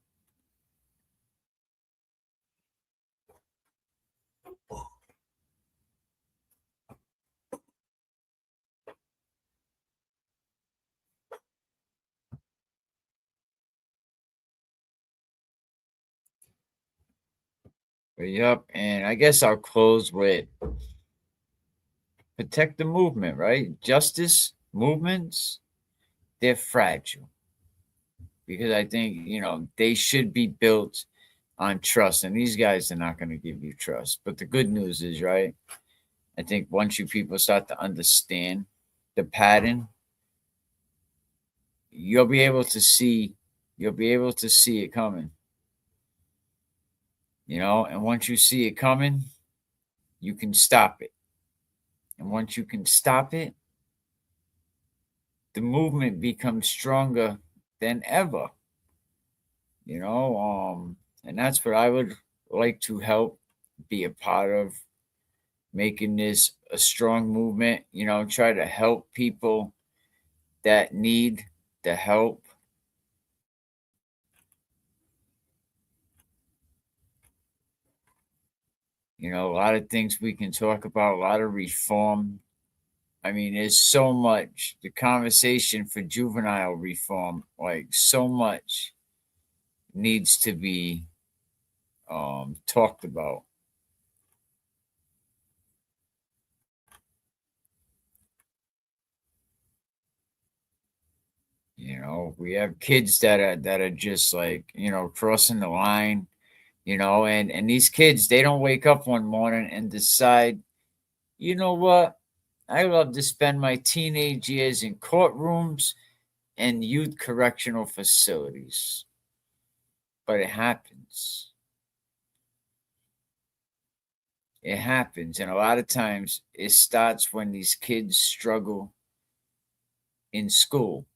But yep, and I guess I'll close with protect the movement, right? Justice movements, they're fragile because I think, they should be built on trust. And these guys are not going to give you trust. But the good news is, right? I think once you people start to understand the pattern, you'll be able to see it coming. And once you see it coming, you can stop it. And once you can stop it, the movement becomes stronger than ever. And that's what I would like to help be a part of, making this a strong movement, try to help people that need the help. A lot of things we can talk about, a lot of reform. I mean, there's so much. The conversation for juvenile reform, like so much needs to be talked about. We have kids that are just like, crossing the line, and these kids, they don't wake up one morning and decide, you know what? I love to spend my teenage years in courtrooms and youth correctional facilities. But it happens. It happens. And a lot of times it starts when these kids struggle in school.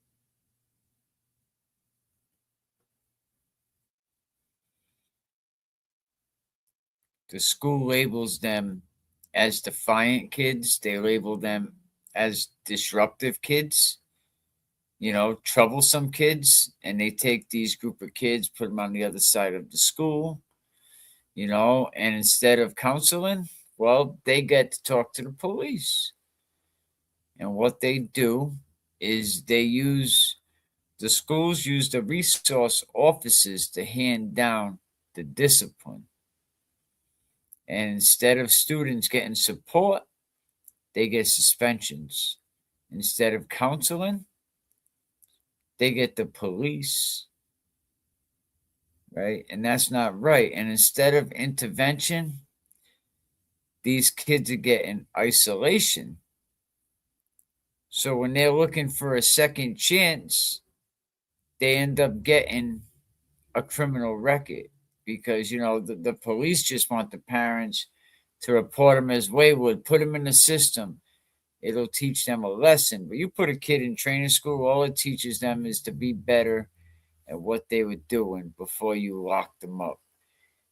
The school labels them as defiant kids, they label them as disruptive kids, troublesome kids, and they take these group of kids, put them on the other side of the school, and instead of counseling, well, they get to talk to the police. And what they do is the schools use the resource officers to hand down the discipline. And instead of students getting support, they get suspensions. Instead of counseling, they get the police. Right? And that's not right. And instead of intervention, these kids are getting isolation. So when they're looking for a second chance, they end up getting a criminal record because, the police just want the parents to report them as wayward, put them in the system. It'll teach them a lesson. But you put a kid in training school, all it teaches them is to be better at what they were doing before you lock them up.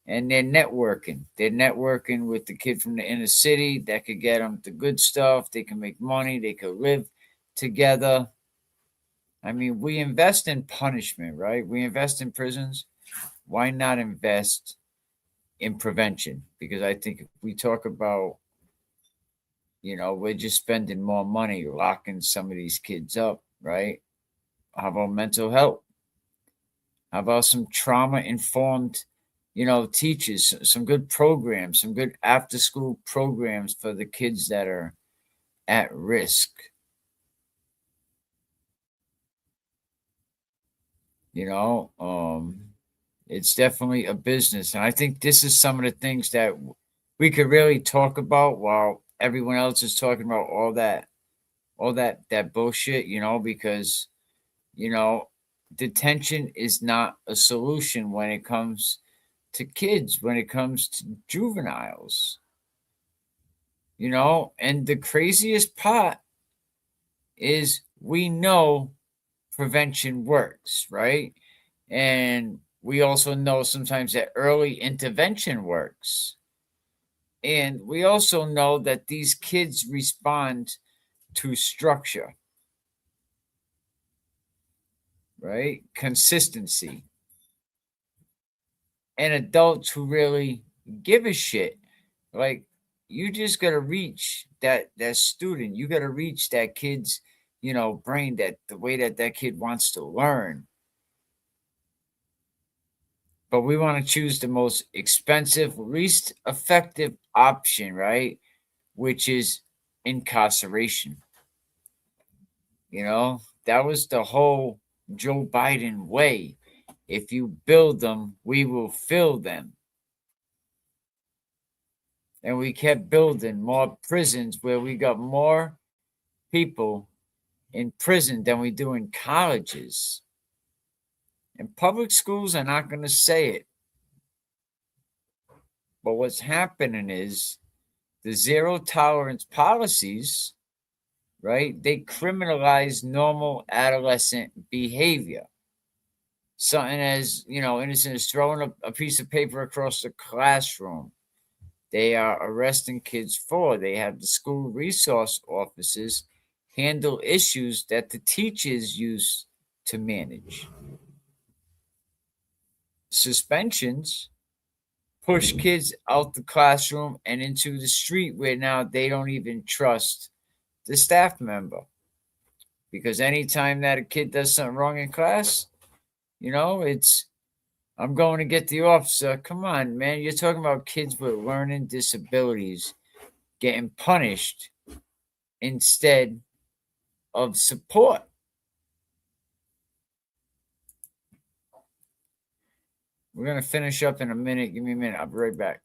And they're networking. They're networking with the kid from the inner city that could get them the good stuff. They can make money. They could live together. I mean, we invest in punishment, right? We invest in prisons. Why not invest in prevention? Because I think if we talk about, we're just spending more money locking some of these kids up, right? mental health? How about some trauma-informed, teachers, some good programs, some good after-school programs for the kids that are at risk? It's definitely a business. And I think this is some of the things that we could really talk about while everyone else is talking about all that bullshit, because, detention is not a solution when it comes to kids, when it comes to juveniles. And the craziest part is we know prevention works, right? And we also know sometimes that early intervention works. And we also know that these kids respond to structure, right? Consistency. And adults who really give a shit. Like, you just got to reach that student. You got to reach that kid's, brain, that the way that kid wants to learn. But we want to choose the most expensive, least effective option, right? Which is incarceration. That was the whole Joe Biden way. If you build them, we will fill them. And we kept building more prisons where we got more people in prison than we do in colleges. And public schools are not going to say it. But what's happening is the zero tolerance policies, right? They criminalize normal adolescent behavior. Something as, innocent as throwing a piece of paper across the classroom. They are arresting kids for. They have the school resource officers handle issues that the teachers use to manage. Suspensions push kids out the classroom and into the street where now they don't even trust the staff member. Because anytime that a kid does something wrong in class, it's, I'm going to get the officer. Come on, man. You're talking about kids with learning disabilities getting punished instead of support. We're going to finish up in a minute. Give me a minute. I'll be right back.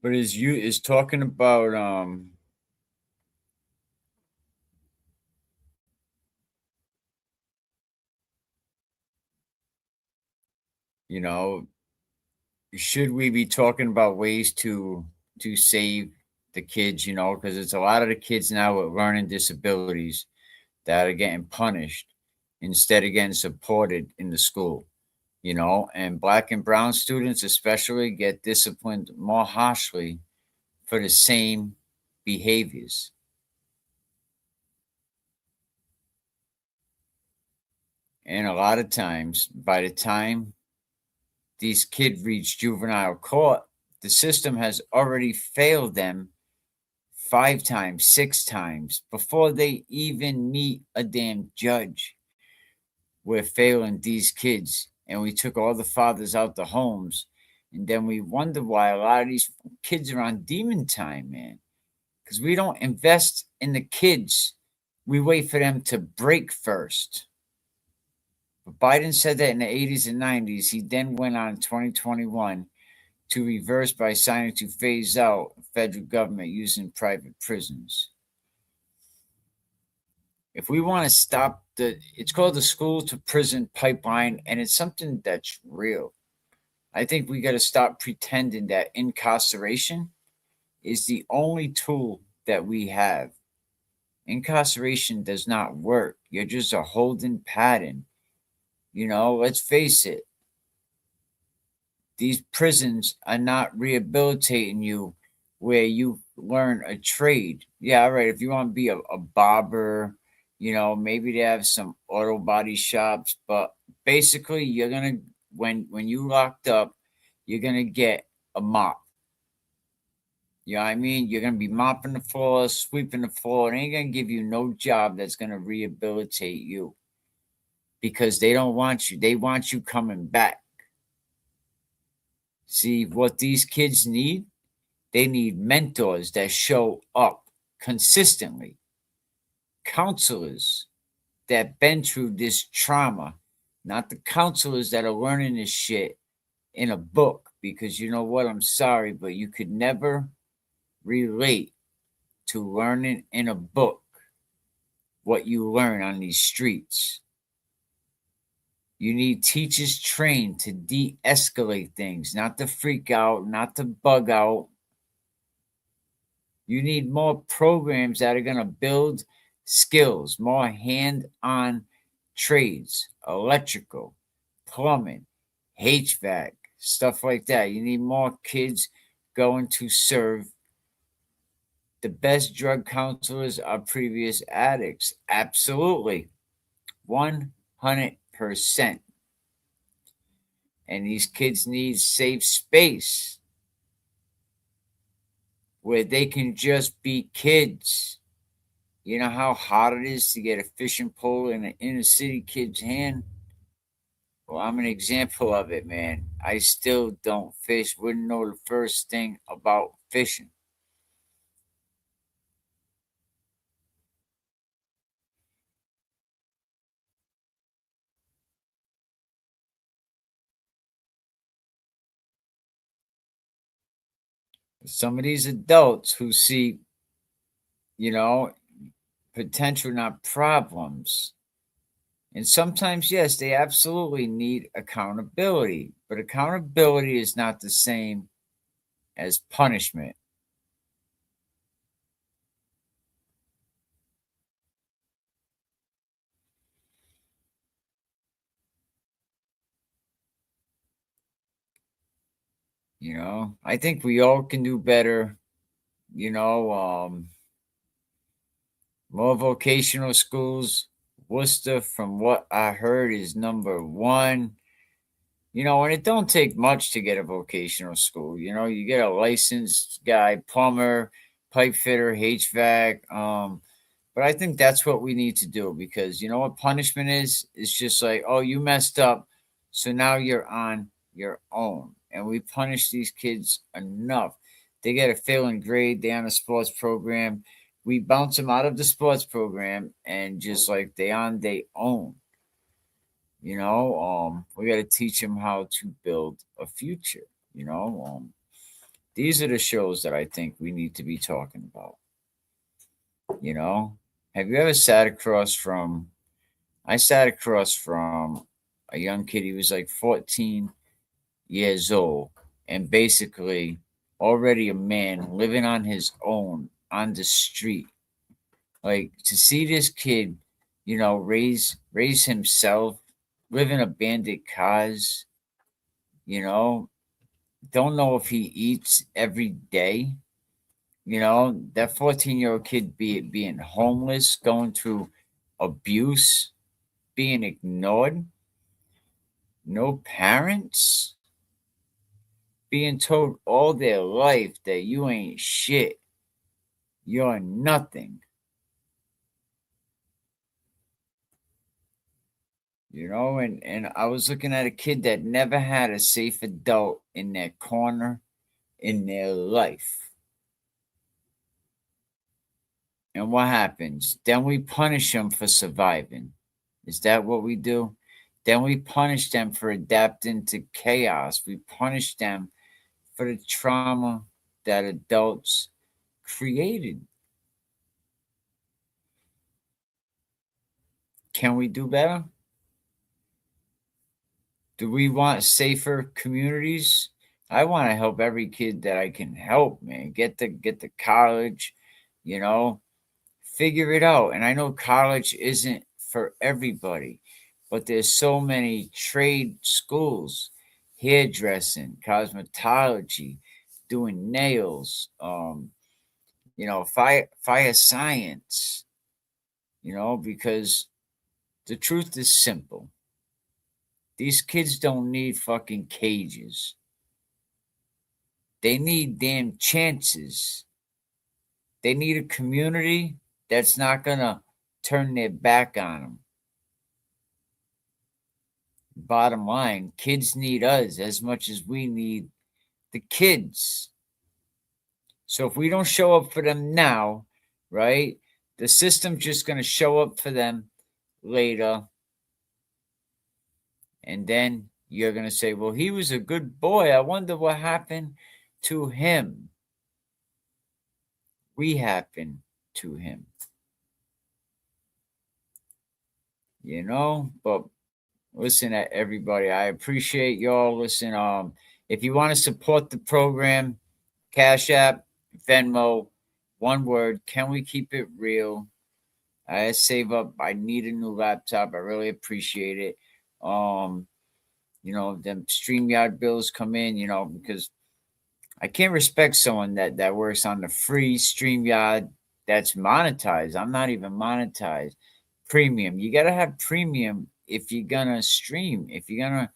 But is talking about should we be talking about ways to save the kids, because it's a lot of the kids now with learning disabilities that are getting punished instead of getting supported in the school, and Black and brown students especially get disciplined more harshly for the same behaviors. And a lot of times, by the time these kids reach juvenile court, the system has already failed them 5 times, 6 times before they even meet a damn judge. We're failing these kids, and we took all the fathers out the homes, and then we wonder why a lot of these kids are on demon time, man, because we don't invest in the kids. We wait for them to break first But Biden said that in the 80s and 90s. He then went on in 2021 to reverse by signing to phase out federal government using private prisons. If we want to stop it's called the school to prison pipeline, and it's something that's real. I think we got to stop pretending that incarceration is the only tool that we have. Incarceration does not work. You're just a holding pattern. Let's face it. These prisons are not rehabilitating you where you learn a trade. Yeah, all right. If you want to be a barber, maybe they have some auto body shops, but basically you're gonna when you locked up, you're gonna get a mop. You know what I mean? You're gonna be mopping the floor, sweeping the floor. It ain't gonna give you no job that's gonna rehabilitate you. Because they don't want you. They want you coming back. See, what these kids need? They need mentors that show up consistently. Counselors that been through this trauma, not the counselors that are learning this shit in a book. Because you know what? I'm sorry, but you could never relate to learning in a book what you learn on these streets. You need teachers trained to de-escalate things, not to freak out, not to bug out. You need more programs that are going to build skills, more hand-on trades, electrical, plumbing, HVAC, stuff like that. You need more kids going to serve. The best drug counselors are previous addicts. Absolutely. 100%. And these kids need safe space where they can just be kids. You know how hard it is to get a fishing pole in an inner city kid's hand? Well, I'm an example of it, man. I still don't fish. Wouldn't know the first thing about fishing. Some of these adults who see, potential, not problems. And sometimes, yes, they absolutely need accountability, but accountability is not the same as punishment. I think we all can do better. More vocational schools. Worcester, from what I heard, is number one. And it don't take much to get a vocational school. You get a licensed guy, plumber, pipe fitter, HVAC. But I think that's what we need to do, because you know what punishment is? It's just like, oh, you messed up, so now you're on your own. And we punish these kids enough. They get a failing grade, they on a sports program. We bounce them out of the sports program and just like they on their own. We got to teach them how to build a future. These are the shows that I think we need to be talking about. Have you ever sat across from? I sat across from a young kid. He was like 14 years old, and basically already a man living on his own on the street. Like, to see this kid, raise himself, live in abandoned cars, don't know if he eats every day. That 14-year-old kid being homeless, going through abuse, being ignored, no parents, being told all their life that you ain't shit, you're nothing. And I was looking at a kid that never had a safe adult in their corner in their life. And what happens? Then we punish them for surviving. Is that what we do? Then we punish them for adapting to chaos. We punish them for the trauma that adults created. Can we do better? Do we want safer communities? I want to help every kid that I can help, man. Get to college, you know, figure it out. And I know college isn't for everybody, but there's so many trade schools, hairdressing, cosmetology, doing nails, fire science, because the truth is simple. These kids don't need fucking cages. They need damn chances. They need a community that's not going to turn their back on them. Bottom line, kids need us as much as we need the kids. So if we don't show up for them now, right, the system's just going to show up for them later. And then you're going to say, well, he was a good boy. I wonder what happened to him. We happened to him. But listen, everybody, I appreciate y'all. Listen, if you want to support the program, Cash App, Venmo, one word, can we keep it real? I save up. I need a new laptop. I really appreciate it. Them StreamYard bills come in, because I can't respect someone that works on the free StreamYard that's monetized. I'm not even monetized. Premium. You got to have premium if you're going to stream. If you're going to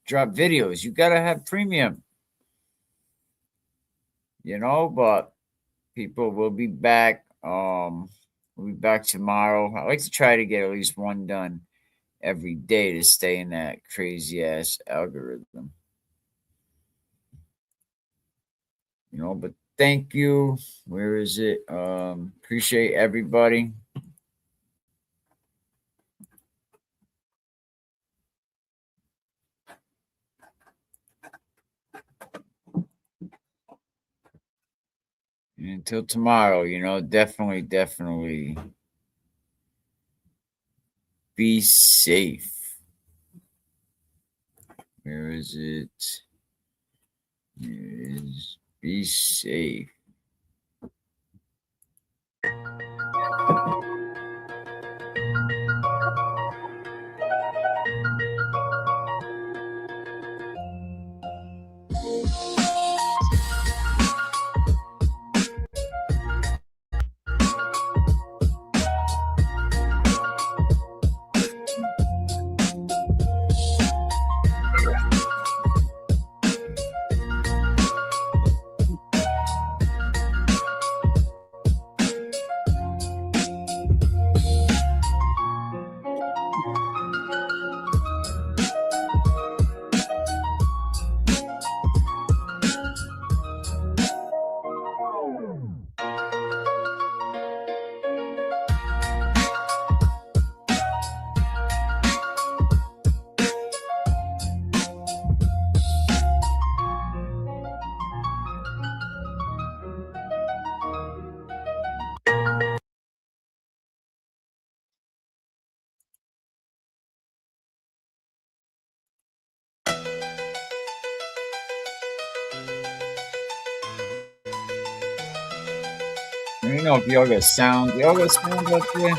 drop videos, you got to have premium. But people will be back. We'll be back tomorrow. I like to try to get at least one done every day to stay in that crazy ass algorithm. But thank you. Where is it? Appreciate everybody. And until tomorrow, definitely be safe. Where is it? Be safe. I don't know if y'all got sound. Y'all got sound up there?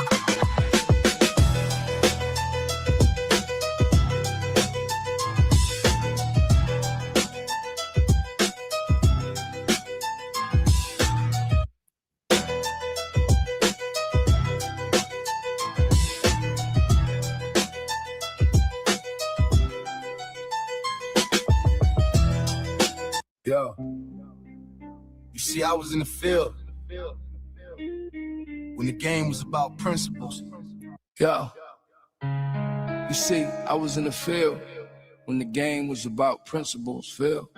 Yo, you see, I was in the field when the game was about principles. Yo, you see, I was in the field when the game was about principles. Phil,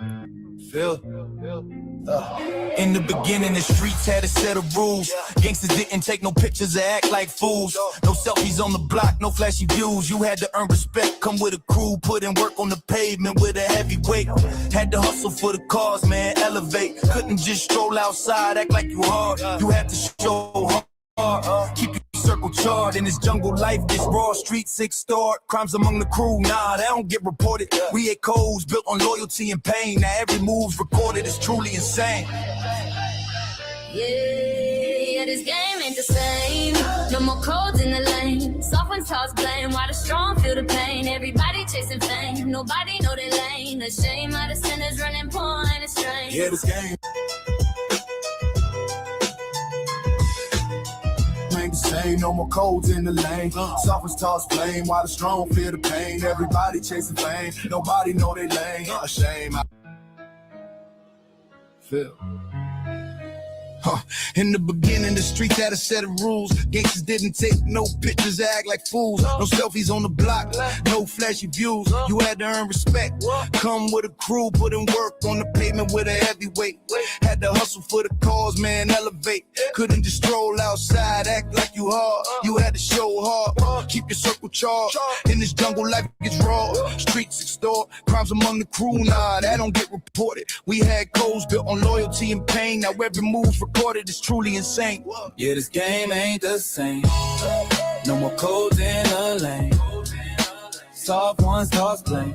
In the beginning, the streets had a set of rules. Gangsters didn't take no pictures or act like fools. No selfies on the block, no flashy views. You had to earn respect, come with a crew, put in work on the pavement with a heavy weight. Had to hustle for the cause, man, elevate. Couldn't just stroll outside, act like you hard. You had to show hard. Keep your circle charred. In this jungle life, this raw street sick start. Crimes among the crew, nah, they don't get reported. We ain't codes built on loyalty and pain. Now every move's recorded, it's truly insane. Yeah, this game ain't the same. No more codes in the lane. Soft ones toss blame while the strong feel the pain. Everybody chasing fame, nobody know their lane. A shame how the sinners running point, it's strange. Yeah, this game ain't the same. No more codes in the lane. Soft ones toss blame while the strong feel the pain. Everybody chasing fame, nobody know their lane. A shame how feel. In the beginning, the streets had a set of rules. Gangsters didn't take no pictures, act like fools. No selfies on the block, no flashy views. You had to earn respect. Come with a crew, put in work on the pavement with a heavyweight. Had to hustle for the cause, man, elevate. Couldn't just stroll outside, act like you hard. You had to show hard. Keep your circle charged. In this jungle, life gets raw. Streets extort, crimes among the crew, nah, that don't get reported. We had codes built on loyalty and pain. Now every move's recorded, it's truly insane. Yeah, this game ain't the same. No more codes in the lane. Soft ones toss blame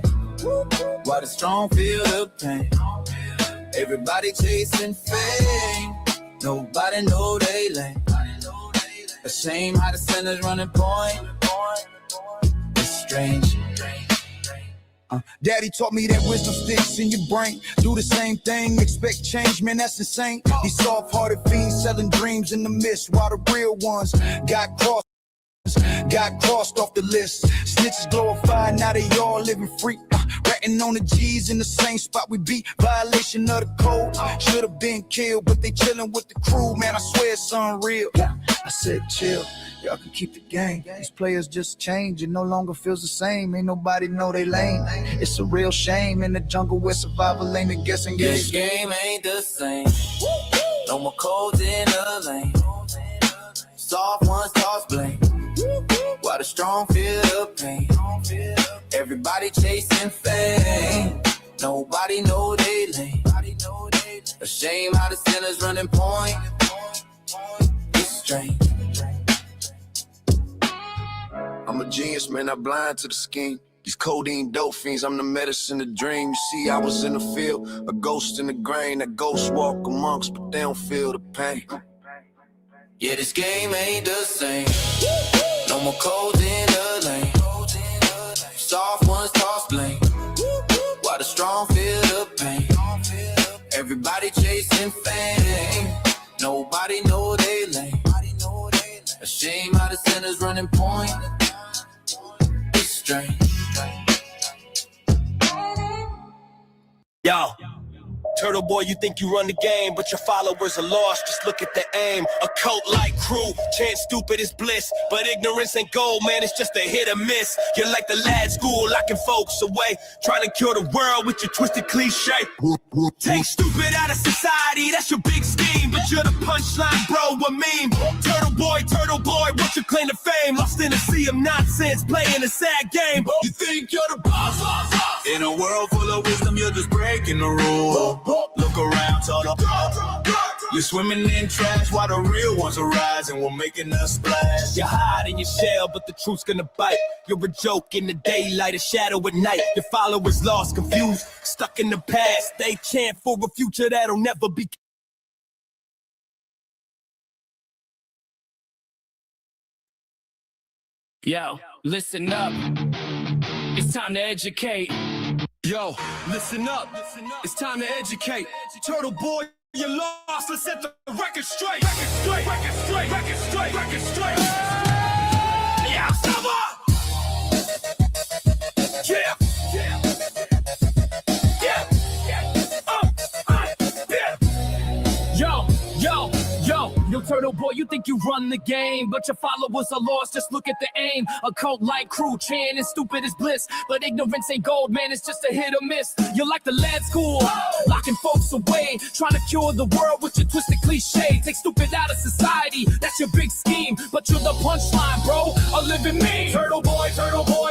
while the strong feel the pain. Everybody chasing fame, nobody know they lane. A shame how the sinners running point. It's strange. Daddy taught me that wisdom sticks in your brain. Do the same thing, expect change, man, that's insane. These soft-hearted fiends selling dreams in the mist, while the real ones got crossed off the list. Snitches glorified, now they all living free. Ratting on the G's in the same spot we be. Violation of the code. Should have been killed, but they chilling with the crew. Man, I swear it's unreal. I said chill, y'all can keep the game. These players just change, it no longer feels the same. Ain't nobody know they lane. It's a real shame in the jungle where survival ain't a guessing game. This game ain't the same. No more codes in the lane. Soft ones toss blame while the strong feel the pain. Everybody chasing fame, nobody know they lane. A shame how the sinners running point. It's strange. I'm a genius, man, I'm blind to the scheme. These codeine dope fiends, I'm the medicine to dream. You see, I was in the field, a ghost in the grain. That ghost walk amongst, but they don't feel the pain. Yeah, this game ain't the same. No more codes in the lane. Soft ones toss blame while the strong feel the pain. Everybody chasing fame, nobody know they lane. A shame how the sinners running point. It's strange. Yo, Turtle Boy, you think you run the game, but your followers are lost. Just look at the aim. A cult-like crew, chant stupid is bliss, but ignorance ain't gold, man. It's just a hit or miss. You're like the lad school, locking folks away, trying to cure the world with your twisted cliche. Take stupid out of society, that's your big scheme, but you're the punchline, bro. A meme. Turtle Boy, what's your claim to fame? Lost in a sea of nonsense, playing a sad game. You think you're the boss? In a world full of wisdom, you're just breaking the rules. Look around, Turtle. You're swimming in trash while the real ones are rising. We're making a splash. You hide in your shell, but the truth's gonna bite. You're a joke in the daylight, a shadow at night. Your followers lost, confused, stuck in the past. They chant for a future that'll never be. Yo, listen up. It's time to educate. Yo, listen up. It's time to educate. Turtle Boy, you lost. Let's set the record straight. Record straight. Record straight. Record straight. Record straight. Yeah, stop up. Yeah. Yeah. Yeah. Yeah. Yo, Turtle Boy, you think think you run the game, but your followers are lost. Just look at the aim. A cult like crew, chanting stupid is bliss. But ignorance ain't gold, man, it's just a hit or miss. You're like the lad school, locking folks away, trying to cure the world with your twisted cliche. Take stupid out of society, that's your big scheme. But you're the punchline, bro, a living meme. Turtle boy,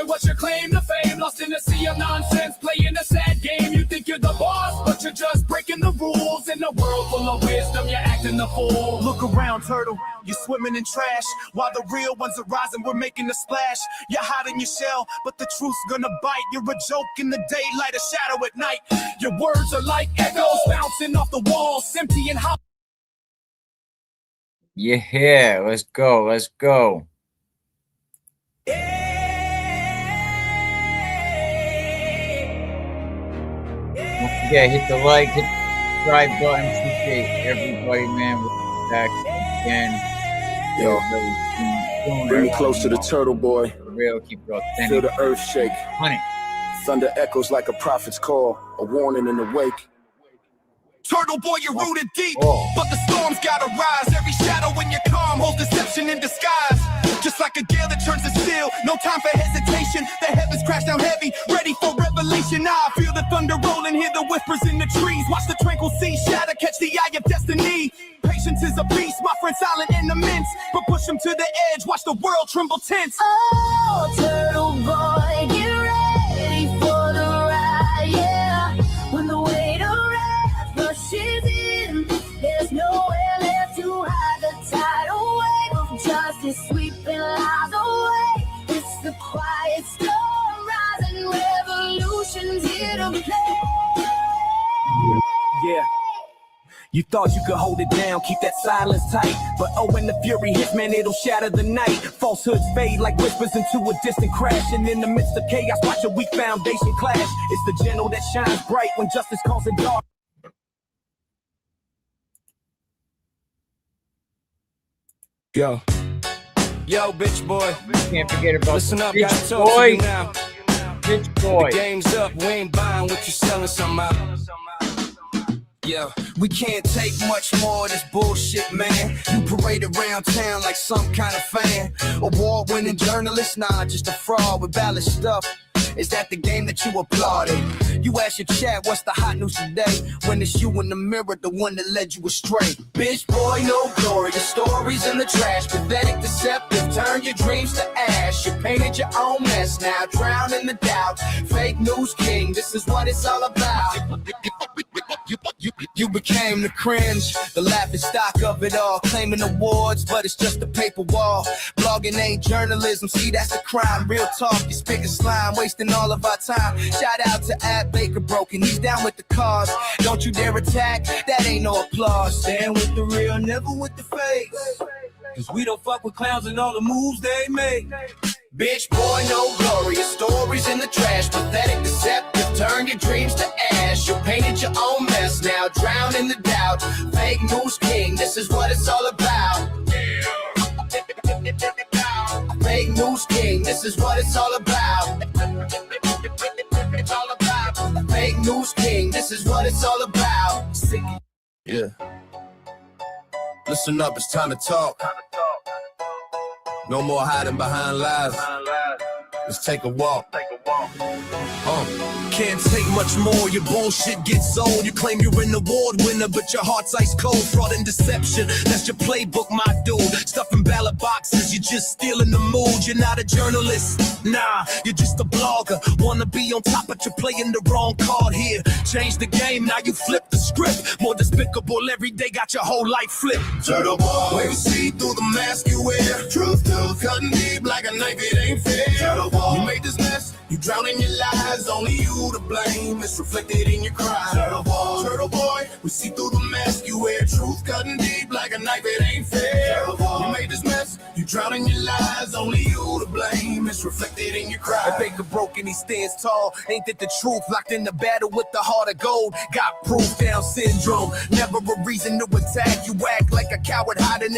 what's your claim to fame? Lost in the sea of nonsense, playing a sad game. You think you're the boss, but you're just breaking the rules. In a world full of wisdom, you're acting the fool. Look around, turtle, you're swimming in trash. While the real ones are rising, we're making a splash. You're hiding your shell, but the truth's gonna bite. You're a joke in the daylight, a shadow at night. Your words are like echoes bouncing off the walls, empty and hollow. Yeah, let's go. Let's go. Don't forget, hit the like, hit the subscribe button. Appreciate everybody, man. We're back again. Yo, bring me close to the turtle boy. For real, keep it authentic. Feel the earth shake. Honey. Thunder echoes like a prophet's call, a warning in the wake. Turtle boy, you're rooted deep, but the storms gotta rise. Every shadow in your calm holds deception in disguise. Just like a gale that turns to steel, no time for hesitation. The heavens crash down heavy, ready for revelation. I feel the thunder rolling, hear the whispers in the trees. Watch the tranquil sea shatter, catch the eye of destiny. Patience is a beast, my friend silent in the midst, but push him to the edge, watch the world tremble tense. Oh, turtle boy, get ready for the ride, yeah. When the weight of wrath rushes in, there's nowhere left to hide. The tidal wave of justice sweeping lies away. It's the quiet storm rising, revolution's here to play. Yeah. You thought you could hold it down, keep that silence tight. But oh, when the fury hits, man, it'll shatter the night. Falsehoods fade like whispers into a distant crash. And in the midst of chaos, watch a weak foundation clash. It's the gentle that shines bright when justice calls it dark. Yo, bitch boy. Can't forget about Listen up, bitch gotta talk boy. to you now. Bitch boy. The game's up, we ain't buying what you're selling somehow. Yeah, we can't take much more of this bullshit, man. You parade around town like some kind of fan. Award-winning journalist, nah, just a fraud with valid stuff. Is that the game that you applauded? You ask your chat, what's the hot news today? When it's you in the mirror, the one that led you astray. Bitch boy, no glory, your stories in the trash. Pathetic, deceptive, turn your dreams to ash. You painted your own mess now, drown in the doubt. Fake news king, this is what it's all about. You became the cringe, the laughing stock of it all. Claiming awards, but it's just a paper wall. Blogging ain't journalism, see that's the crime. Real talk, you spitting slime, wasting all of our time. Shout out to Ad Baker Broken, he's down with the cause. Don't you dare attack, that ain't no applause. Stand with the real, never with the fake. Cause we don't fuck with clowns and all the moves they make. Bitch boy, no glory, your stories in the trash. Pathetic, deceptive, turn your dreams to ash. You painted your own mess now, drown in the doubt. Fake news king, this is what it's all about. Fake news king, this is what it's all about. It's all about. Fake news king, this is what it's all about. Yeah. Listen up, it's time to talk. No more hiding behind lies. Let's take a walk. Can't take much more, your bullshit gets old. You claim you're an award winner, but your heart's ice cold. Fraud and deception, that's your playbook, my dude. Stuffing ballot boxes, you're just stealing the mood. You're not a journalist, nah, you're just a blogger. Wanna be on top, but you're playing the wrong card here. Change the game, now you flip the script. More despicable, every day got your whole life flipped. Turtle boy, we see through the mask you wear. Truth still cutting deep like a knife, it ain't fair. Turtle boy, you made this mess, you drown in your lies, only you to blame. It's reflected in your cries. Turtle boy, we see through the mask you wear. Truth cutting deep like a knife, it ain't fair. Turtle boy, you made this mess, you drown in your lies, only you to blame. It's reflected in your cries. If Baker broken, he stands tall. Ain't that the truth? Locked in the battle with the heart of gold. Got proof, Down syndrome, never a reason to attack. You act like a coward hiding in